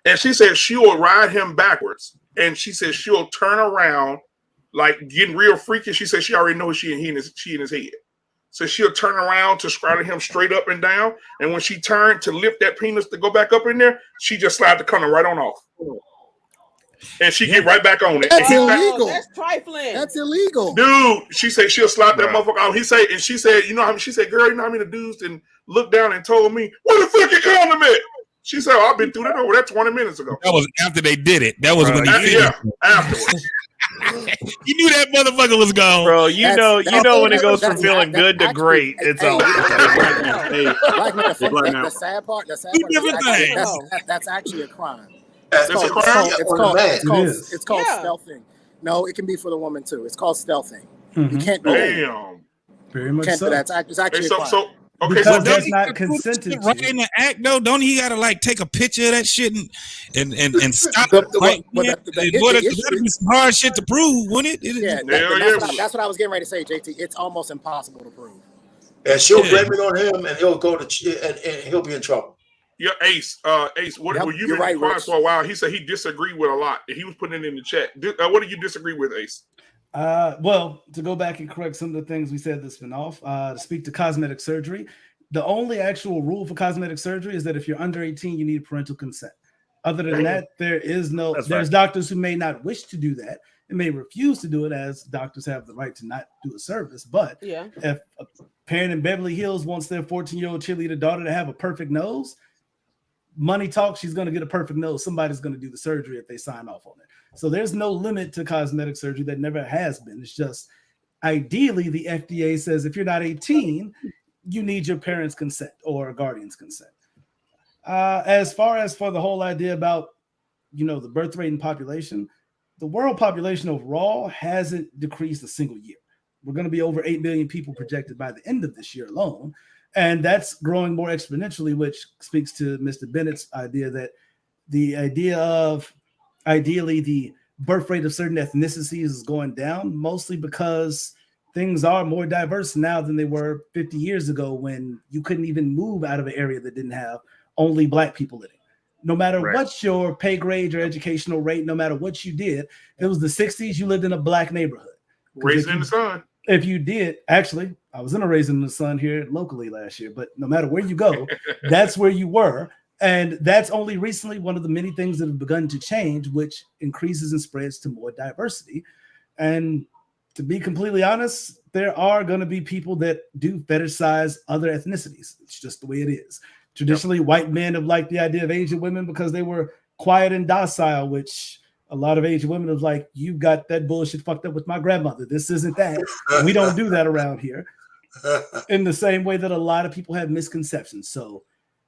A: And she said she'll ride him backwards. And she said she'll turn around, like getting real freaky. She said she already knows she in his head. So she'll turn around to straddle him straight up and down. And when she turned to lift that penis to go back up in there, she just slide the condom right on off. And she get right back on it.
E: That's illegal.
F: That's trifling.
E: That's illegal.
A: Dude, she said she'll slap that motherfucker out. She said, you know how many, she said, girl, you know how many dudes and looked down and told me, where the fuck you condom at? She said, I've been through that over that 20 minutes ago.
G: That was after they did it. That was when he
A: afterwards.
G: You knew that motherfucker was gone.
B: Bro, you know when it goes from feeling good to great, it's over.
E: The sad part, that's actually a crime. It's called stealthing. No, it can be for the woman too. It's called stealthing. You can't do that.
K: Very much so.
E: It's actually a crime.
A: Okay,
K: because
A: so
K: that's not consented
G: right in the act though. Don't he gotta like take a picture of that shit and stop it? That'd be some hard shit to prove, wouldn't it?
E: That's what I was getting ready to say, JT. It's almost impossible to prove.
D: And she'll blame it on him, and he'll go to and he'll be in trouble.
A: Yeah, Ace. You've been quiet for a while. He said he disagreed with a lot. He was putting it in the chat. What do you disagree with, Ace?
K: Well, to go back and correct some of the things we said that's been off, to speak to cosmetic surgery, the only actual rule for cosmetic surgery is that if you're under 18, you need parental consent. Other than that, there's doctors who may not wish to do that and may refuse to do it, as doctors have the right to not do a service. But if a parent in Beverly Hills wants their 14-year-old cheerleader daughter to have a perfect nose, money talks, she's going to get a perfect nose. Somebody's going to do the surgery if they sign off on it. So there's no limit to cosmetic surgery. That never has been. It's just ideally the FDA says if you're not 18, you need your parents' consent or a guardian's consent. As far as for the whole idea about, the birth rate and population, the world population overall hasn't decreased a single year. We're going to be over 8 billion people projected by the end of this year alone. And that's growing more exponentially, which speaks to Mr. Bennett's idea that the idea of ideally the birth rate of certain ethnicities is going down, mostly because things are more diverse now than they were 50 years ago when you couldn't even move out of an area that didn't have only Black people in it. No matter what's your pay grade, your educational rate, no matter what you did, it was the 60s, you lived in a Black neighborhood.
A: Raising in the sun.
K: If you did, actually, I was in a Raising in the Sun here locally last year, but no matter where you go, that's where you were. And that's only recently one of the many things that have begun to change, which increases and spreads to more diversity. And to be completely honest, there are going to be people that do fetishize other ethnicities. It's just the way it is. Traditionally, white men have liked the idea of Asian women because they were quiet and docile, which a lot of Asian women have like, you got that bullshit fucked up with my grandmother. This isn't that. We don't do that around here. In the same way that a lot of people have misconceptions. So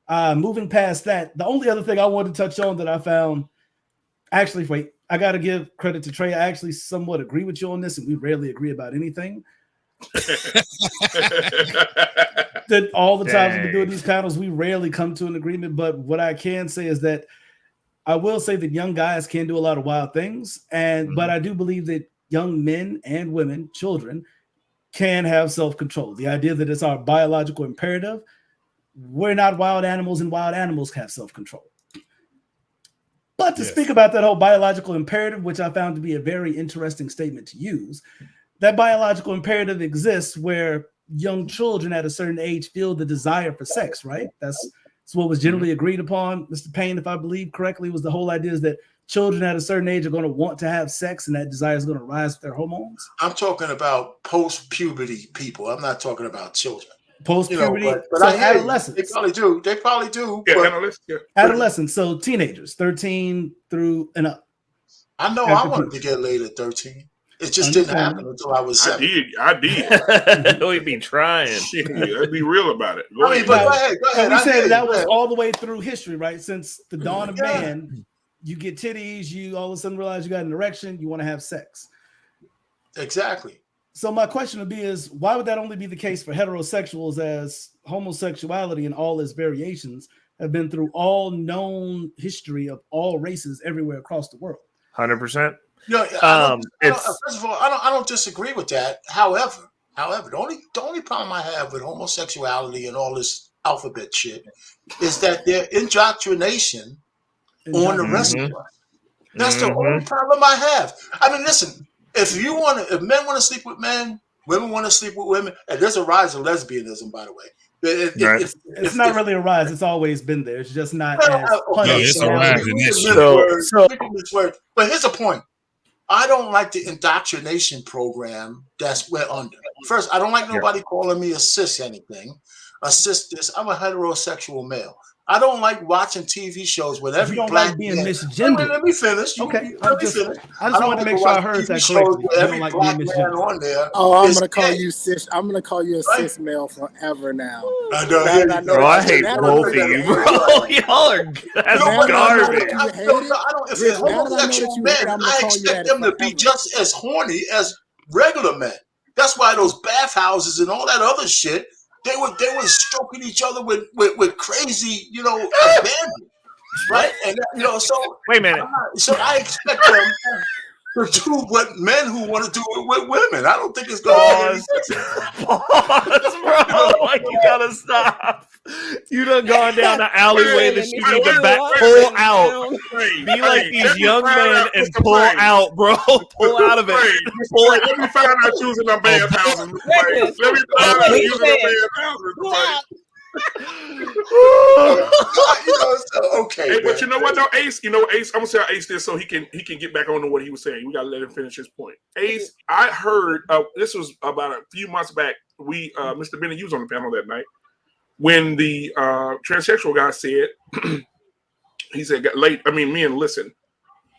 K: moving past that, the only other thing I wanted to touch on that I found, actually, wait, I got to give credit to Trey. I actually somewhat agree with you on this, and we rarely agree about anything. That all the times we've been doing these panels, we rarely come to an agreement. But what I can say is that I will say that young guys can do a lot of wild things, and but I do believe that young men and women, children, can have self-control. The idea that it's our biological imperative, we're not wild animals, and wild animals have self-control. But to speak about that whole biological imperative, which I found to be a very interesting statement to use, that biological imperative exists where young children at a certain age feel the desire for sex, right? That's what was generally agreed upon. Mr. Payne, if I believe correctly, was the whole idea is that children at a certain age are going to want to have sex, and that desire is going to rise with their hormones.
D: I'm talking about post-puberty people. I'm not talking about children.
K: Post-puberty,
D: but
K: so
D: I hear
K: adolescents.
D: They probably do. They probably do.
A: Yeah,
K: adolescents, so teenagers, 13 through and up.
D: I know I wanted to get laid at 13. It just didn't happen until I was 7.
A: I did.
B: We'd be trying.
A: Let's be real about it.
D: Go ahead. Go ahead.
K: We said that was all the way through history, right? Since the dawn of man, you get titties, you all of a sudden realize you got an erection, you want to have sex.
D: Exactly.
K: So my question would be is, why would that only be the case for heterosexuals, as homosexuality and all its variations have been through all known history of all races everywhere across the world?
B: 100%.
D: First of all, I don't disagree with that. However, the only problem I have with homosexuality and all this alphabet shit is that their indoctrination on the rest of us. That's the only problem I have. I mean, listen, if men want to sleep with men, women want to sleep with women, and there's a rise of lesbianism, by the way.
K: It's not really a rise. It's always been there. It's just not as
G: it's a rise in
D: that shit. But here's the point. I don't like the indoctrination program that's we're under. First, I don't like nobody calling me a cis anything. A cis this. I'm a heterosexual male. I don't like watching TV shows with every black
K: like being
D: man.
K: misgendered.
D: Let me finish.
K: Okay. I just wanted to make sure I heard that correctly.
D: Every like black man on there.
E: Oh, I'm gonna call you cis. I'm gonna call you a cis male forever now.
B: I hate both of you, bro. Y'all are garbage.
D: If it's homosexual men, I expect them to be just as horny as regular men. That's why those bathhouses and all that other shit. They were stroking each other with crazy, abandon, right? And so
B: wait a minute.
D: So I expect them to do what men who want to do it with women. I don't think it's going to be
B: Pause, bro. Like, you gotta stop. You done gone down the alleyway that you need to pull out. Be like these young men and pull out, bro. Pull out of it.
A: Let me find out using them bathhouses. Let me find out using them bathhouses.
D: Okay,
A: hey, but you know what though, Ace? Ace. I'm gonna say Ace this so he can get back on to what he was saying. We gotta let him finish his point. Ace, I heard this was about a few months back. We Mr. Bennett, you was on the panel that night when the transsexual guy said, he said, men, listen,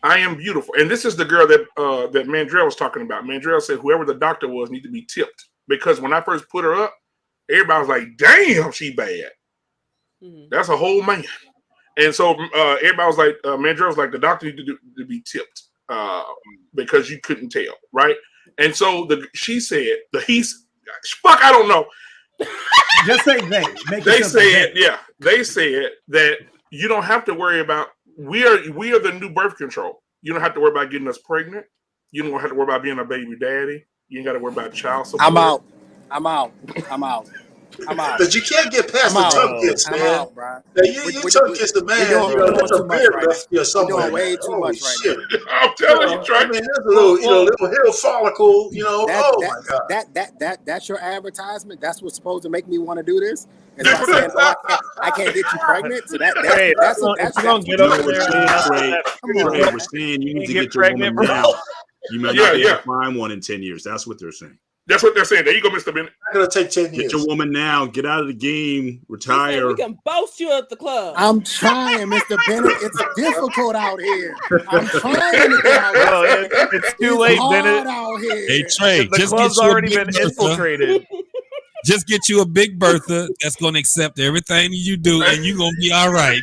A: I am beautiful, and this is the girl that that Mandrell was talking about. Mandrell said whoever the doctor was need to be tipped because when I first put her up, everybody was like, damn, she bad. That's a whole man. And so everybody was like, Mandrell was like, the doctor needed to be tipped because you couldn't tell, right? And so she said, I don't know.
K: Just say they.
A: They said that you don't have to worry about, we are the new birth control. You don't have to worry about getting us pregnant. You don't have to worry about being a baby daddy. You ain't got to worry about child support.
E: I'm out. I'm out.
D: But you can't get past the tongue kiss,
E: I'm
D: man.
E: out, bro.
D: Now, you tongue kiss the man, that's a beard left here somewhere.
E: We're doing way too much right now.
A: I'm telling you, Trey.
D: I mean, there's a little, little hair follicle, my God.
E: That's your advertisement. That's what's supposed to make me want to do this. Is by saying, I can't get you pregnant. So that's
B: get over there.
C: We're saying you need to get your woman now. You might not be able to find one in 10 years. That's what they're saying.
A: That's what they're saying. There you go, Mr. Bennett.
D: It's going to take 10 years.
C: Get your woman now. Get out of the game. Retire.
F: We can boast you at the club.
E: I'm trying, Mr. Bennett. It's difficult out here. I'm trying to get out here.
B: It's too late, Bennett.
E: Out here.
G: Hey, Trey,
B: the club's already been infiltrated.
G: Just get you a big Bertha that's going to accept everything you do, and you're going to be all right.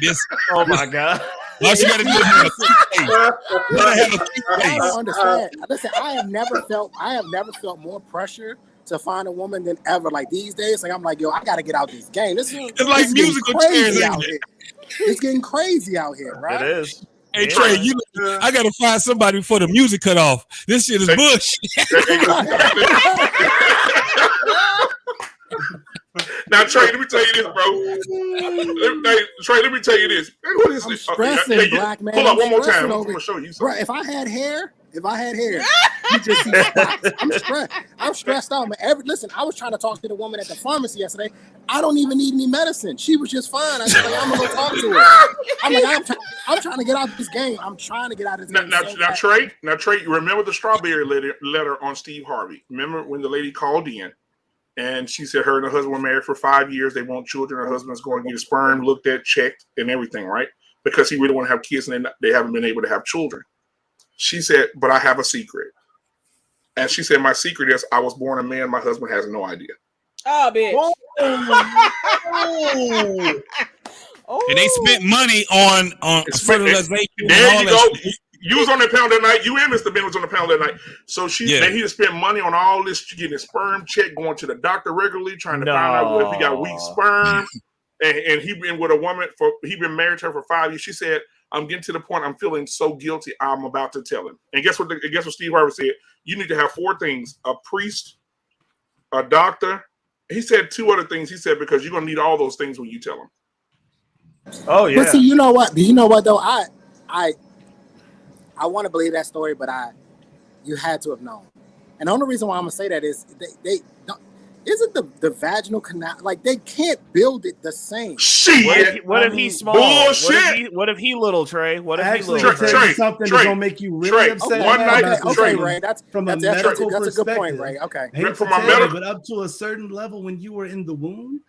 B: Oh, my God.
G: All you got to do is have a cute face. You got to have a cute
E: I
G: face.
E: don't understand. Listen, I have never felt more pressure to find a woman than ever. Like these days, I'm like, yo, I got to get out this game. It's
G: like musical chairs
E: out here. It's getting crazy out here, right?
B: It is.
G: Hey, Trey, I got to find somebody before the music cut off. This shit is bush.
A: Now, Trey, let me tell you this, bro. Trey, let me tell you this. What is this?
E: Stressing, black man.
A: Hold on, one more time. I'm going to show you something.
E: Bro, if I had hair, you just see spots. I'm stressed out, man. Listen, I was trying to talk to the woman at the pharmacy yesterday. I don't even need any medicine. She was just fine. I was like, I'm gonna go talk to her. I'm like, I'm trying to get out of this game. I'm trying to get out of this game.
A: Now, Trey, you remember the strawberry letter on Steve Harvey? Remember when the lady called in and she said her and her husband were married for 5 years. They want children. Her husband's going to get a sperm looked at, checked, and everything, right? Because he really want to have kids and they haven't been able to have children. She said, but I have a secret. And she said, my secret is I was born a man. My husband has no idea.
F: Oh, bitch.
G: And they spent money on fertilization.
A: There you go. You was on that panel that night. You and Mr. Ben was on the panel that night. So he just spent money on all this, getting his sperm checked, going to the doctor regularly, trying to find out if he got weak sperm. And he been with a woman he been married to her for 5 years. She said, I'm getting to the point I'm feeling so guilty, I'm about to tell him. And guess what Steve Harvey said? You need to have 4 things: a priest, a doctor. He said 2 other things. He said, because you're gonna need all those things when you tell him.
B: Oh yeah.
E: But see, you know what though? I want to believe that story, but you had to have known. And the only reason why I'm gonna say that is they don't. Isn't the vaginal canal, like, they can't build it the same?
A: Shit.
B: What if he's small?
A: Bullshit.
B: What if he little, Trey? What if he
K: Actually,
B: little?
K: Trey, something that's gonna make you really upset.
A: One night,
E: okay, Ray, that's
K: a
E: medical
K: perspective.
E: That's a good point, Ray. Okay.
A: From my medical,
K: but up to a certain level, when you were in the womb,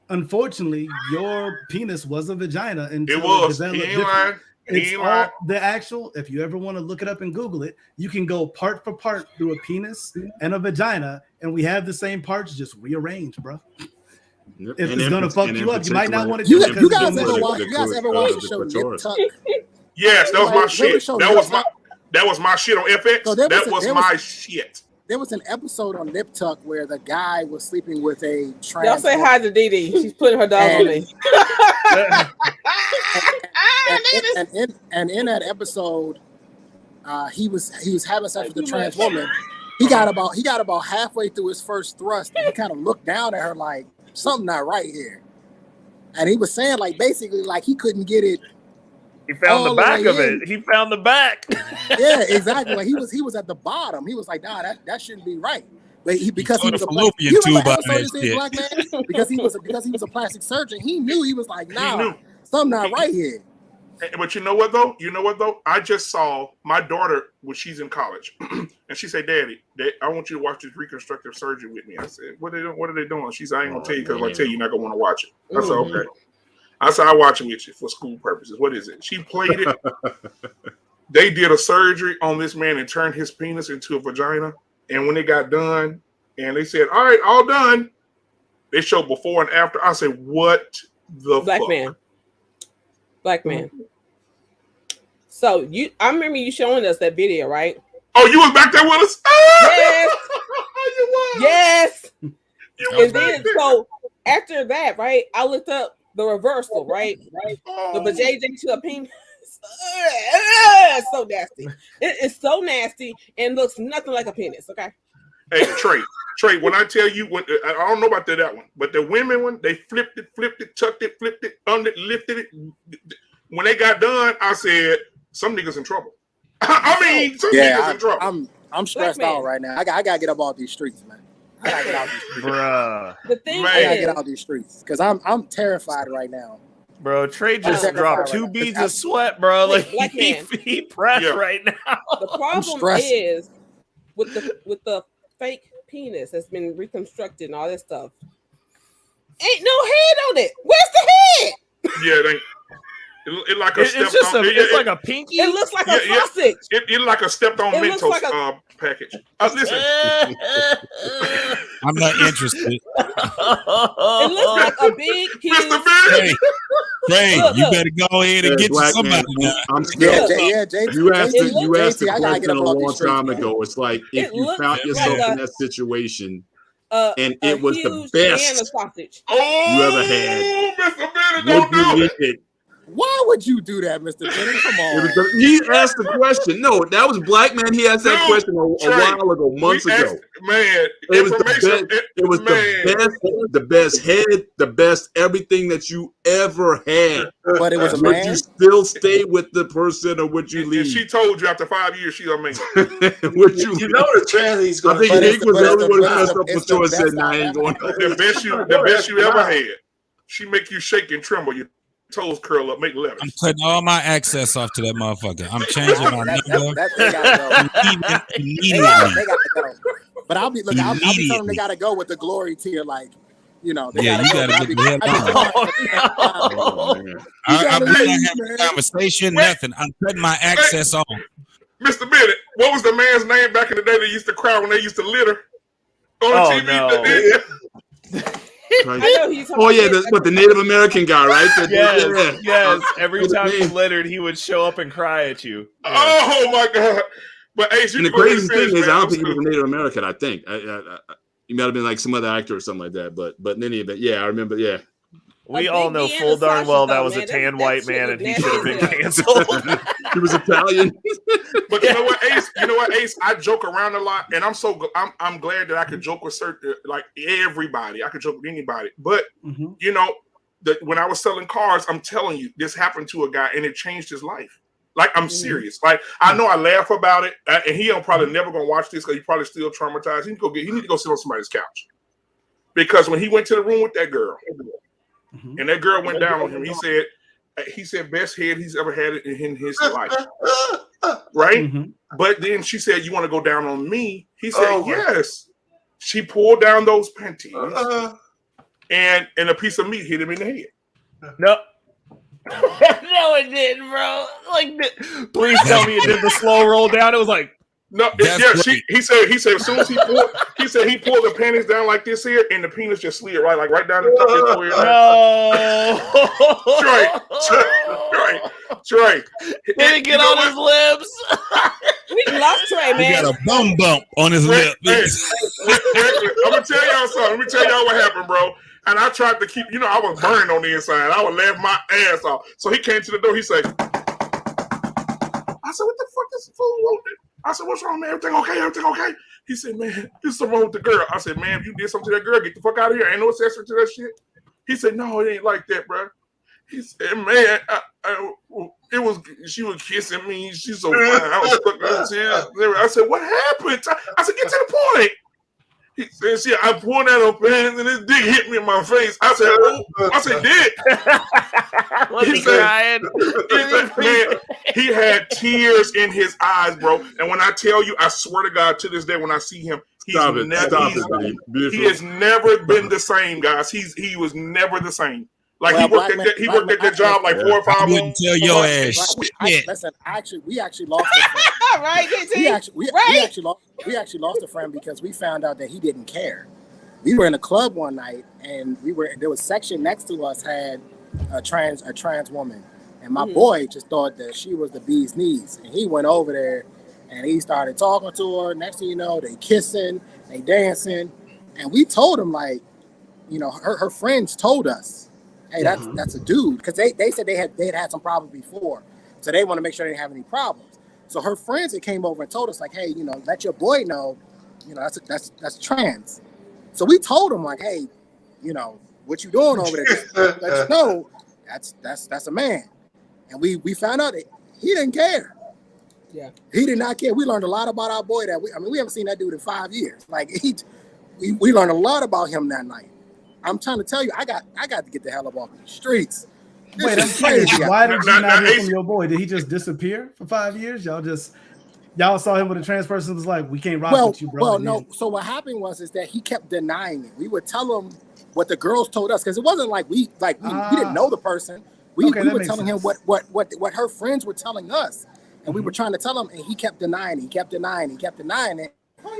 K: unfortunately, your penis was a vagina, and
A: it was.
K: He
A: ain't lying.
K: It's all the actual. If you ever want to look it up and Google it, you can go part for part through a penis and a vagina, and we have the same parts, just rearranged, bro. It's gonna fuck you up. You might not want to do it.
E: You guys ever watch the show Nip Tuck?
A: Yes, that was my shit. That was my shit on FX.
E: So
A: that was my shit.
E: There was an episode on Nip Tuck where the guy was sleeping with a trans.
F: Y'all say hi to Dee Dee. She's putting her dog on me.
E: And in that episode, he was having sex with a trans woman. He got about halfway through his first thrust, and he kind of looked down at her like, something not right here. And he was saying, like, basically, like, he couldn't get it.
B: He found the back of it. He found the back.
E: Yeah, exactly. Like, he was at the bottom. He was like, nah, that shouldn't be right. But because he was a black man, because he was a plastic surgeon, he knew. He was like, nah, something not right here.
A: But you know what though? I just saw my daughter when she's in college, and she said, "Daddy, I want you to watch this reconstructive surgery with me." I said, "What are they doing?" She said, "I ain't gonna tell you because if I tell you, you're not gonna want to watch it." I said, "Okay." I said, "I'll watch it with you for school purposes." What is it? She played it. They did a surgery on this man and turned his penis into a vagina. And when it got done, and they said, "All right, all done," they showed before and after. I said, "What the
F: Black
A: fuck?"
F: Black man. So I remember you showing us that video, right?
A: Oh, you was back there with us?
F: Yes.
A: You was.
F: Yes.
A: You
F: and then so after that, right? I looked up the reversal, right? The vajayjay to a penis. It's so nasty. It is so nasty and looks nothing like a penis. Okay.
A: Hey, Trey, when I tell you, I don't know about that one, but the women one, they flipped it, tucked it, flipped it, lifted it. When they got done, I said, some niggas in trouble. I mean, some niggas in trouble.
E: I'm stressed out right now. I gotta get up off these streets, man. I gotta get out these streets.
B: Bruh.
F: The thing
E: I gotta
F: is,
E: get out these streets because I'm terrified right now.
B: Bro, Trey just dropped 2 beads of sweat, bro. Like he pressed right now.
F: The problem is with the fake penis that's been reconstructed and all that stuff. Ain't no head on it. Where's the head?
A: Yeah, it ain't. It like a
B: it's like a pinky.
F: It looks like a sausage.
A: It like a stepped on Mentos package. Listen,
G: I'm not interested.
F: It looks like a big huge.
G: Trey, you better go ahead and get to somebody.
C: I'm scared. You asked the
E: I gotta get
C: question
E: up
C: a
E: off
C: long
E: these streets,
C: time
E: man.
C: ago. It's like if you found yourself in that situation and it was the best you ever had,
A: Mr. Bennett,
C: would you eat it?
E: Why would you do that, Mr. Bennett? Come on.
C: He asked the question. No, that was Black Man. He asked that question a while ago, months ago.
A: Man,
C: it was the best. It was the best head, the best everything that you ever had.
E: But it was a
C: would
E: man.
C: you still stay with the person, or would you leave?
A: And she told you after 5 years she's a man.
C: Would you?
D: You know the transy's going
C: to. I think Nick was the only one who messed up with choice. Said, "Nah, I ain't going."
A: The best you ever had. She make you shake and tremble. Your toes curl up, make letters.
G: I'm cutting all my access off to that motherfucker. I'm changing my number immediately.
E: They gotta go. But I'll be telling them they gotta go with the glory tier, like, you know.
G: Yeah, you gotta get the hell on. I'm not having a conversation, nothing. I'm cutting my access off.
A: Mr. Bennett, what was the man's name back in the day that used to cry when they used to litter on TV?
B: No.
C: Oh yeah, that's what the Native American guy, right?
B: Yes. Every time you littered, he would show up and cry at you.
A: Yeah. Oh my God! But Ace,
C: and the crazy thing is, I don't think he was a Native American. I think he might have been like some other actor or something like that. But in any event, yeah, I remember. Yeah,
B: we all know full darn well that was a tan white man, and he should have been canceled.
C: He was Italian.
A: But you know what, Ace? I joke around a lot, and I'm glad that I could joke with certain, like everybody. I could joke with anybody. But you know, when I was selling cars, I'm telling you, this happened to a guy, and it changed his life. Like, I'm serious. Like, I know I laugh about it, and he probably never gonna watch this because he's probably still traumatized. He need to go sit on somebody's couch, because when he went to the room with that girl, and that girl went down on him, he said best head he's ever had in his life, right? But then she said, "You want to go down on me?" He said, "Yes." She pulled down those panties, and a piece of meat hit him in the head.
B: No. No, it didn't, bro. Like, please tell me it did the slow roll down. It was like,
A: no, he said as soon as he pulled, he pulled the panties down like this here, and the penis just slid right down the top of his
B: No,
A: Trey.
B: Did it get on his lips?
F: We lost Trey, man.
G: He got a bump on his lip.
A: I'm gonna tell y'all something. Let me tell y'all what happened, bro. And I tried to keep, I was burned on the inside. I would laugh my ass off. So he came to the door. He said, "I said, what the fuck is fool want?" I said, "What's wrong, man? Everything okay? Everything okay?" He said, "Man, there's something wrong with the girl." I said, "Man, if you did something to that girl, get the fuck out of here. Ain't no accessory to that shit." He said, "No, it ain't like that, bro." He said, "Man, she was kissing me. She's so fine. I was fucking. I said, what happened?" I said, "Get to the point." He said, "See, I pulled out her pants and his dick hit me in my face." I said, "Oh," I said, "Dick."
B: Was he crying?
A: Man, he had tears in his eyes, bro. And when I tell you, I swear to God, to this day, when I see him, he has never been the same, guys. He was never the same. Like, he worked at that job like 4 or 5 months.
G: I wouldn't tell your ass shit.
E: Listen, we actually lost a friend.
F: Right, JT?
E: We actually lost a friend because we found out that he didn't care. We were in a club one night, and there was section next to us had a trans woman, and my boy just thought that she was the bee's knees, and he went over there and he started talking to her. Next thing you know, they kissing, they dancing, and we told him, like, her friends told us, "Hey, that's a dude," because they said they had some problems before, so they want to make sure they didn't have any problems. So her friends that came over and told us, like, "Hey, let your boy know you know, that's trans. So we told him like, hey, you know, what you doing over there? Just let you know that's a man. And we found out that he didn't care.
F: Yeah,
E: he did not care. We learned a lot about our boy we haven't seen that dude in 5 years. Like we learned a lot about him that night. I'm trying to tell you, I got to get the hell up off the streets.
K: Wait, I'm crazy. Why did you not hear from your boy? Did he just disappear for 5 years? Y'all saw him with a trans person, was like, we can't rock with you, bro.
E: Well, no. So what happened was that he kept denying it. We would tell him what the girls told us, because it wasn't like we didn't know the person. We were telling him what her friends were telling us, and we were trying to tell him, and he kept denying it. He kept denying it.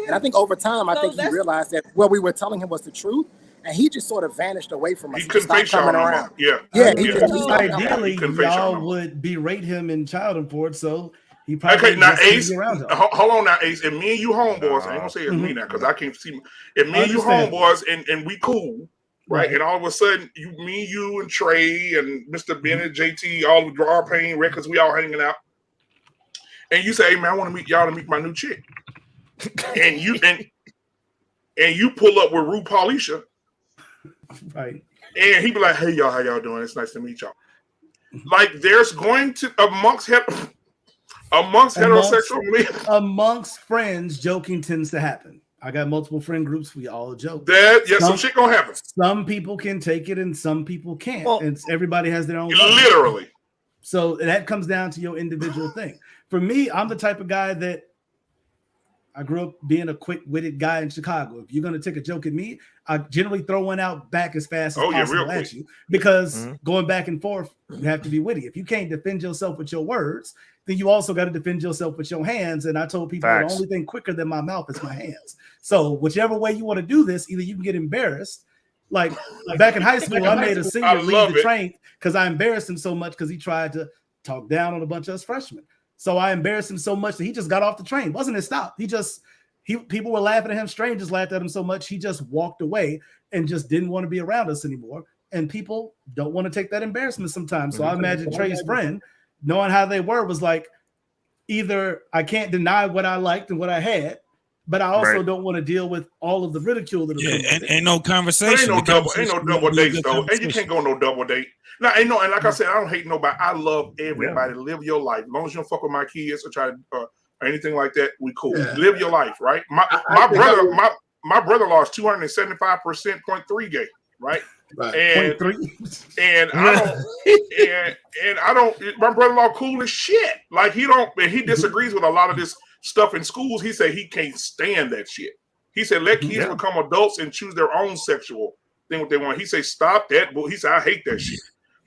E: And I think over time, I think he realized that what we were telling him was the truth, and he just sort of vanished away from us.
A: He couldn't face y'all around. Yeah.
K: Ideally, y'all would berate him in child support, so he probably
A: okay. Now, Ace, hold on now, Ace. And me and you homeboys, I ain't gonna say it's me now because I can't see. If me and you homeboys, and we cool, right? And all of a sudden, me, you, and Trey, and Mr. Bennett, JT, all the draw pain records, we all hanging out. And you say, hey man, I want to meet y'all to meet my new chick. and you pull up with RuPaul Isha.
K: Right.
A: And he be like, hey y'all, how y'all doing? It's nice to meet y'all. Like there's going to amongst heterosexual men.
K: Amongst friends, joking tends to happen. I got multiple friend groups. We all joke.
A: Some shit gonna happen.
K: Some people can take it and some people can't.
B: Well,
K: and everybody has their own
A: literally.
K: Level. So that comes down to your individual thing. For me, I'm the type of guy that I grew up being a quick-witted guy in Chicago. If you're going to take a joke at me, I generally throw one out back as fast as possible at you, because going back and forth, you have to be witty. If you can't defend yourself with your words, then you also got to defend yourself with your hands. And I told people the only thing quicker than my mouth is my hands. So whichever way you want to do this, either you can get embarrassed. Like back in high school, I made a senior leave the train because I embarrassed him so much because he tried to talk down on a bunch of us freshmen. So I embarrassed him so much that he just got off the train. Wasn't his stop. People were laughing at him. Strangers laughed at him so much he just walked away and just didn't want to be around us anymore. And people don't want to take that embarrassment sometimes. So I imagine Trey's friend, knowing how they were, was like, either I can't deny what I liked and what I had, but I also don't want to deal with all of the ridicule that
G: ain't no conversation.
A: Ain't no double dates though, and you can't go no double date. No, and like I said, I don't hate nobody. I love everybody. Live your life. As long as you don't fuck with my kids or try to or anything like that, we cool. Live your life, right? My brother-in-law is 275%.3 gay, right? And I don't. My brother-in-law cool as shit. Like he disagrees with a lot of this stuff in schools. He said he can't stand that shit. He said let kids become adults and choose their own sexual thing what they want. He said stop that. But he said I hate that shit.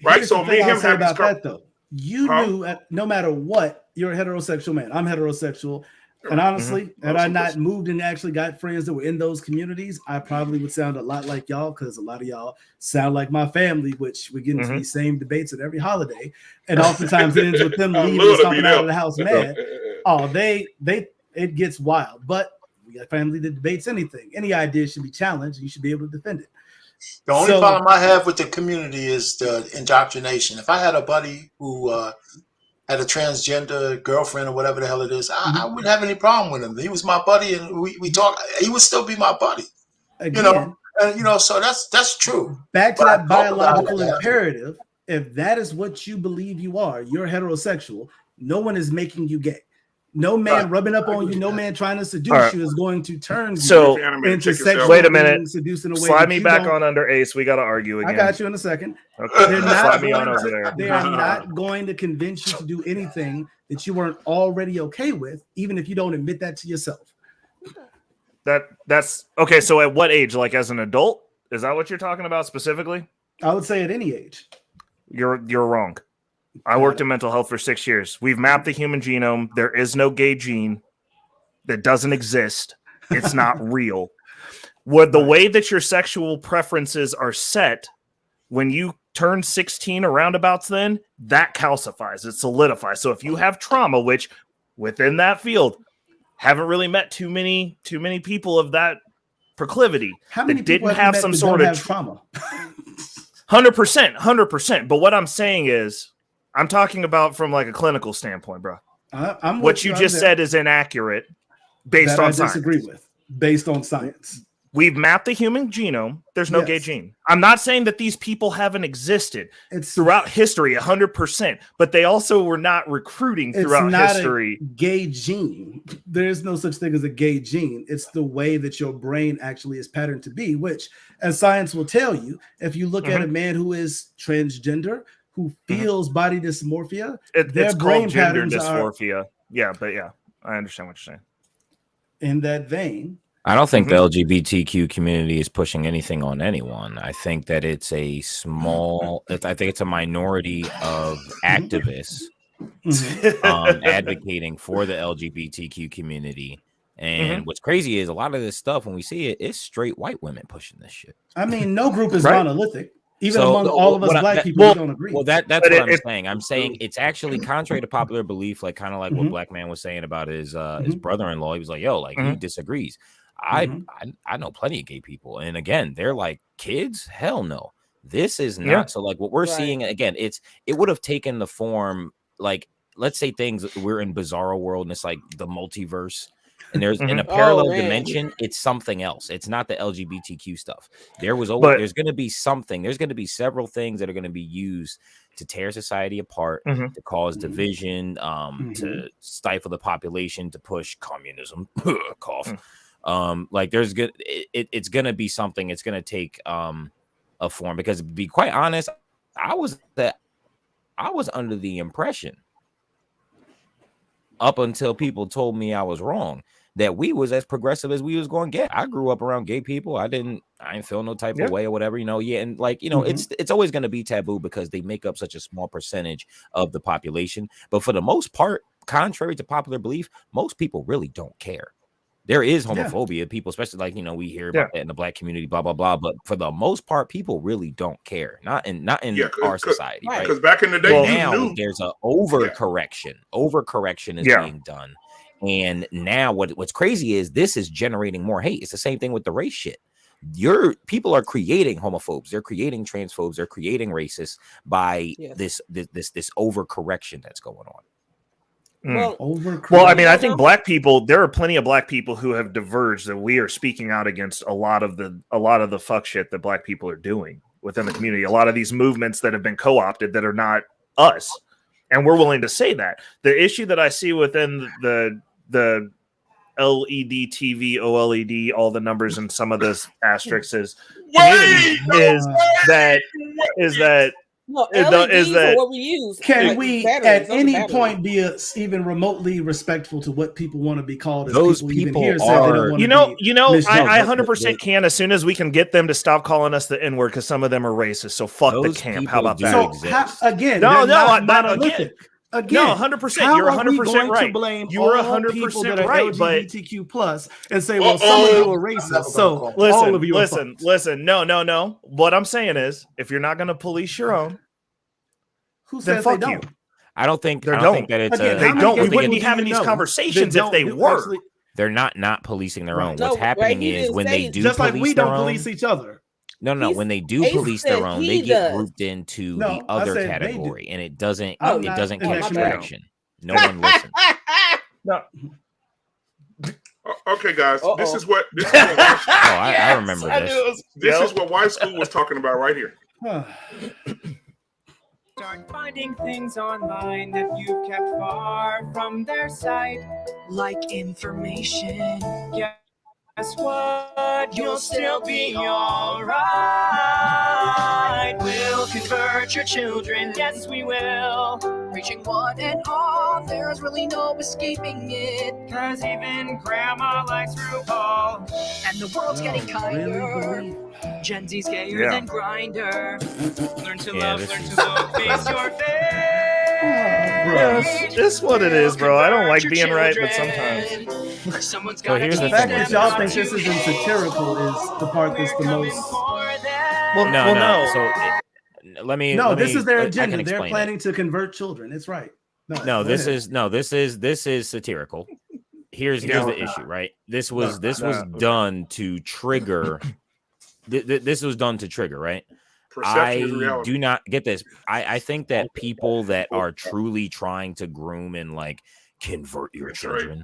A: Right. So me and him have this
K: that though. You knew no matter what, you're a heterosexual man. I'm heterosexual. And honestly, had I not moved and actually got friends that were in those communities, I probably would sound a lot like y'all, because a lot of y'all sound like my family, which we get into these same debates at every holiday. And oftentimes it ends with them leaving and stomping out of the house mad. It gets wild. But we got family that debates anything. Any idea should be challenged, and you should be able to defend it.
D: The only problem I have with the community is the indoctrination. If I had a buddy who had a transgender girlfriend or whatever the hell it is, I wouldn't have any problem with him. He was my buddy, and we talk. He would still be my buddy.
K: Again,
D: so that's true.
K: Back to that biological imperative. If that is what you believe you are, you're heterosexual. No one is making you gay. No man rubbing up on you, no man trying to seduce you is going to turn you into sexual.
B: Wait a minute.
K: Seducing away.
B: Slide me back on under Ace. We got to argue again.
K: I got you in a second.
B: Okay.
K: They're
B: Slide me on over there.
K: They are not going to convince you to do anything that you weren't already okay with, even if you don't admit that to yourself.
B: That's okay. So at what age? Like as an adult? Is that what you're talking about specifically?
K: I would say at any age.
B: You're wrong. I worked in mental health for 6 years. We've mapped the human genome. There is no gay gene. That doesn't exist. It's not real. The way that your sexual preferences are set, when you turn 16 or roundabouts, then that calcifies. It solidifies. So if you have trauma, which within that field, haven't really met too many people of that proclivity that didn't have some sort of
K: trauma.
B: 100%. But what I'm saying is, I'm talking about from like a clinical standpoint, bro.
K: I'm
B: what you just said is inaccurate based on
K: science. I disagree with. based on science.
B: We've mapped the human genome. There's no gay
K: Yes.
B: gene. I'm not saying that these people haven't existed
K: It's
B: throughout history 100%, but they also were not recruiting
K: it's
B: throughout
K: not
B: history.
K: a gay gene. There is no such thing as a gay gene. It's the way that your brain actually is patterned to be, which, as science will tell you, if you look at a man who is transgender, who feels body dysmorphia, their
B: It's
K: brain
B: called gender
K: patterns are
B: dysphoria. Yeah, but yeah, I understand what you're saying.
K: in that vein.
M: I don't think the LGBTQ community is pushing anything on anyone. I think that it's a small, I think it's a minority of activists advocating for the LGBTQ community. And what's crazy is a lot of this stuff, when we see it, it's straight white women pushing this shit.
K: I mean, no group is
B: Right.
K: monolithic. Even among all of us black people, we don't agree.
M: Well, that's
B: But
M: what I'm saying. I'm saying it's actually contrary to popular belief, like kind of like what Black Man was saying about his brother-in-law. He was like, "Yo, like he disagrees." I know plenty of gay people, and again, they're like, "Kids? Hell no." This is not so. Like what we're seeing again, it would have taken the form, like, let's say we're in bizarro world, and it's like the multiverse. And there's in a parallel dimension, it's something else. It's not the LGBTQ stuff. There's going to be something. There's going to be several things that are going to be used to tear society apart, to cause division, to stifle the population, to push communism. Cough. Like it's going to be something. It's going to take a form, because to be quite honest, I was under the impression, up until people told me I was wrong, that we was as progressive as we was going to get. I grew up around gay people. I didn't feel no type of way or whatever, and like, it's always going to be taboo because they make up such a small percentage of the population. But for the most part, contrary to popular belief, most people really don't care. There is homophobia, people, especially like, we hear about that in the black community, blah, blah, blah. But for the most part, people really don't care. Not in our society. Right?
A: Because back in the day,
M: now there's an overcorrection. Overcorrection is being done. And now what's crazy is this is generating more hate. It's the same thing with the race shit. People are creating homophobes, they're creating transphobes, they're creating racists by this overcorrection that's going on.
B: Well, I mean, I think there are plenty of black people who have diverged, that we are speaking out against a lot of the fuck shit that black people are doing within the community. A lot of these movements that have been co-opted that are not us. And we're willing to say that. The issue that I see within the LED, TV, OLED, all the numbers and some of the asterisks is that
F: well, LEDs are what we use.
K: Can
F: like
K: we
F: batteries,
K: at any
F: batteries.
K: point be even remotely respectful to what people want to be called? As
M: Those
K: people even
M: people
K: here say they don't
M: are-
K: want
B: You
K: to
B: know,
K: be
B: I
K: misjudged.
B: 100% can, as soon as we can get them to stop calling us the N-word, because some of them are racist. So fuck the
M: Those
B: camp. How
M: people
B: about
M: do
B: that?
M: exist.
K: Again,
B: No,
K: they're not
B: not
K: monolithic. Again,
B: No, 100%.
K: how
B: You're
K: are we
B: 100%
K: going
B: right.
K: to blame
B: You are
K: all
B: 100%
K: people that are
B: right, but
K: LGBTQ plus and say, well, some of you are racist, so all of you are fucked.
B: listen. No. What I'm saying is, if you're not going to police your own,
K: Who
B: then
K: says they
B: fuck
K: don't?
B: you.
M: I don't think
B: They
M: that it's
K: Again,
B: They
K: how many
B: don't.
K: gay
B: We wouldn't
K: people
B: be
K: do
B: having
K: you
B: these
K: know
B: conversations
K: that
B: if they
K: don't
B: were.
K: actually-
M: they're not policing their own.
K: Right.
M: What's happening
F: He
M: is
F: didn't
M: when
F: say
M: they do
K: Just like
M: police
K: we
M: their
K: don't
M: own,
K: police each other.
M: No, when they do
F: Ace
M: police their
F: said
M: own,
F: he
M: they get
F: does.
M: grouped into
K: No,
M: the
K: I
M: other
K: said they do.
M: category, and it doesn't
K: I'm
M: it
K: not
M: doesn't
K: in that
M: catch
K: category.
M: traction. No one listens.
B: No.
A: Okay, guys, this is what
M: I remember
B: I
M: this.
B: knew it was-
A: this is what White School was talking about right here.
N: Start finding things online that you've kept far from their site, like information. Guess what? You'll still be alright. We'll convert your children, yes we will. Reaching one and all, there's really no escaping it. Cause even grandma likes RuPaul. And the world's getting kinder. Gen Z's gayer than Grindr. Learn to love, learn to look, face your face.
B: It's what it is, bro. I don't like being right, but sometimes.
N: Someone's
M: So here's the
K: The fact
M: thing.
K: that y'all think this isn't satirical is the part that's the most.
M: No. So let me.
K: This is their
M: I
K: agenda.
M: can
K: They're
M: explain
K: planning to convert children. It's right.
M: No, this is satirical. Here's the issue, right? This was done to trigger. This was done to trigger, right?
A: Perception is
M: I
A: reality.
M: do not get this. I think that people that are truly trying to groom and like convert your children,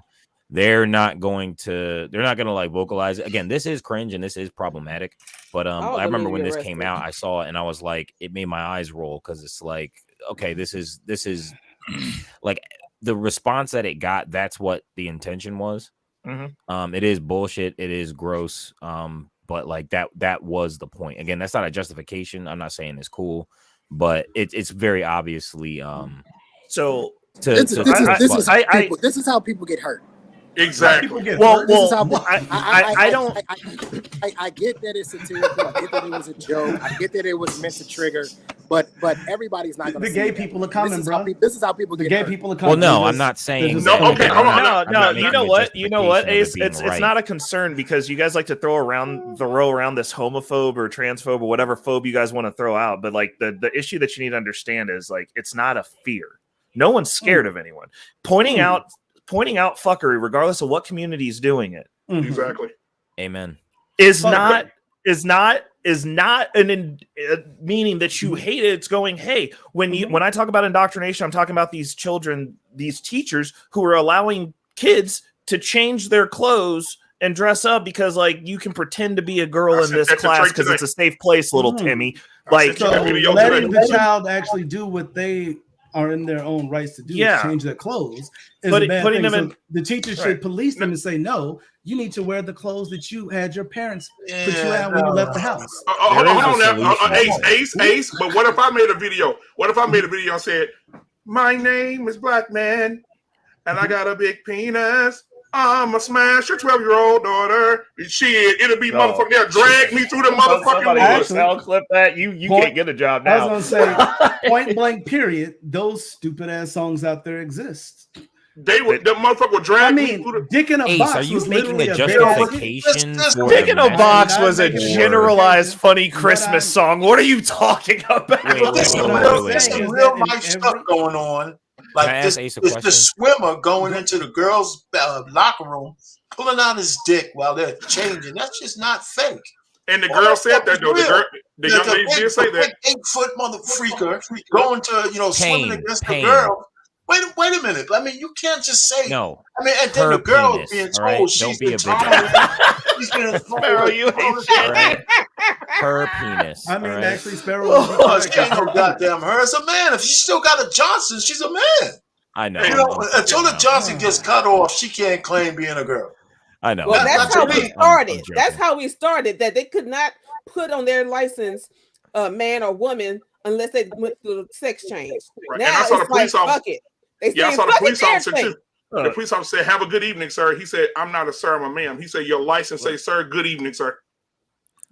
M: they're not going to like vocalize it. Again, this is cringe and this is problematic. But I remember when this came out, I saw it and I was like, it made my eyes roll because it's like, okay, this is like the response that it got. That's what the intention was.
B: Mm-hmm.
M: It is bullshit. It is gross. But like that was the point. Again, that's not a justification. I'm not saying it's cool, but it's very obviously
B: so.
E: This is how people get hurt.
A: Exactly.
B: Well,
E: I get that it's satirical. I get that it was a joke. I get that it was meant to trigger. But everybody's not going to.
K: The gay people are coming, bro.
E: This is how people get hurt.
K: The gay people are coming.
M: Well, no, I'm not saying.
A: No, okay, hold on.
B: No. You know what, Ace? It's not a concern because you guys like to throw around this homophobe or transphobe or whatever phobe you guys want to throw out. But like the issue that you need to understand is like it's not a fear. No one's scared of anyone. Pointing out fuckery, regardless of what community is doing it.
A: Exactly.
M: Amen.
B: Is not meaning that you hate it. It's going, hey, when I talk about indoctrination, I'm talking about these children, these teachers who are allowing kids to change their clothes and dress up because like you can pretend to be a girl in this class because it's a safe place, little Timmy. Like
K: so letting the child actually do what they are in their own rights to do, change their clothes. Putting them in, the teacher should police them and say, no, you need to wear the clothes that you had your parents put you out when you left the house.
A: Hold on, Ace. But what if I made a video? What if I made a video and said, my name is Black Man, and I got a big penis. I'm a smash your 12-year-old daughter. Shit, it'll be motherfucking. They'll drag me through the motherfucking woods.
B: I'll clip that. You can't get a job now.
K: I was gonna say, point blank. Period. Those stupid ass songs out there exist.
A: The motherfucker would drag me through the.
K: Dick in a box.
M: Are you
K: was
M: making a
K: justification?
B: Dick in a box was a generalized funny Christmas song. What are you talking about?
D: There's some real life stuff going on. Like this the swimmer going into the girls' locker room, pulling out his dick while they're changing. That's just not fake.
A: And the girl said that though. The young lady did say that.
D: 8-foot mother freaker going to swimming against the girl. Wait a minute. I mean, you can't just say
M: no.
D: I mean, and then the girl is being told she's been she's been
B: Sparrow, you hate shit.
M: Her penis.
K: I mean, actually, Sparrow.
D: She ain't no goddamn her. It's a man. If she still got a Johnson, she's a man.
M: I know.
D: Until the Johnson gets cut off, she can't claim being a girl.
M: I know.
F: Well, that's how we started. That's how we started. That they could not put on their license man or woman unless they went through the sex change.
A: Right.
F: Now
A: and I saw the police officer.
F: Fuck it.
A: I saw the police officer too. The police officer said, "Have a good evening, sir." He said, "I'm not a sir, I'm a ma'am." He said, "Your license say, sir. Good evening, sir."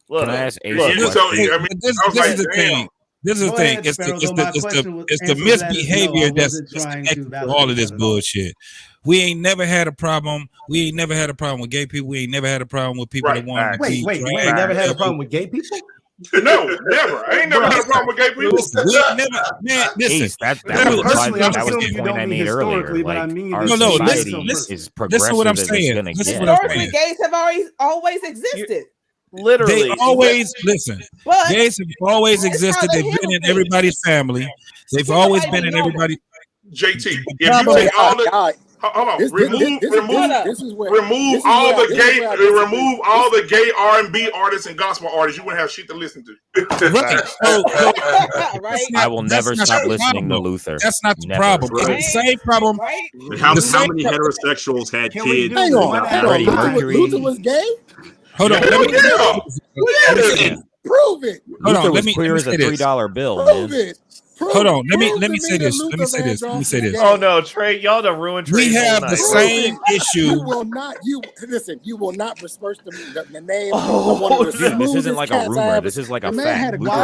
M: Can I ask Ace
G: this is the thing. This is the thing. It's the misbehavior that's connected to all of this bullshit. We ain't never had a problem. We ain't never had a problem with gay people. We ain't never had a problem with people that want to be
K: Wait, never had a problem with gay people?
A: No, never. I ain't never had a problem with gay people.
G: Listen,
M: that was the point I made earlier. Like,
G: listen
M: is progressive.
G: What I'm saying.
F: Historically, gays have always existed.
B: Literally,
G: they always listen. Gays have always existed. They've been in everybody's family. They've always been in everybody.
A: JT, if you take all the hold on, remove all the gay R&B artists and gospel artists, you wouldn't have shit to listen to.
M: Right. I will never stop listening to Luther.
G: That's not the problem. It's the same problem.
C: How many heterosexuals had kids?
E: Hang on. Luther was gay?
G: Hold on.
E: Prove it.
G: Hold on. Let me
M: clear as a $3 bill.
E: Prove it.
G: Hold on. Let me say this.
B: Oh no, Trey, y'all done ruined Trey.
G: We have the same issue.
E: You will not besmirch the name of one of the
M: dude, this isn't like a rumor. This is like a fact.
A: Luther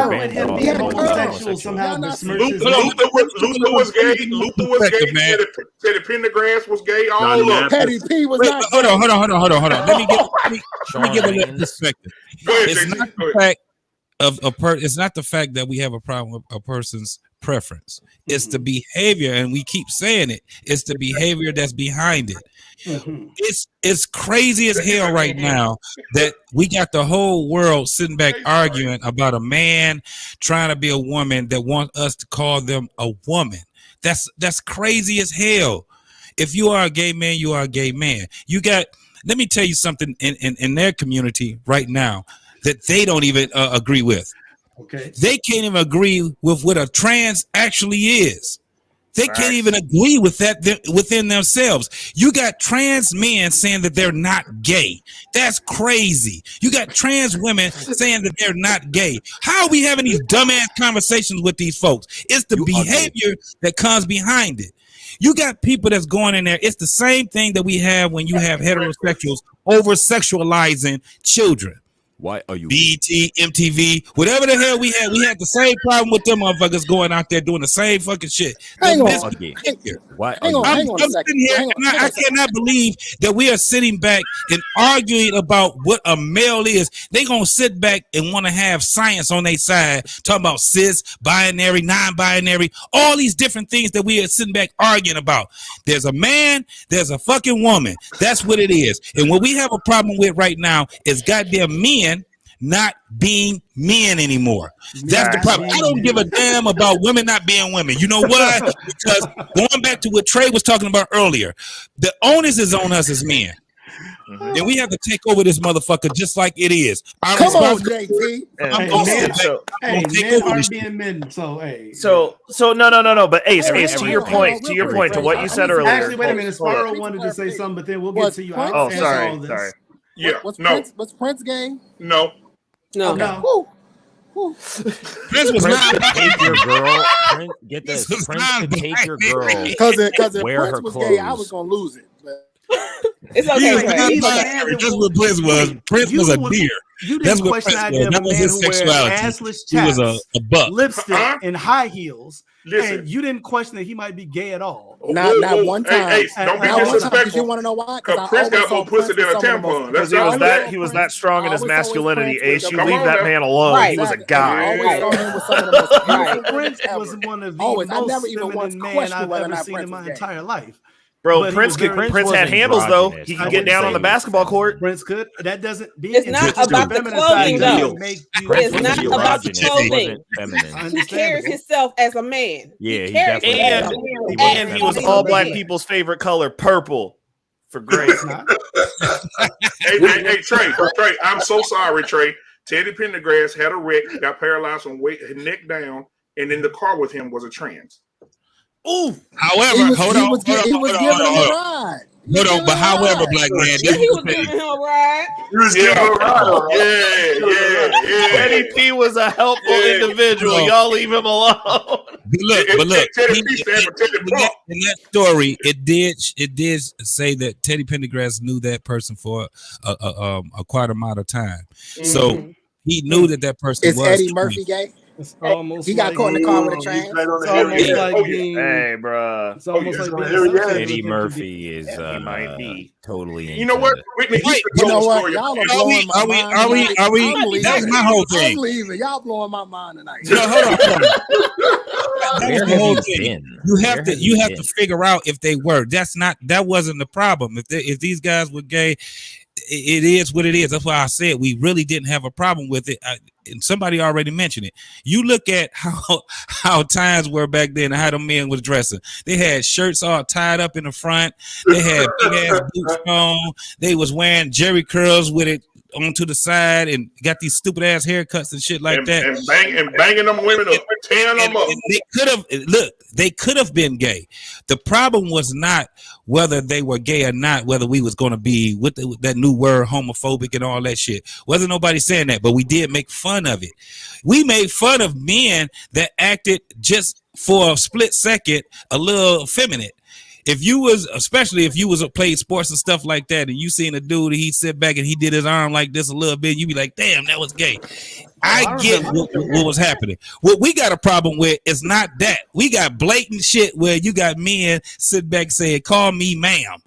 A: was gay. Luther was gay. Teddy Pendergrass was gay. All of them.
E: Patty P was not.
G: Hold on. Let me give a little perspective. It's not the fact it's not the fact that we have a problem with a person's preference. It's the behavior, and we keep saying it. It's the behavior that's behind it. It's crazy as hell right now that we got the whole world sitting back arguing about a man trying to be a woman that wants us to call them a woman. That's crazy as hell. If you are a gay man, you are a gay man. You got. Let me tell you something in their community right now that they don't even agree with.
K: Okay.
G: They can't even agree with what a trans actually is. They can't even agree with that within themselves. You got trans men saying that they're not gay. That's crazy. You got trans women saying that they're not gay. How are we having these dumbass conversations with these folks? It's the behavior that comes behind it. You got people that's going in there. It's the same thing that we have when you have heterosexuals over sexualizing children.
M: Why are you
G: BET, MTV, whatever the hell we had the same problem with them motherfuckers going out there doing the same fucking shit.
E: Hang on.
G: I'm sitting here and I cannot believe that we are sitting back and arguing about what a male is. They gonna sit back and want to have science on their side, talking about cis, binary, non-binary, all these different things that we are sitting back arguing about. There's a man, there's a fucking woman. That's what it is. And what we have a problem with right now is goddamn men not being men anymore. That's the problem. I don't give a damn about women not being women. You know why? Because going back to what Trey was talking about earlier, the onus is on us as men. And we have to take over this motherfucker just like it is.
E: Come on, JT.
K: Men aren't being men, so hey.
B: So no. But Ace, to your point, to what you said earlier.
K: Actually, wait a minute. Sparrow wanted to say something, but then we'll get to you.
B: Oh, sorry.
A: Yeah,
E: was Prince gay?
A: No.
G: Prince was not.
M: Take your girl. Prince, get this. Prince could take your girl.
E: Because if
M: wear
E: Prince
M: her
E: was
M: clothes.
E: gay, I was gonna lose it.
F: It's okay.
G: Just what Prince was. Prince was a deer.
K: You
G: That's
K: didn't
G: what
K: question
G: Prince
K: the idea
G: was.
K: of
G: That
K: a
G: was
K: man
G: his
K: who wears
G: sexuality.
K: assless
G: He was
K: chaps,
G: a buck.
K: lipstick, and high heels.
A: Listen.
K: And you didn't question that he might be gay at all.
E: Not one time.
A: Hey, don't be disrespectful.
E: You want to know why?
A: Because Prince got more pussy than a tampon. That's
B: because he was that strong in his masculinity. Ace, you leave that man alone.
F: Right.
B: He was a guy.
K: Prince was one of the most feminine men I've ever seen in my entire life.
B: Bro,
K: But
B: Prince had handles though. He could get down on the basketball court.
K: Prince could. That doesn't.
F: It's not about the clothing, though. It's not about the clothing. He carries himself as a man.
M: Yeah,
B: and he was all black people's favorite color, purple. For grace.
A: hey, Trey, I'm so sorry, Trey. Teddy Pendergrass had a wreck, got paralyzed from neck down, and in the car with him was a trans.
G: Ooh. However, hold on. But however, black man,
F: he was giving him a ride.
A: He was giving him a ride. Yeah.
B: Eddie P was a helpful individual. Y'all leave him alone.
G: Look. In that story, it did say that Teddy Pendergrass knew that person for a quite amount of time. So he knew that person was
E: Eddie Murphy gay? He got caught in the car with a trans.
B: Hey, bro.
K: It's almost like
M: Eddie Murphy is
B: he might be
M: totally.
A: You know what? Whitney,
E: you know what? Y'all are blowing my mind.
G: Are we? That's my whole thing.
E: I'm leaving. Y'all blowing my mind tonight.
G: No, hold on. That was the whole thing. You have to figure out if they were. That wasn't the problem. If these guys were gay, it is what it is. That's why I said we really didn't have a problem with it. And somebody already mentioned it. You look at how times were back then and how the men was dressing. They had shirts all tied up in the front. They had big ass boots on. They was wearing jerry curls with it onto the side and got these stupid ass haircuts and shit like that.
A: And banging them women up, tearing them up.
G: They could have been gay. The problem was not whether they were gay or not, whether we was going to be with that new word homophobic and all that shit. Wasn't nobody saying that, but we did make fun of it. We made fun of men that acted just for a split second a little effeminate. Especially if you was played sports and stuff like that, and you seen a dude, he sit back and he did his arm like this a little bit, you be like, damn, that was gay. I get what was happening. What we got a problem with is not that. We got blatant shit where you got men sit back saying, call me ma'am.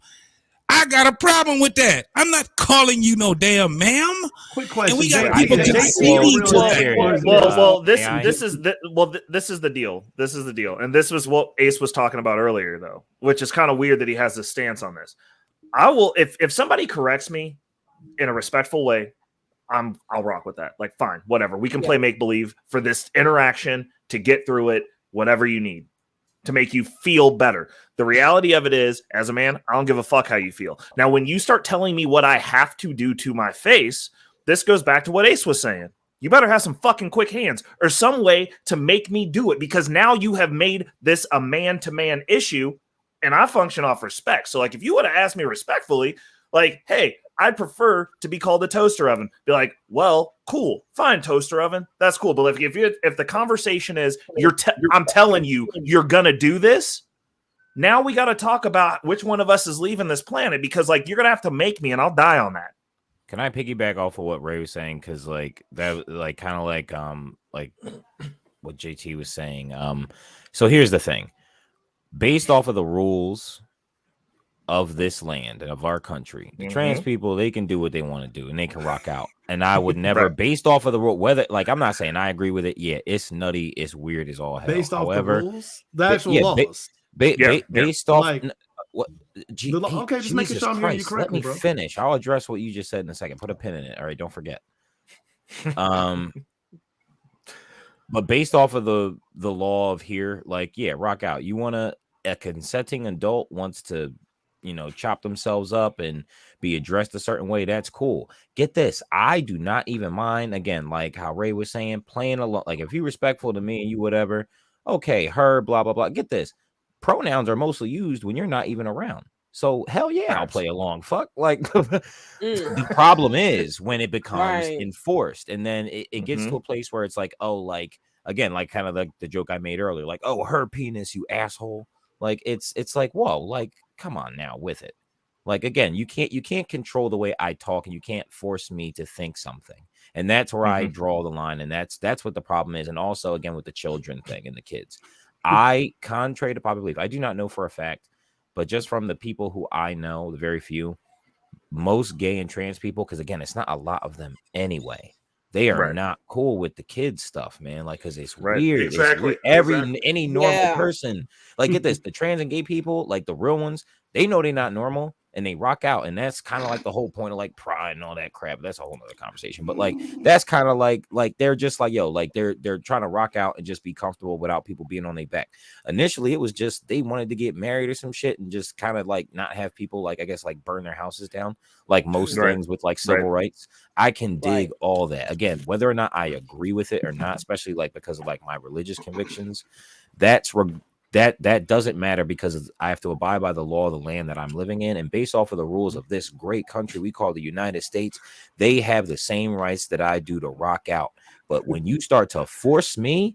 G: I got a problem with that. I'm not calling you no damn ma'am.
K: Quick question.
G: And we got people
B: this is the deal. This is the deal. And this was what Ace was talking about earlier, though, which is kind of weird that he has this stance on this. I will, if somebody corrects me in a respectful way, I'll rock with that. Like, fine, whatever. We can play make believe for this interaction to get through it, whatever you need. to make you feel better. The reality of it is, as a man, I don't give a fuck how you feel. Now, when you start telling me what I have to do to my face, this goes back to what Ace was saying. You better have some fucking quick hands or some way to make me do it, because now you have made this a man-to-man issue, and I function off respect. So, like, if you would have asked me respectfully, like, hey, I'd prefer to be called a toaster oven, be like, well, cool, fine, toaster oven, that's cool. But if the conversation is I'm telling you, you're gonna do this, now we got to talk about which one of us is leaving this planet, because like you're gonna have to make me, and I'll die on that.
M: Can I piggyback off of what Ray was saying? Because like that, like kind of like what JT was saying. So here's the thing: based off of the rules of this land and of our country, the trans people, they can do what they want to do and they can rock out. And I would never, based off of the rule, whether like I'm not saying I agree with it. Yeah, it's nutty, it's weird as all hell.
K: Based off
M: However,
K: the rules, the actual laws.
M: Based off
K: like,
M: what?
K: Okay, just making sure I'm hearing you correctly,
M: Let me
K: bro.
M: finish. I'll address what you just said in a second. Put a pin in it. All right, don't forget. But based off of the law of here, like, yeah, rock out. You want a consenting adult wants to, chop themselves up and be addressed a certain way. That's cool. Get this. I do not even mind, again, like how Ray was saying, playing along. Like, if you're respectful to me and you whatever, okay, her, blah, blah, blah. Get this. Pronouns are mostly used when you're not even around. So hell yeah, I'll play along. Fuck. Like the problem is when it becomes enforced, and then it gets to a place where it's like, oh, like again, like kind of like the joke I made earlier, like, oh, her penis, you asshole. Like it's like, whoa, like come on now with it. Like again, you can't control the way I talk, and you can't force me to think something. And that's where I draw the line, and that's what the problem is. And also again with the children thing and the kids. I, contrary to popular belief, I do not know for a fact, but just from the people who I know, the very few, most gay and trans people, because again, it's not a lot of them anyway. They are not cool with the kids stuff, man. Like, because it's weird.
A: Exactly.
M: It's weird. Any normal person, like, get this: the trans and gay people, like the real ones, they know they're not normal and they rock out, and that's kind of like the whole point of like pride and all that crap. That's a whole nother conversation. But like, that's kind of like they're just like, yo, like they're trying to rock out and just be comfortable without people being on their back. Initially, it was just they wanted to get married or some shit and just kind of like not have people like, I guess, like burn their houses down, like most things with like civil rights. I can dig all that. Again, whether or not I agree with it or not, especially like because of like my religious convictions, that doesn't matter, because I have to abide by the law of the land that I'm living in. And based off of the rules of this great country we call the United States, they have the same rights that I do to rock out. But when you start to force me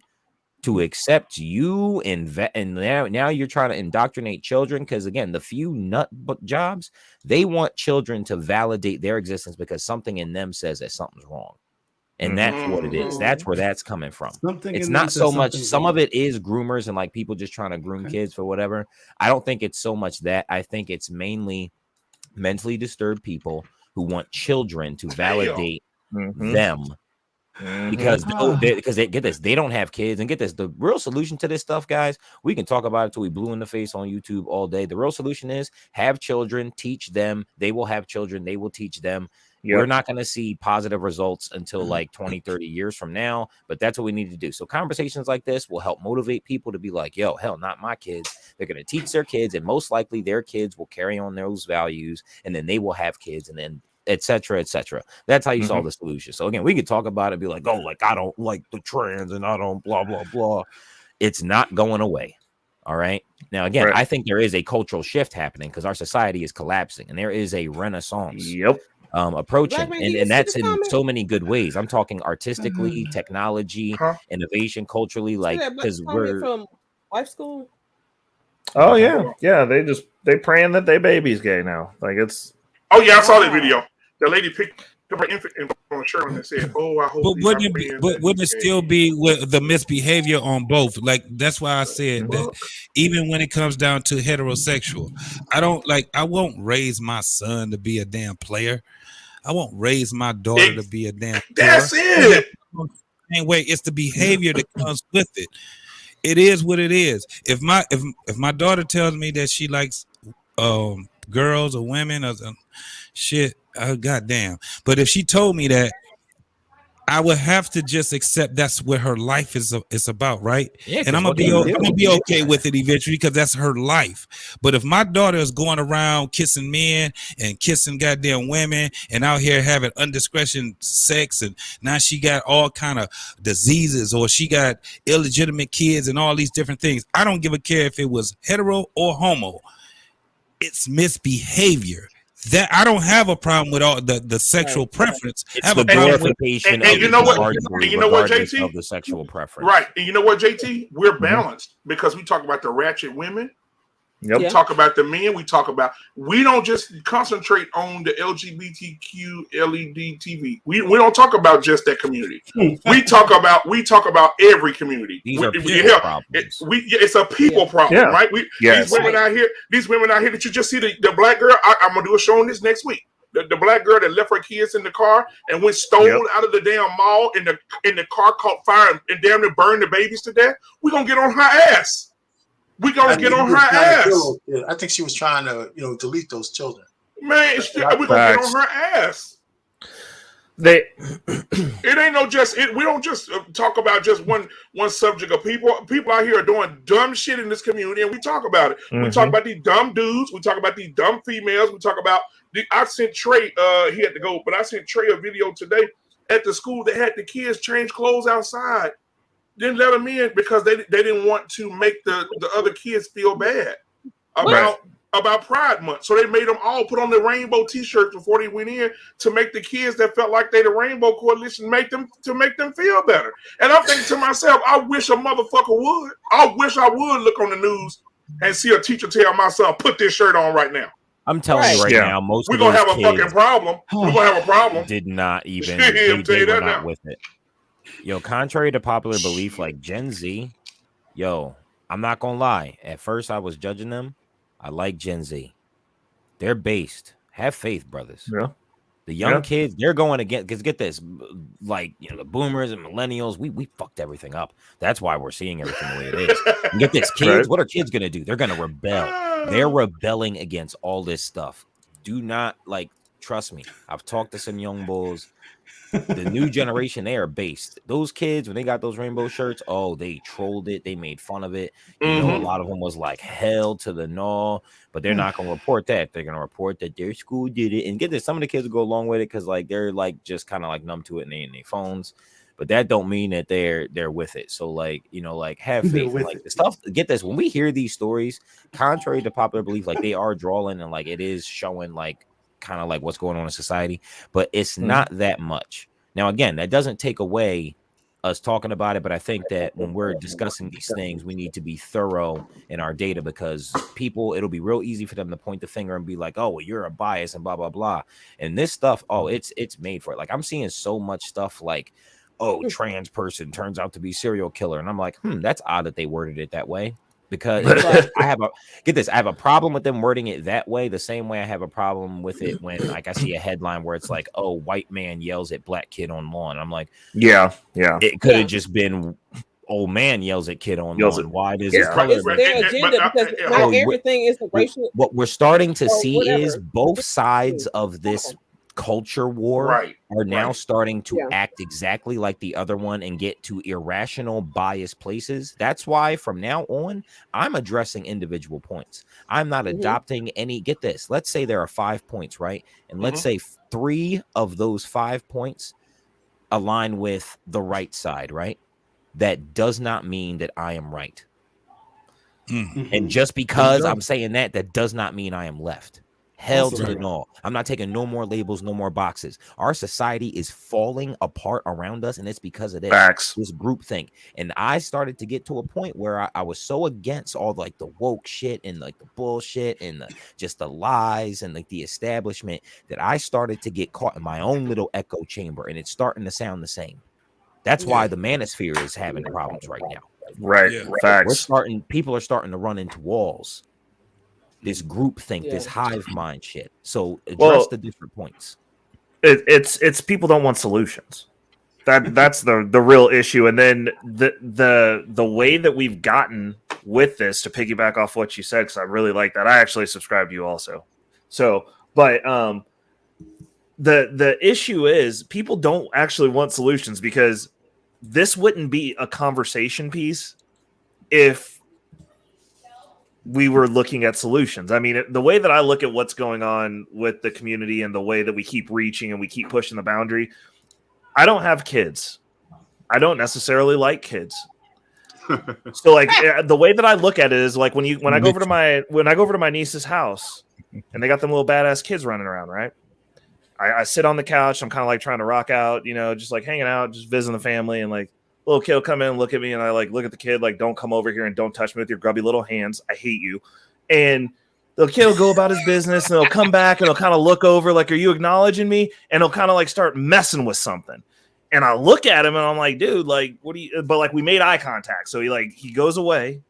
M: to accept you and now you're trying to indoctrinate children, because again, the few nut jobs, they want children to validate their existence because something in them says that something's wrong. And that's what it is. That's where that's coming from. It's not so much. Some of it is groomers and like people just trying to groom kids for whatever. I don't think it's so much that. I think it's mainly mentally disturbed people who want children to validate them. Because they get this, they don't have kids. And get this, the real solution to this stuff, guys, we can talk about it till we blue in the face on YouTube all day. The real solution is have children, teach them. They will have children, they will teach them. We're not going to see positive results until like 20, 30 years from now, but that's what we need to do. So conversations like this will help motivate people to be like, yo, hell, not my kids. They're going to teach their kids, and most likely their kids will carry on those values, and then they will have kids, and then etc. etc. That's how you solve the solution. So again, we could talk about it and be like, oh, like I don't like the trans and I don't blah blah blah. It's not going away. All right. Now again, I think there is a cultural shift happening because our society is collapsing, and there is a renaissance approaching, and that's in so many good ways. I'm talking artistically, technology, innovation, culturally, like because we're
F: from life school.
B: Oh yeah, they praying that they baby's gay now. Like it's.
A: Oh yeah, I saw that video. The lady picked up her infant and on a shirt and said, "Oh, I hope."
G: But wouldn't it still be with the misbehavior on both? Like that's why I said that even when it comes down to heterosexual, I won't raise my son to be a damn player. I won't raise my daughter to be a damn player.
A: That's it.
G: Anyway, it's the behavior that comes with it. It is what it is. If my daughter tells me that she likes girls or women or shit, goddamn. But if she told me that I would have to just accept that's what her life is about, right?
M: Yeah,
G: and I'm gonna be okay with it eventually because that's her life. But if my daughter is going around kissing men and kissing goddamn women and out here having undiscretion sex, and now she got all kind of diseases or she got illegitimate kids and all these different things, I don't give a care if it was hetero or homo. It's misbehavior. That I don't have a problem with all the sexual preference.
M: It's
G: I have
M: the
G: a problem with
M: glorification
A: and
M: of
A: you know what?
M: arguably,
A: And you know what,
M: regardless
A: JT?
M: of the sexual preference.
A: Right. And you know what, JT? We're balanced because we talk about the ratchet women.
B: Yep.
A: We talk about the men. We don't just concentrate on the LGBTQ LED TV. We don't talk about just that community. we talk about every community.
M: These are people problems.
A: It's a people problem, right? These women out here that you just see the black girl. I'm gonna do a show on this next week. The black girl that left her kids in the car and went stole out of the damn mall, and the car caught fire and damn near burned the babies to death. We're gonna get on her ass. We're gonna get on her ass.
D: I think she was trying to, delete those children.
A: Man, we're gonna get on her ass. It ain't no just it. We don't just talk about just one subject of people. People out here are doing dumb shit in this community, and we talk about it. We talk about these dumb dudes. We talk about these dumb females. We talk about. I sent Trey. He had to go, but I sent Trey a video today at the school that had the kids change clothes outside. Didn't let them in because they didn't want to make the other kids feel bad about Pride Month. So they made them all put on the rainbow T-shirts before they went in to make the kids that felt like they the Rainbow Coalition make them feel better. And I'm thinking to myself, I wish a motherfucker would. I wish I would look on the news and see a teacher tell my son, put this shirt on right now.
M: I'm telling you right now, most
A: we're
M: of
A: gonna
M: those
A: have a fucking problem. We're gonna have a problem.
M: Did not even
A: they
M: were not with it. Yo, contrary to popular belief, like Gen Z, I'm not gonna lie. At first, I was judging them. I like Gen Z. They're based. Have faith, brothers.
B: Yeah.
M: The young kids, they're going against. Because get this, like the boomers and millennials, we fucked everything up. That's why we're seeing everything the way it is. And get this, kids. What are kids gonna do? They're gonna rebel. They're rebelling against all this stuff. Do not trust me. I've talked to some young bulls. The new generation, they are based. Those kids, when they got those rainbow shirts, they trolled it. They made fun of it. You know, a lot of them was like hell to the no, but they're not going to report that. They're going to report that their school did it. And get this, some of the kids will go along with it because they're just kind of numb to it and they in their phones. But that don't mean that they're with it. So have faith. The stuff. Get this, when we hear these stories, contrary to popular belief, they are drawing and it is showing kind of what's going on in society, but it's not that much. Now, again, that doesn't take away us talking about it, but I think that when we're discussing these things, we need to be thorough in our data because it'll be real easy for them to point the finger and be like, oh, well, you're a bias and blah, blah, blah. And this stuff, it's made for it. I'm seeing so much stuff trans person turns out to be serial killer. And I'm like, that's odd that they worded it that way. Because I have a problem with them wording it that way, the same way I have a problem with it when I see a headline where it's white man yells at black kid on lawn. I'm like, it could have just been old man yells at kid on lawn. Why does it color?
F: It's their agenda because not everything is racial.
M: What we're starting to see is both sides of this culture war are now starting to act exactly like the other one and get to irrational biased places. That's why from now on, I'm addressing individual points. I'm not adopting any. Get this. Let's say there are 5 points, right? And let's say 3 of those 5 points align with the right side, right? That does not mean that I am right. And just because I'm saying that does not mean I am left. Hell to the no. I'm not taking no more labels, no more boxes. Our society is falling apart around us, and it's because of this group thing. And I started to get to a point where I was so against all the woke shit and the bullshit and just the lies and the establishment that I started to get caught in my own little echo chamber, and it's starting to sound the same. That's why the manosphere is having problems right now.
B: Facts.
M: People are starting to run into walls. This group think, this hive mind shit. So address the different points.
B: It's people don't want solutions. That's the real issue. And then the way that we've gotten with this, to piggyback off what you said, because I really like that. I actually subscribe to you also. So, but the issue is people don't actually want solutions, because this wouldn't be a conversation piece if we were looking at solutions. I mean, the way that I look at what's going on with the community and the way that we keep reaching and we keep pushing the boundary, I don't have kids. I don't necessarily like kids. So like the way that I look at it is like when I go over to my niece's house and they got them little badass kids running around, right? I sit on the couch. I'm kind of like trying to rock out, just like hanging out, just visiting the family, and like little kid will come in and look at me, and I like look at the kid like, don't come over here and don't touch me with your grubby little hands. I hate you. And the kid will go about his business, and he'll come back and he'll kind of look over like, are you acknowledging me? And he'll kind of like start messing with something. And I look at him and I'm like, dude, like, what do you, but like we made eye contact. So he goes away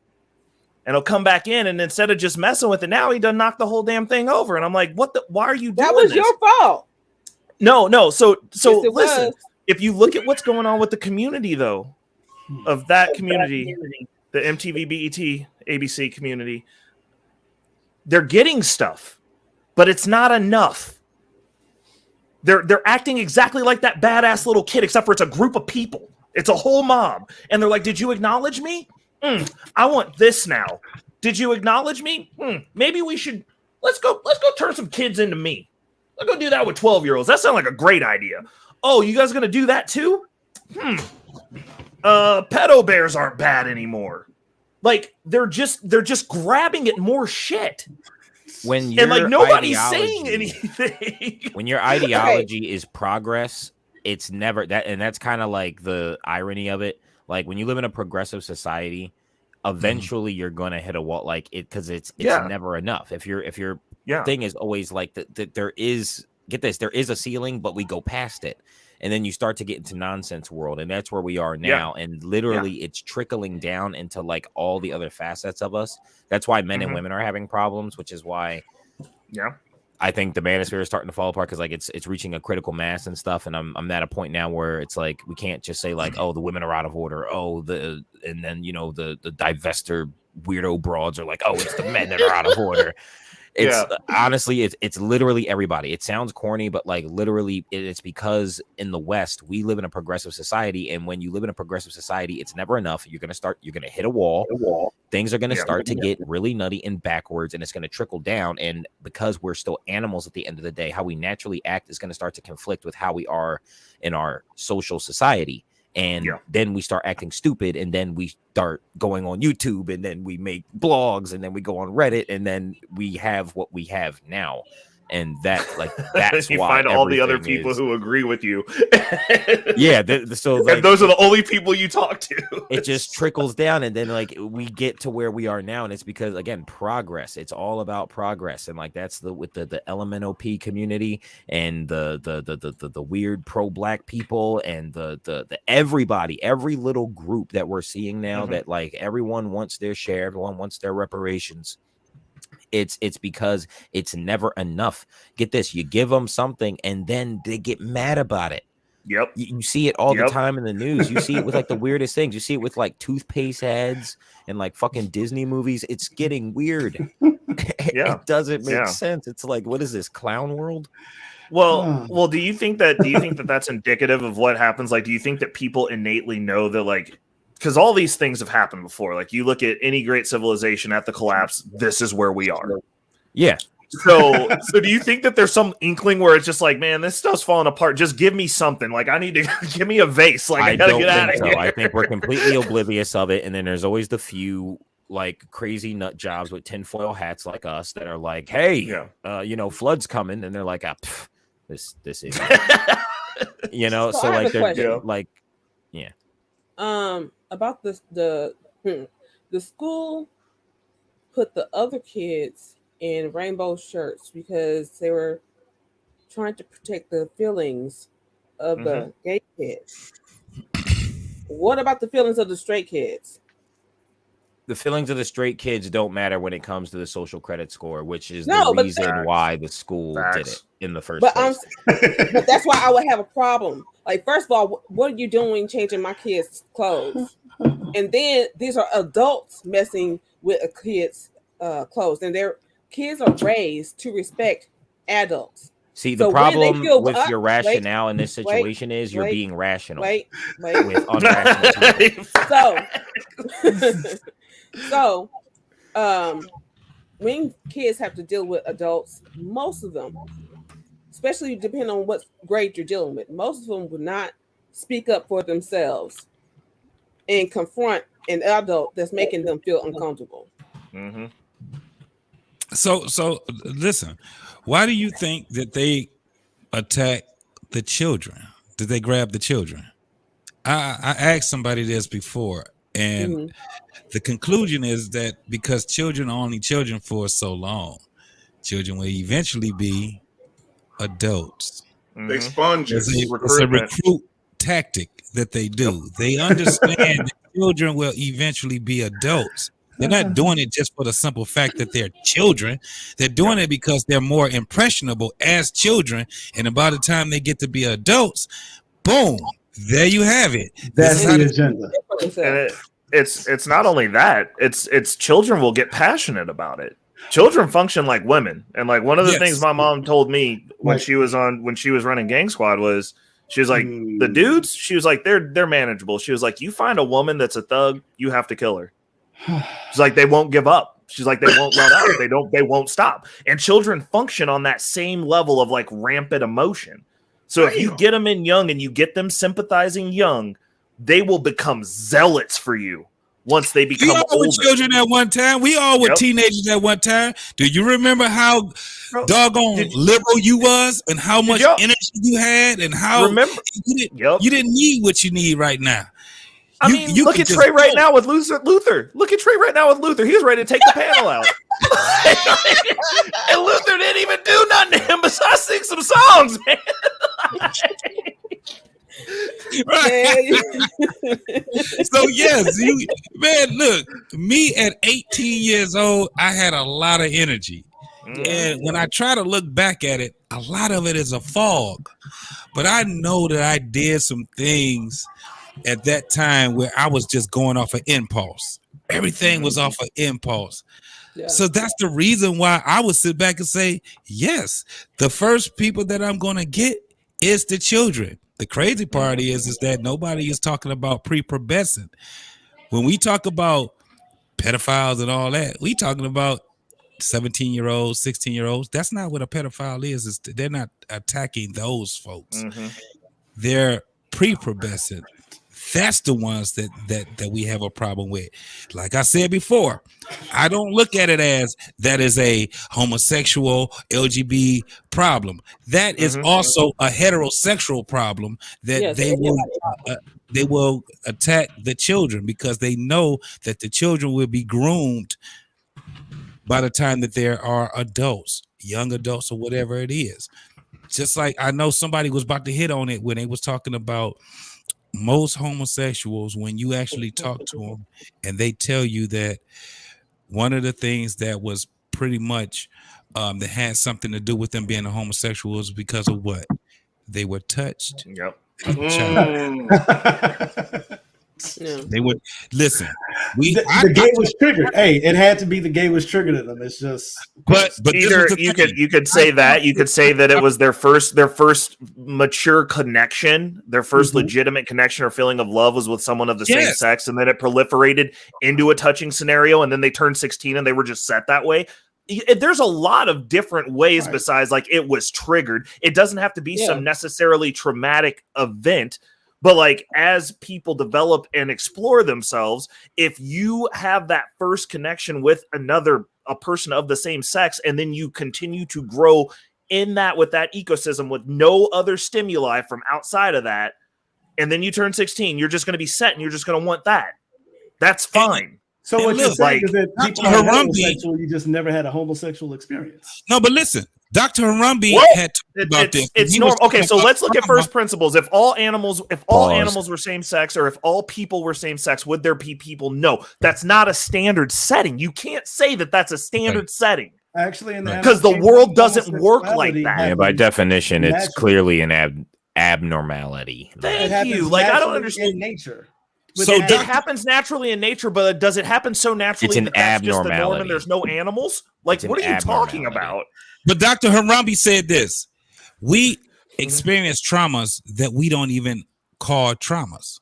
B: and he'll come back in. And instead of just messing with it, now he done knocked the whole damn thing over. And I'm like, why are you doing this?
F: That was your fault.
B: No. So
F: Yes, it
B: listen,
F: was.
B: if you look at what's going on with the community though, of that community, the MTV, BET, ABC community, they're getting stuff, but it's not enough. They're acting exactly like that badass little kid, except for it's a group of people. It's a whole mob. And they're like, did you acknowledge me? I want this now. Did you acknowledge me? Maybe we should, let's go turn some kids into me. Let's go do that with 12-year-olds. That sounds like a great idea. Oh, you guys going to do that too? Pedo bears aren't bad anymore. Like they're just grabbing at more shit.
M: When
B: and like nobody's saying anything.
M: When your ideology is progress, it's never that, and that's kind of like the irony of it. Like when you live in a progressive society, eventually you're gonna hit a wall, like it, because it's never enough. If your thing is always like that, there is a ceiling, but we go past it, and then you start to get into nonsense world, and that's where we are now. And literally, it's trickling down into like all the other facets of us. That's why men and women are having problems, which is why, I think the manosphere is starting to fall apart, because like it's reaching a critical mass and stuff. And I'm at a point now where it's like we can't just say like, oh, the women are out of order, and then the divester weirdo broads are like, oh, it's the men that are out of order. It's honestly, it's literally everybody. It sounds corny, but like literally it's because in the West, we live in a progressive society. And when you live in a progressive society, it's never enough. You're going to hit a wall. Things are going to start to get really nutty and backwards, and it's going to trickle down. And because we're still animals at the end of the day, how we naturally act is going to start to conflict with how we are in our social society. And then we start acting stupid, and then we start going on YouTube, and then we make blogs, and then we go on Reddit, and then we have what we have now. And that's
B: you
M: why
B: find all the other
M: everything
B: people who agree with you.
M: So like,
B: and those are the only people you talk to.
M: It just trickles down, and then like we get to where we are now, and it's because again, progress. It's all about progress, and like that's with the LMNOP community and the weird pro-black people and the everybody, every little group that we're seeing now that like everyone wants their share, everyone wants their reparations. It's because it's never enough. Get this, you give them something and then they get mad about it.
B: Yep.
M: You see it all the time in the news. You see it with like the weirdest things. You see it with like toothpaste ads and like fucking Disney movies. It's getting weird. It doesn't make sense. It's like, what is this, clown world?
B: Well, do you think that that's indicative of what happens? Like, do you think that people innately know that, like, because all these things have happened before. Like, you look at any great civilization at the collapse, this is where we are.
M: Yeah.
B: So do you think that there's some inkling where it's just like, man, this stuff's falling apart. Just give me something. Like, I need to give me a vase. Like, I gotta get out of here.
M: I think we're completely oblivious of it. And then there's always the few like crazy nut jobs with tinfoil hats like us that are like, hey, flood's coming. And they're like, this is, so like they're like,
F: about this, the school put the other kids in rainbow shirts because they were trying to protect the feelings of the gay kids. What about the feelings of the straight kids?
M: The feelings of the straight kids don't matter when it comes to the social credit score, which is the reason why the school did it in the first place.
F: But that's why I would have a problem. Like, first of all, what are you doing changing my kids' clothes? And then these are adults messing with a kid's clothes. And their kids are raised to respect adults.
M: See, the
F: So when they
M: problem
F: feel
M: with
F: up-
M: your
F: wait,
M: rationale in this
F: wait,
M: situation is you're
F: wait,
M: being rational
F: Wait.
M: with unrational people.
F: So, when kids have to deal with adults, most of them, especially depending on what grade you're dealing with, most of them will not speak up for themselves and confront an adult that's making them feel uncomfortable.
B: Mm-hmm.
G: So listen, why do you think that they attack the children? Did they grab the children? I asked somebody this before, and the conclusion is that because children are only children for so long, children will eventually be adults.
A: They sponges.
G: It's a recruit tactic that they do. They understand that children will eventually be adults. They're not doing it just for the simple fact that they're children. They're doing it because they're more impressionable as children. And about the time they get to be adults, boom, there you have it.
K: That's the agenda.
B: And it's not only that, it's children will get passionate about it. Children function like women. And like one of the things my mom told me when she was running Gang Squad was, she was like, the dudes, she was like, they're manageable. She was like, you find a woman that's a thug, you have to kill her. She's like, they won't give up. She's like, they won't let up. They won't stop. And children function on that same level of like rampant emotion. So if you get them in young and you get them sympathizing young, they will become zealots for you once they become older.
G: We all were children at one time. We all were teenagers at one time. Do you remember how doggone liberal you was and how much energy you had and how you didn't need what you need right now?
B: I mean, look at Trey right now with Luther. Look at Trey right now with Luther. He's ready to take the panel out. And Luther didn't even do nothing to him besides sing some songs, man.
G: So yes, man, look, me at 18 years old, I had a lot of energy. And when I try to look back at it, a lot of it is a fog. But I know that I did some things at that time where I was just going off of impulse. Everything was off of impulse. Yeah. So that's the reason why I would sit back and say, yes, the first people that I'm going to get is the children. The crazy part is that nobody is talking about prepubescent. When we talk about pedophiles and all that, we talking about 17-year-olds, 16-year-olds. That's not what a pedophile is. They're not attacking those folks. They're prepubescent. That's the ones that we have a problem with. Like I said before, I don't look at it as that is a homosexual LGBT problem. That is also a heterosexual problem that they will attack the children because they know that the children will be groomed by the time that there are adults, young adults or whatever it is. Just like I know somebody was about to hit on it when they was talking about most homosexuals, when you actually talk to them and they tell you that one of the things that was pretty much that had something to do with them being a homosexual was because of what? They were touched. They would listen.
K: The gay was triggered. Hey, it had to be the gay was triggered in them. It's just,
B: but either you could say that it was their first mature connection, their first legitimate connection or feeling of love was with someone of the same sex, and then it proliferated into a touching scenario, and then they turned 16 and they were just set that way. There's a lot of different ways besides like it was triggered. It doesn't have to be some necessarily traumatic event. But like as people develop and explore themselves, if you have that first connection with a person of the same sex, and then you continue to grow in that with that ecosystem with no other stimuli from outside of that, and then you turn 16, you're just going to be set and you're just going to want that. That's fine.
K: So what you're saying is that people are homosexual, you just never had a homosexual experience.
G: No, but listen. Dr. Harambe had talked about this.
B: It's normal. Okay, so let's look at first principles. If all animals were same sex, or if all people were same sex, would there be people? No, that's not a standard setting. You can't say that that's a standard setting.
K: Actually,
B: because the world doesn't work like that.
M: Yeah, by definition, it's clearly an abnormality.
B: Thank you. Like I don't understand
K: in nature.
B: So it happens naturally in nature, but does it happen so naturally that that's just the norm and there's no animals? Like, what are you talking about?
G: But Dr. Harambe said this: We experience traumas that we don't even call traumas.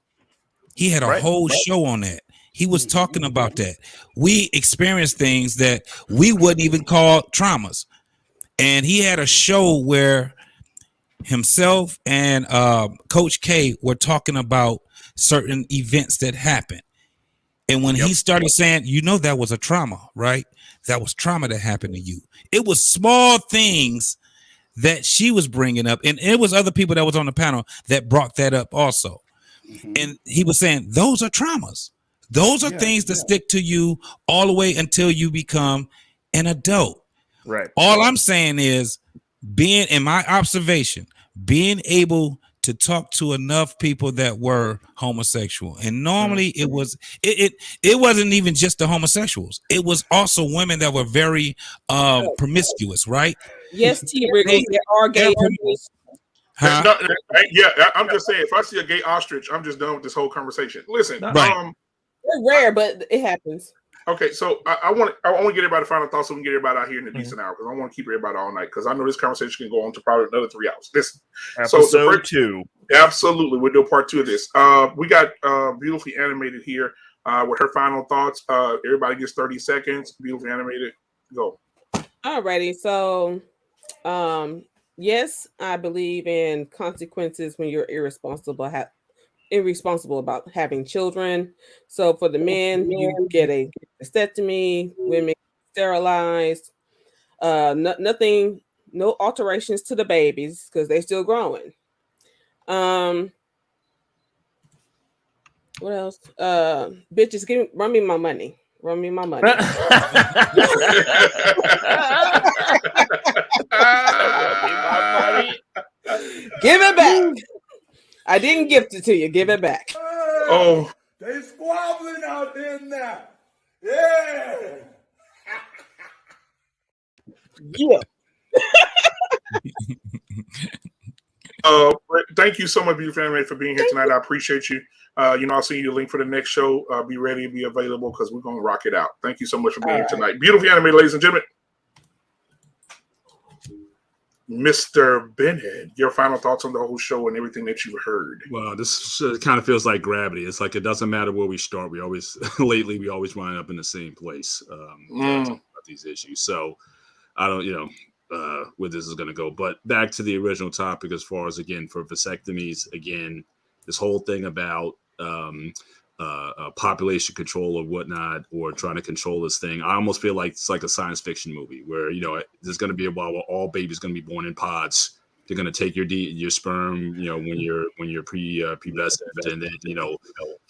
G: He had a whole show on that. He was talking about that. We experience things that we wouldn't even call traumas. And he had a show where himself and Coach K were talking about certain events that happened. And when he started saying, that was a trauma, right? That was trauma that happened to you. It was small things that she was bringing up. And it was other people that was on the panel that brought that up also. And he was saying, those are traumas. Those are things that stick to you all the way until you become an adult.
B: Right.
G: All I'm saying is being, in my observation, being able to talk to enough people that were homosexual. And normally it wasn't even just the homosexuals. It was also women that were very promiscuous, right?
F: Yes, T-Riggles, there are gay ostriches.
G: Huh?
A: No, I'm just saying, if I see a gay ostrich, I'm just done with this whole conversation. Listen,
G: Right.
F: They're rare, but it happens.
A: Okay, so I want to get everybody final thoughts so we can get everybody out here in a decent hour, because I want to keep everybody all night, because I know this conversation can go on to probably another 3 hours. Listen,
B: Episode 2.
A: Absolutely, we'll do a part 2 of this. We got Beautifully Animated here with her final thoughts. Everybody gets 30 seconds. Beautifully Animated, go.
F: Alrighty, so yes, I believe in consequences when you're irresponsible about having children. So for the men, you get a vasectomy, women sterilized, nothing, no alterations to the babies because they're still growing. What else? Bitches, run me my money. Run me my money. Give it back. I didn't gift it to you. Give it back.
A: Oh,
L: they squabbling out there now. Yeah.
F: Yeah.
A: Thank you so much, Beautiful Animated, for being here tonight. I appreciate you. I'll send you the link for the next show. Be ready to be available because we're going to rock it out. Thank you so much for being here tonight. Beautiful Animated, ladies and gentlemen. Mr. Bennett, your final thoughts on the whole show and everything that you've heard.
C: Well, this kind of feels like gravity. It's like it doesn't matter where we start. We always wind up in the same place about these issues. So I don't, where this is going to go. But back to the original topic, as far as, again, for vasectomies, again, this whole thing about population control or whatnot, or trying to control this thing. I almost feel like it's like a science fiction movie where, there's going to be a while where all babies going to be born in pods. They're going to take your sperm, when you're pubescent, and then,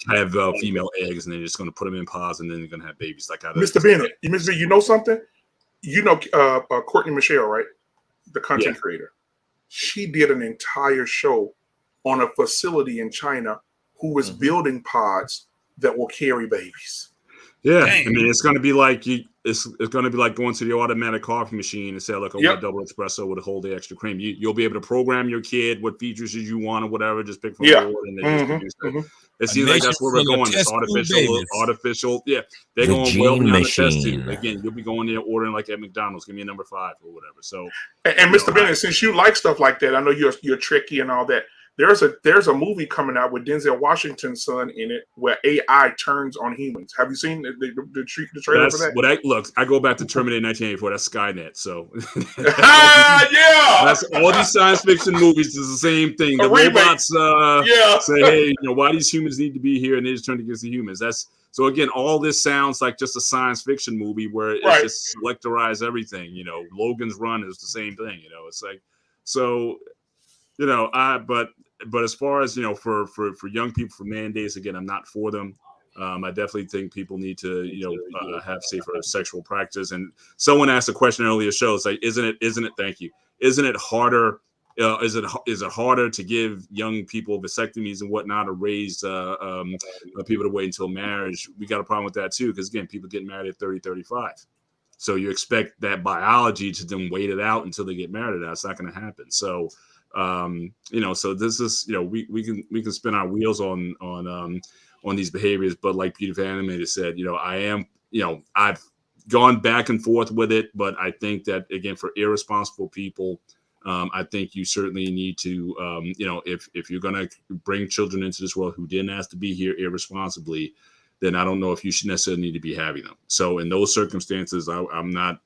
C: have female eggs, and they're just going to put them in pods, and then they're going to have babies. Like
A: Mr. Bennett, you know something? Courtney Michelle, right? The content creator. She did an entire show on a facility in China who was building pods that will carry babies.
C: Yeah, dang. I mean, it's going to be like it's going to be like going to the automatic coffee machine and say, "Look, I want a double espresso with a whole day extra cream." You'll be able to program your kid what features you want or whatever. Just pick from the board, and they just produce it. It seems like that's where we're going. It's artificial. Yeah, they're going well beyond the test tube. Again, you'll be going there ordering like at McDonald's. Give me a number 5 or whatever. So,
A: and Mr. Bennett, since you like stuff like that, I know you're tricky and all that. There's a movie coming out with Denzel Washington's son in it where AI turns on humans. Have you seen the trailer for that?
C: I go back to Terminator 1984. That's Skynet. So
A: that's
C: all these science fiction movies is the same thing. The robots say, hey, why these humans need to be here, and they just turn against the humans. So again, all this sounds like just a science fiction movie where it's just selectorize everything. Logan's Run is the same thing. It's like so. But as far as for young people, for mandates, again, I'm not for them. I definitely think people need to have safer sexual practice. And someone asked a question earlier, show it's like, isn't it? Thank you. Isn't it harder? Is it harder to give young people vasectomies and whatnot, or raise people to wait until marriage? We got a problem with that too, because again, people get married at 30, 35. So you expect that biology to then wait it out until they get married. That's not going to happen. So. So this is, we can spin our wheels on these behaviors, but like Beautiful Animated said, I've gone back and forth with it, but I think that again, for irresponsible people, I think you certainly need to, if you're going to bring children into this world who didn't ask to be here irresponsibly, then I don't know if you should necessarily need to be having them. So in those circumstances, I'm not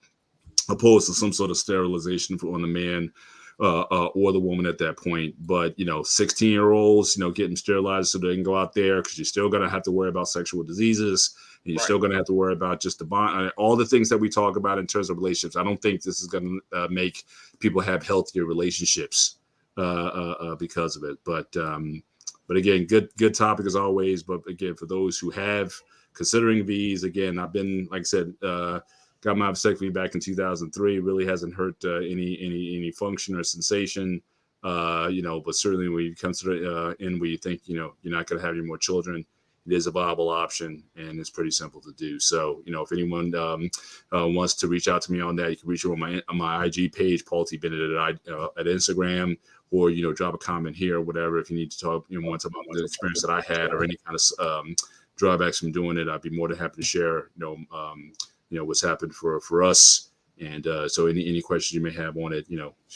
C: opposed to some sort of sterilization on the man or the woman at that point. But, 16-year-olds, getting sterilized so they can go out there, because you're still going to have to worry about sexual diseases. And you're still going to have to worry about just the bond, all the things that we talk about in terms of relationships. I don't think this is going to make people have healthier relationships because of it. But again, good topic as always. But again, for those who have considering these, again, I've been, like I said, got my vasectomy back in 2003. Really hasn't hurt any function or sensation. But certainly when you consider and when you think you're not going to have any more children, it is a viable option, and it's pretty simple to do. So, if anyone wants to reach out to me on that, you can reach me on my IG page, Paul T. Bennett at Instagram, or, drop a comment here or whatever. If you need to talk, once about the experience that I had or any kind of drawbacks from doing it, I'd be more than happy to share, what's happened for us. And so any questions you may have on it,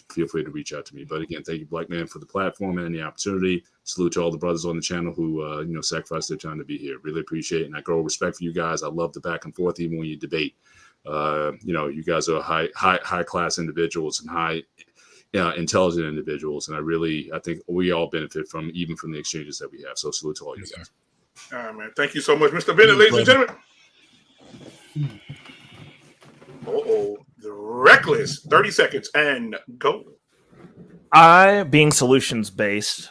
C: feel free to reach out to me. But again, thank you, Black Man, for the platform and the opportunity. Salute to all the brothers on the channel who, sacrificed their time to be here. Really appreciate it. And I grow respect for you guys. I love the back and forth, even when you debate. You guys are high class individuals and high intelligent individuals. And I think we all benefit from the exchanges that we have. So salute to all you guys.
A: All right, man. Thank you so much, Mr. Bennett, ladies and gentlemen. The reckless 30 seconds and go.
B: I, being solutions based,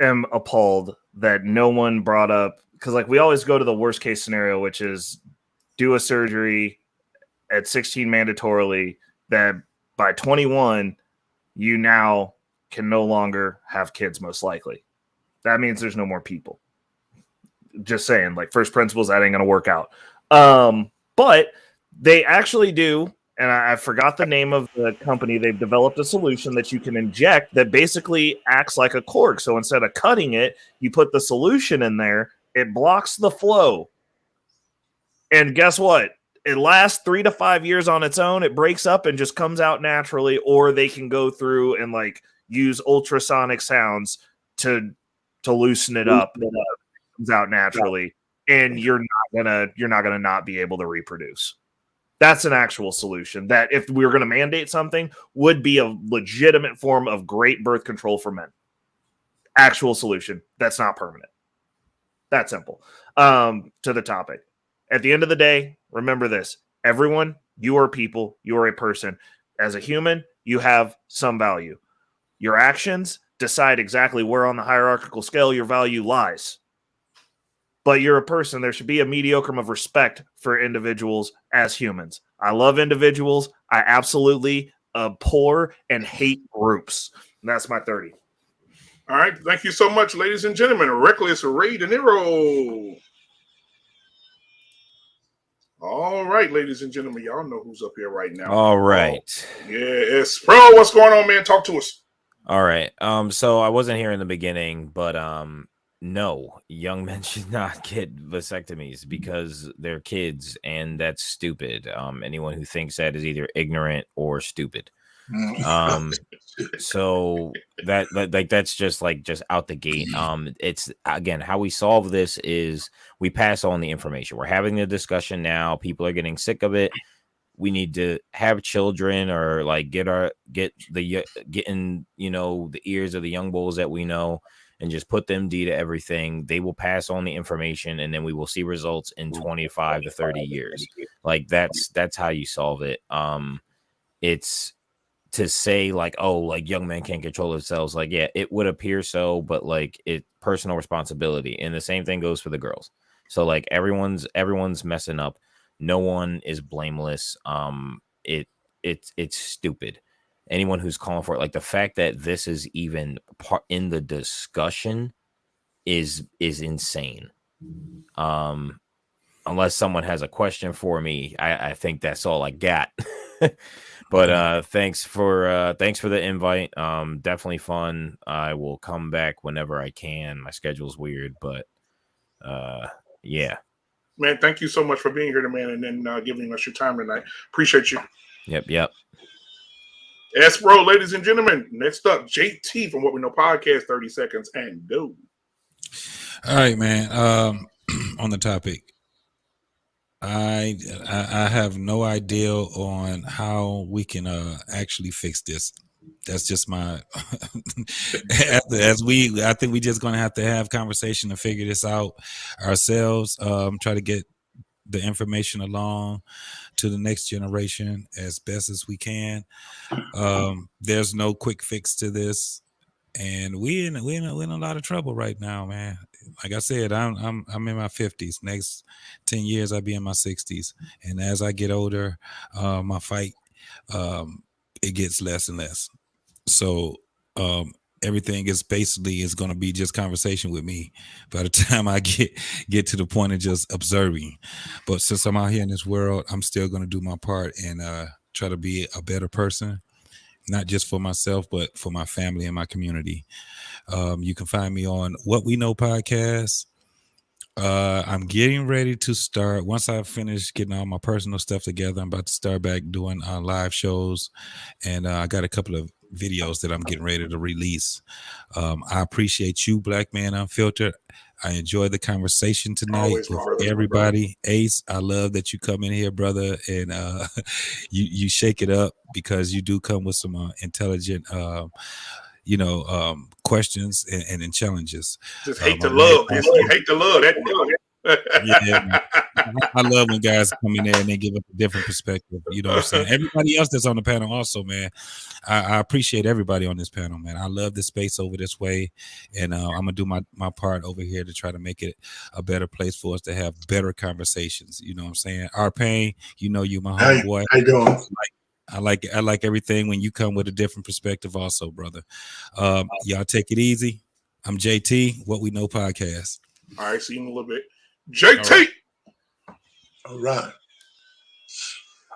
B: am appalled that no one brought up, because we always go to the worst case scenario, which is do a surgery at 16 mandatorily, that by 21 you now can no longer have kids, most likely. That means there's no more people. Just saying, first principles, that ain't gonna work out. But they actually do, and I forgot the name of the company. They've developed a solution that you can inject that basically acts like a cork. So instead of cutting it, you put the solution in there. It blocks the flow. And guess what? It lasts 3 to 5 years on its own. It breaks up and just comes out naturally, or they can go through and use ultrasonic sounds to loosen it up. It comes out naturally, and you're not gonna not be able to reproduce. That's an actual solution that, if we were going to mandate something, would be a legitimate form of great birth control for men. Actual solution. That's not permanent. That simple. To the topic. At the end of the day, remember this. Everyone, you are people. You are a person. As a human, you have some value. Your actions decide exactly where on the hierarchical scale your value lies. But you're a person. There should be a mediocre of respect for individuals as humans. I love individuals. I absolutely abhor and hate groups. And that's my 30.
A: All right. Thank you so much, ladies and gentlemen. Reckless Ray De Niro. All right, ladies and gentlemen. Y'all know who's up here right now.
M: All right.
A: Yes. Bro, what's going on, man? Talk to us.
M: All right. So I wasn't here in the beginning, but no, young men should not get vasectomies because they're kids, and that's stupid. Anyone who thinks that is either ignorant or stupid. So that's just out the gate. It's, again, how we solve this is we pass on the information. We're having the discussion now. People are getting sick of it. We need to have children, or get in the ears of the young bulls that we know, and just put them D to everything. They will pass on the information, and then we will see results in 25 to 30 years. That's how you solve it. It's to say young men can't control themselves. Yeah, it would appear so, but it personal responsibility. And the same thing goes for the girls. So everyone's messing up. No one is blameless. It's stupid. Anyone who's calling for it, the fact that this is even part in the discussion is insane. Unless someone has a question for me, I think that's all I got. But thanks for the invite. Definitely fun. I will come back whenever I can. My schedule's weird, but yeah.
A: Man, thank you so much for being here, man, and then giving us your time tonight. Appreciate you.
M: Yep.
A: S-Bro, ladies and gentlemen. Next up, JT from What We Know Podcast, 30 seconds and go.
G: All right, man. On the topic, I have no idea on how we can actually fix this. That's just my I think we just gonna have to have conversation and figure this out ourselves. Try to get the information along to the next generation as best as we can. There's no quick fix to this, and we in a lot of trouble right now, man. Like I said, I'm in my 50s. Next 10 years, I'll be in my 60s, and as I get older, my fight it gets less and less. So everything is going to be just conversation with me by the time I get to the point of just observing. But since I'm out here in this world, I'm still going to do my part and try to be a better person, not just for myself, but for my family and my community. You can find me on What We Know Podcast. I'm getting ready to start. Once I finish getting all my personal stuff together, I'm about to start back doing live shows. And I got a couple of videos that I'm getting ready to release. I appreciate you, Black Man Unfiltered. I enjoyed the conversation tonight with everybody. Ace, I love that you come in here, brother, and you shake it up because you do come with some intelligent questions and challenges.
A: Just hate to love this. You hate to love that.
G: Yeah, I love when guys come in there and they give us a different perspective. You know what I'm saying? Everybody else that's on the panel also, man. I appreciate everybody on this panel, man. I love the space over this way, and I'm gonna do my part over here to try to make it a better place for us to have better conversations. You know what I'm saying? Our Pain, you my homeboy.
D: How you doing?
G: I like everything when you come with a different perspective also, brother. Y'all take it easy. I'm JT, What We Know Podcast.
A: All right, see you in a little bit. JT.
D: All right.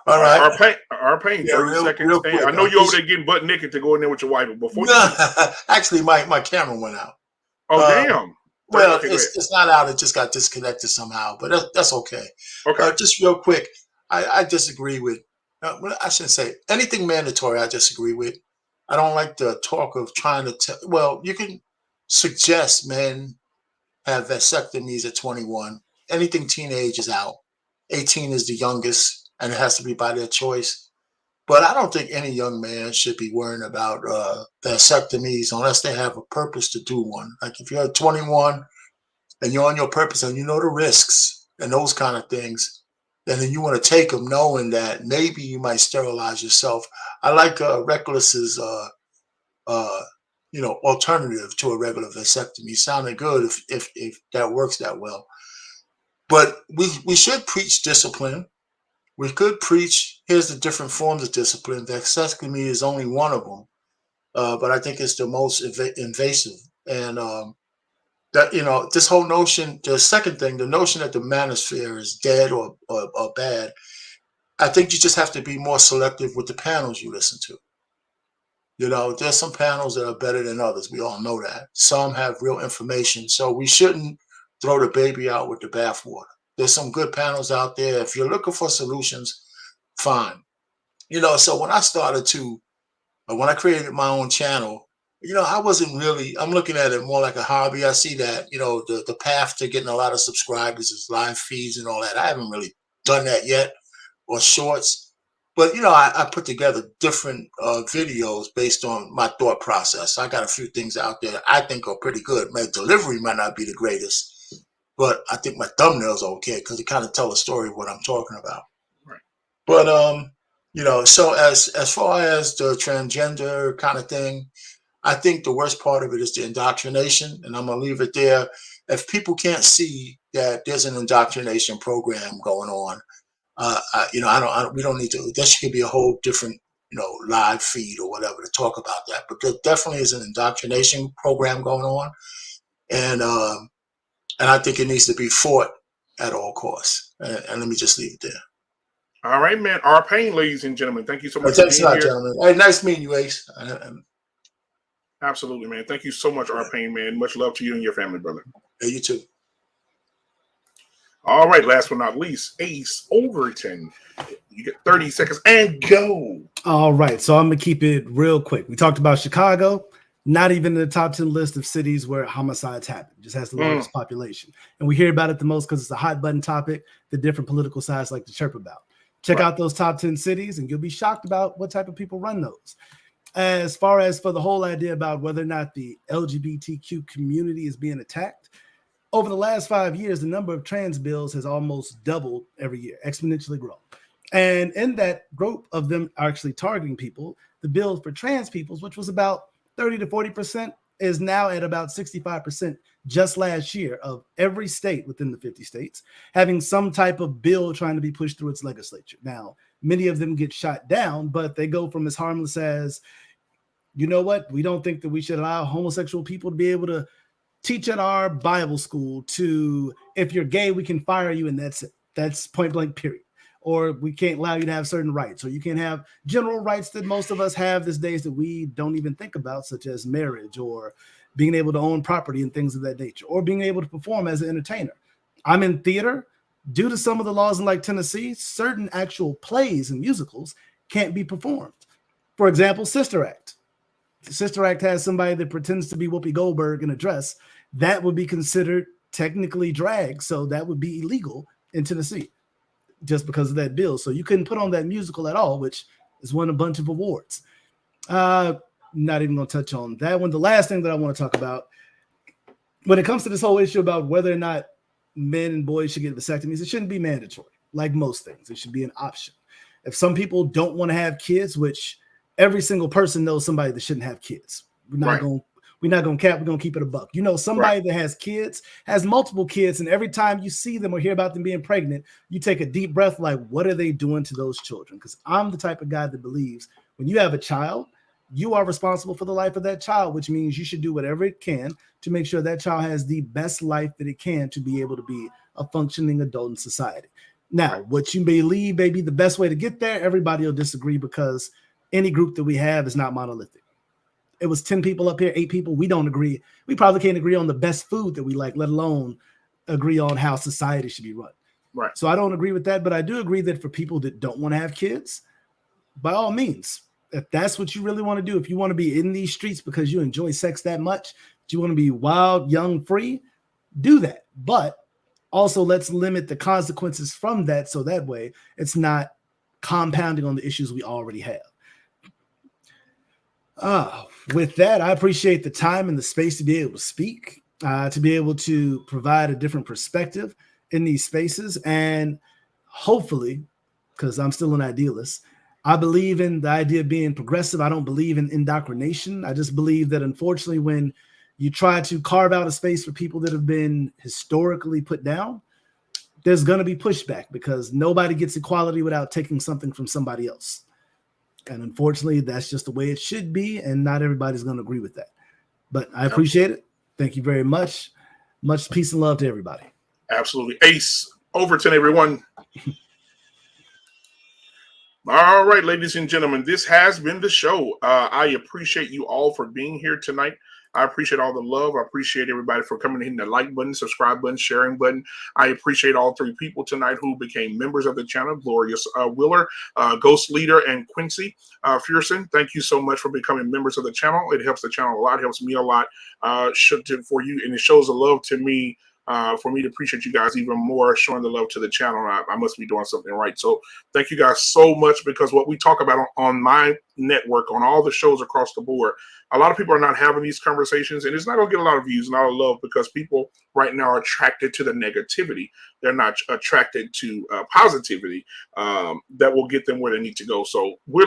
D: All right.
A: Our pain. 30 seconds. Real quick, I know you're over there getting butt naked to go in there with your wife, but before
D: actually, my camera went out.
A: Oh, damn.
D: Well, it's not out. It just got disconnected somehow, but that's okay.
A: Okay.
D: Just real quick, I disagree with. I shouldn't say anything mandatory. I disagree with. I don't like the talk of trying to tell. Well, you can suggest men have vasectomies at 21. Anything teenage is out. 18 is the youngest, and it has to be by their choice. But I don't think any young man should be worrying about vasectomies unless they have a purpose to do one. Like if you're 21 and you're on your purpose and you know the risks and those kind of things, then you want to take them knowing that maybe you might sterilize yourself. I like Reckless's alternative to a regular vasectomy. Sounded good if that works that well. But we should preach discipline. We could preach, here's the different forms of discipline. Vasectomy is only one of them. But I think it's the most invasive. And that, this whole notion, the second thing, the notion that the manosphere is dead or bad, I think you just have to be more selective with the panels you listen to. There's some panels that are better than others. We all know that. Some have real information. So we shouldn't throw the baby out with the bathwater. There's some good panels out there. If you're looking for solutions, fine. So when I created my own channel, I wasn't really, I'm looking at it more like a hobby. I see that, the path to getting a lot of subscribers is live feeds and all that. I haven't really done that yet, or shorts. But, I put together different videos based on my thought process. I got a few things out there that I think are pretty good. My delivery might not be the greatest, but I think my thumbnails are okay because they kind of tell a story of what I'm talking about.
A: Right.
D: But, so as far as the transgender kind of thing, I think the worst part of it is the indoctrination, and I'm going to leave it there. If people can't see that there's an indoctrination program going on, we don't need to. There should be a whole different, live feed or whatever to talk about that. But there definitely is an indoctrination program going on, and I think it needs to be fought at all costs. And let me just leave it there.
A: All right, man. Our Pain, ladies and gentlemen. Thank you so much for
D: Thanks
A: being
D: a lot,
A: here.
D: gentlemen. Hey, nice meeting you, Ace.
A: Absolutely, man. Thank you so much, Our Pain, man. Much love to you and your family, brother.
D: Hey, you too.
A: All right, last but not least, Ace Overton. You get 30 seconds and go.
K: All right, so I'm gonna keep it real quick. We talked about Chicago, not even in the top 10 list of cities where homicides happen. Just has the largest population, and we hear about it the most because it's a hot button topic that different political sides like to chirp about. Check out those top 10 cities, and you'll be shocked about what type of people run those. As far as for the whole idea about whether or not the LGBTQ community is being attacked, over the last 5 years, the number of trans bills has almost doubled every year, exponentially grown. And in that group of them actually targeting people, the bill for trans peoples, which was about 30 to 40%, is now at about 65% just last year of every state within the 50 states having some type of bill trying to be pushed through its legislature. Now, many of them get shot down, but they go from as harmless as, you know what, we don't think that we should allow homosexual people to be able to teach at our Bible school, to if you're gay, we can fire you, and that's it. That's point blank, period. Or we can't allow you to have certain rights, or you can't have general rights that most of us have these days that we don't even think about, such as marriage or being able to own property and things of that nature, or being able to perform as an entertainer. I'm in theater. Due to some of the laws in like Tennessee, certain actual plays and musicals can't be performed. For example, Sister Act. The Sister Act has somebody that pretends to be Whoopi Goldberg in a dress. That would be considered technically drag, so that would be illegal in Tennessee, just because of that bill. So you couldn't put on that musical at all, which has won a bunch of awards. Not even going to touch on that one. The last thing that I want to talk about, when it comes to this whole issue about whether or not men and boys should get vasectomies, it shouldn't be mandatory. Like most things, it should be an option. If some people don't want to have kids, which every single person knows somebody that shouldn't have kids. We're not going to cap. We're going to keep it a buck. You know, somebody that has kids, has multiple kids, and every time you see them or hear about them being pregnant, you take a deep breath like, what are they doing to those children? Because I'm the type of guy that believes when you have a child, you are responsible for the life of that child, which means you should do whatever it can to make sure that child has the best life that it can to be able to be a functioning adult in society. Now, what you believe may be the best way to get there, everybody will disagree, because any group that we have is not monolithic. It was 10 people up here, 8 people. We don't agree. We probably can't agree on the best food that we like, let alone agree on how society should be run.
A: Right.
K: So I don't agree with that, but I do agree that for people that don't want to have kids, by all means, if that's what you really want to do, if you want to be in these streets because you enjoy sex that much, that you want to be wild, young, free, do that. But also let's limit the consequences from that, so that way it's not compounding on the issues we already have. With that, I appreciate the time and the space to be able to speak, to be able to provide a different perspective in these spaces. And hopefully, because I'm still an idealist, I believe in the idea of being progressive. I don't believe in indoctrination. I just believe that, unfortunately, when you try to carve out a space for people that have been historically put down, there's going to be pushback, because nobody gets equality without taking something from somebody else. And unfortunately, that's just the way it should be, and not everybody's going to agree with that. But I appreciate it. Thank you very much. Much peace and love to everybody.
A: Absolutely. Ace Overton, everyone. All right, ladies and gentlemen, this has been the show. I appreciate you all for being here tonight. I appreciate all the love. I appreciate everybody for coming in, hitting the like button, subscribe button, sharing button. I appreciate all 3 people tonight who became members of the channel: Glorious Willer, Ghost Leader, and Quincy Fierson. Thank you so much for becoming members of the channel. It helps the channel a lot, helps me a lot for you, and it shows the love to me. For me to appreciate you guys even more, showing the love to the channel. I must be doing something right. So thank you guys so much, because what we talk about on my network, on all the shows across the board, a lot of people are not having these conversations, and it's not going to get a lot of views and a lot of love, because people right now are attracted to the negativity. They're not attracted to positivity that will get them where they need to go. So we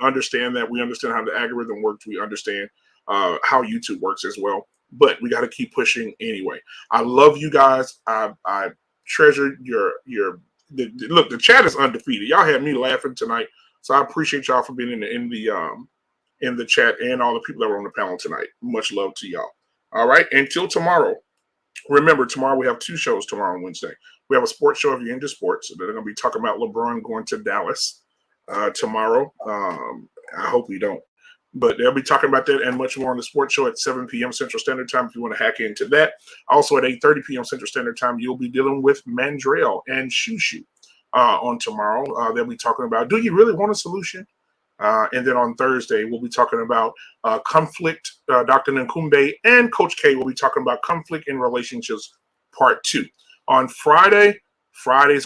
A: understand that. We understand how the algorithm works. We understand how YouTube works as well. But we got to keep pushing anyway. I love you guys. I treasure look. The chat is undefeated. Y'all had me laughing tonight, so I appreciate y'all for being in the chat, and all the people that were on the panel tonight. Much love to y'all. All right, until tomorrow. Remember, tomorrow we have 2 shows. Tomorrow and Wednesday we have a sports show if you're into sports. So they're going to be talking about LeBron going to Dallas tomorrow. I hope we don't. But they'll be talking about that and much more on the sports show at 7 p.m. Central Standard Time if you want to hack into that. Also at 8:30 p.m. Central Standard Time, you'll be dealing with Mandrell and Shushu on tomorrow. They'll be talking about, do you really want a solution? And then on Thursday, we'll be talking about conflict. Dr. Nkumbe and Coach K will be talking about conflict in relationships part 2. On Friday's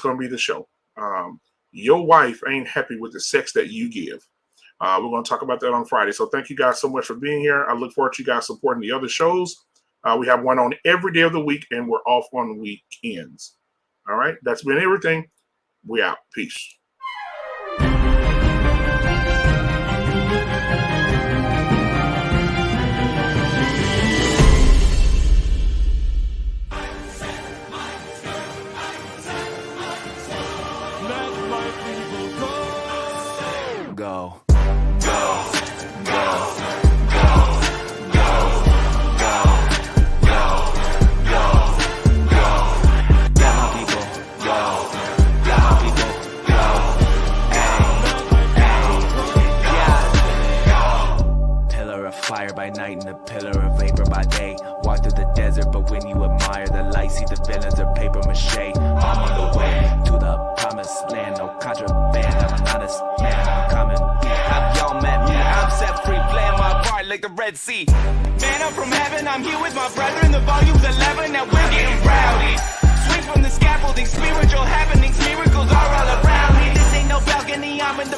A: going to be the show. Your wife ain't happy with the sex that you give. We're going to talk about that on Friday. So thank you guys so much for being here. I look forward to you guys supporting the other shows. We have one on every day of the week, and we're off on weekends. All right. That's been everything. We out. Peace.
O: Go. Fire by night and a pillar of vapor by day. Walk through the desert, but when you admire the light, see the villains are paper mache. I'm on the way to the promised land, no contraband. I'm an honest man, I'm coming. Y'all met me, I'm set free, playing my part like the Red Sea. Man, I'm from heaven, I'm here with my brethren. The volume's 11, now we're getting rowdy. Swing from the scaffolding, spiritual happenings, miracles are all around me. This ain't no balcony, I'm in the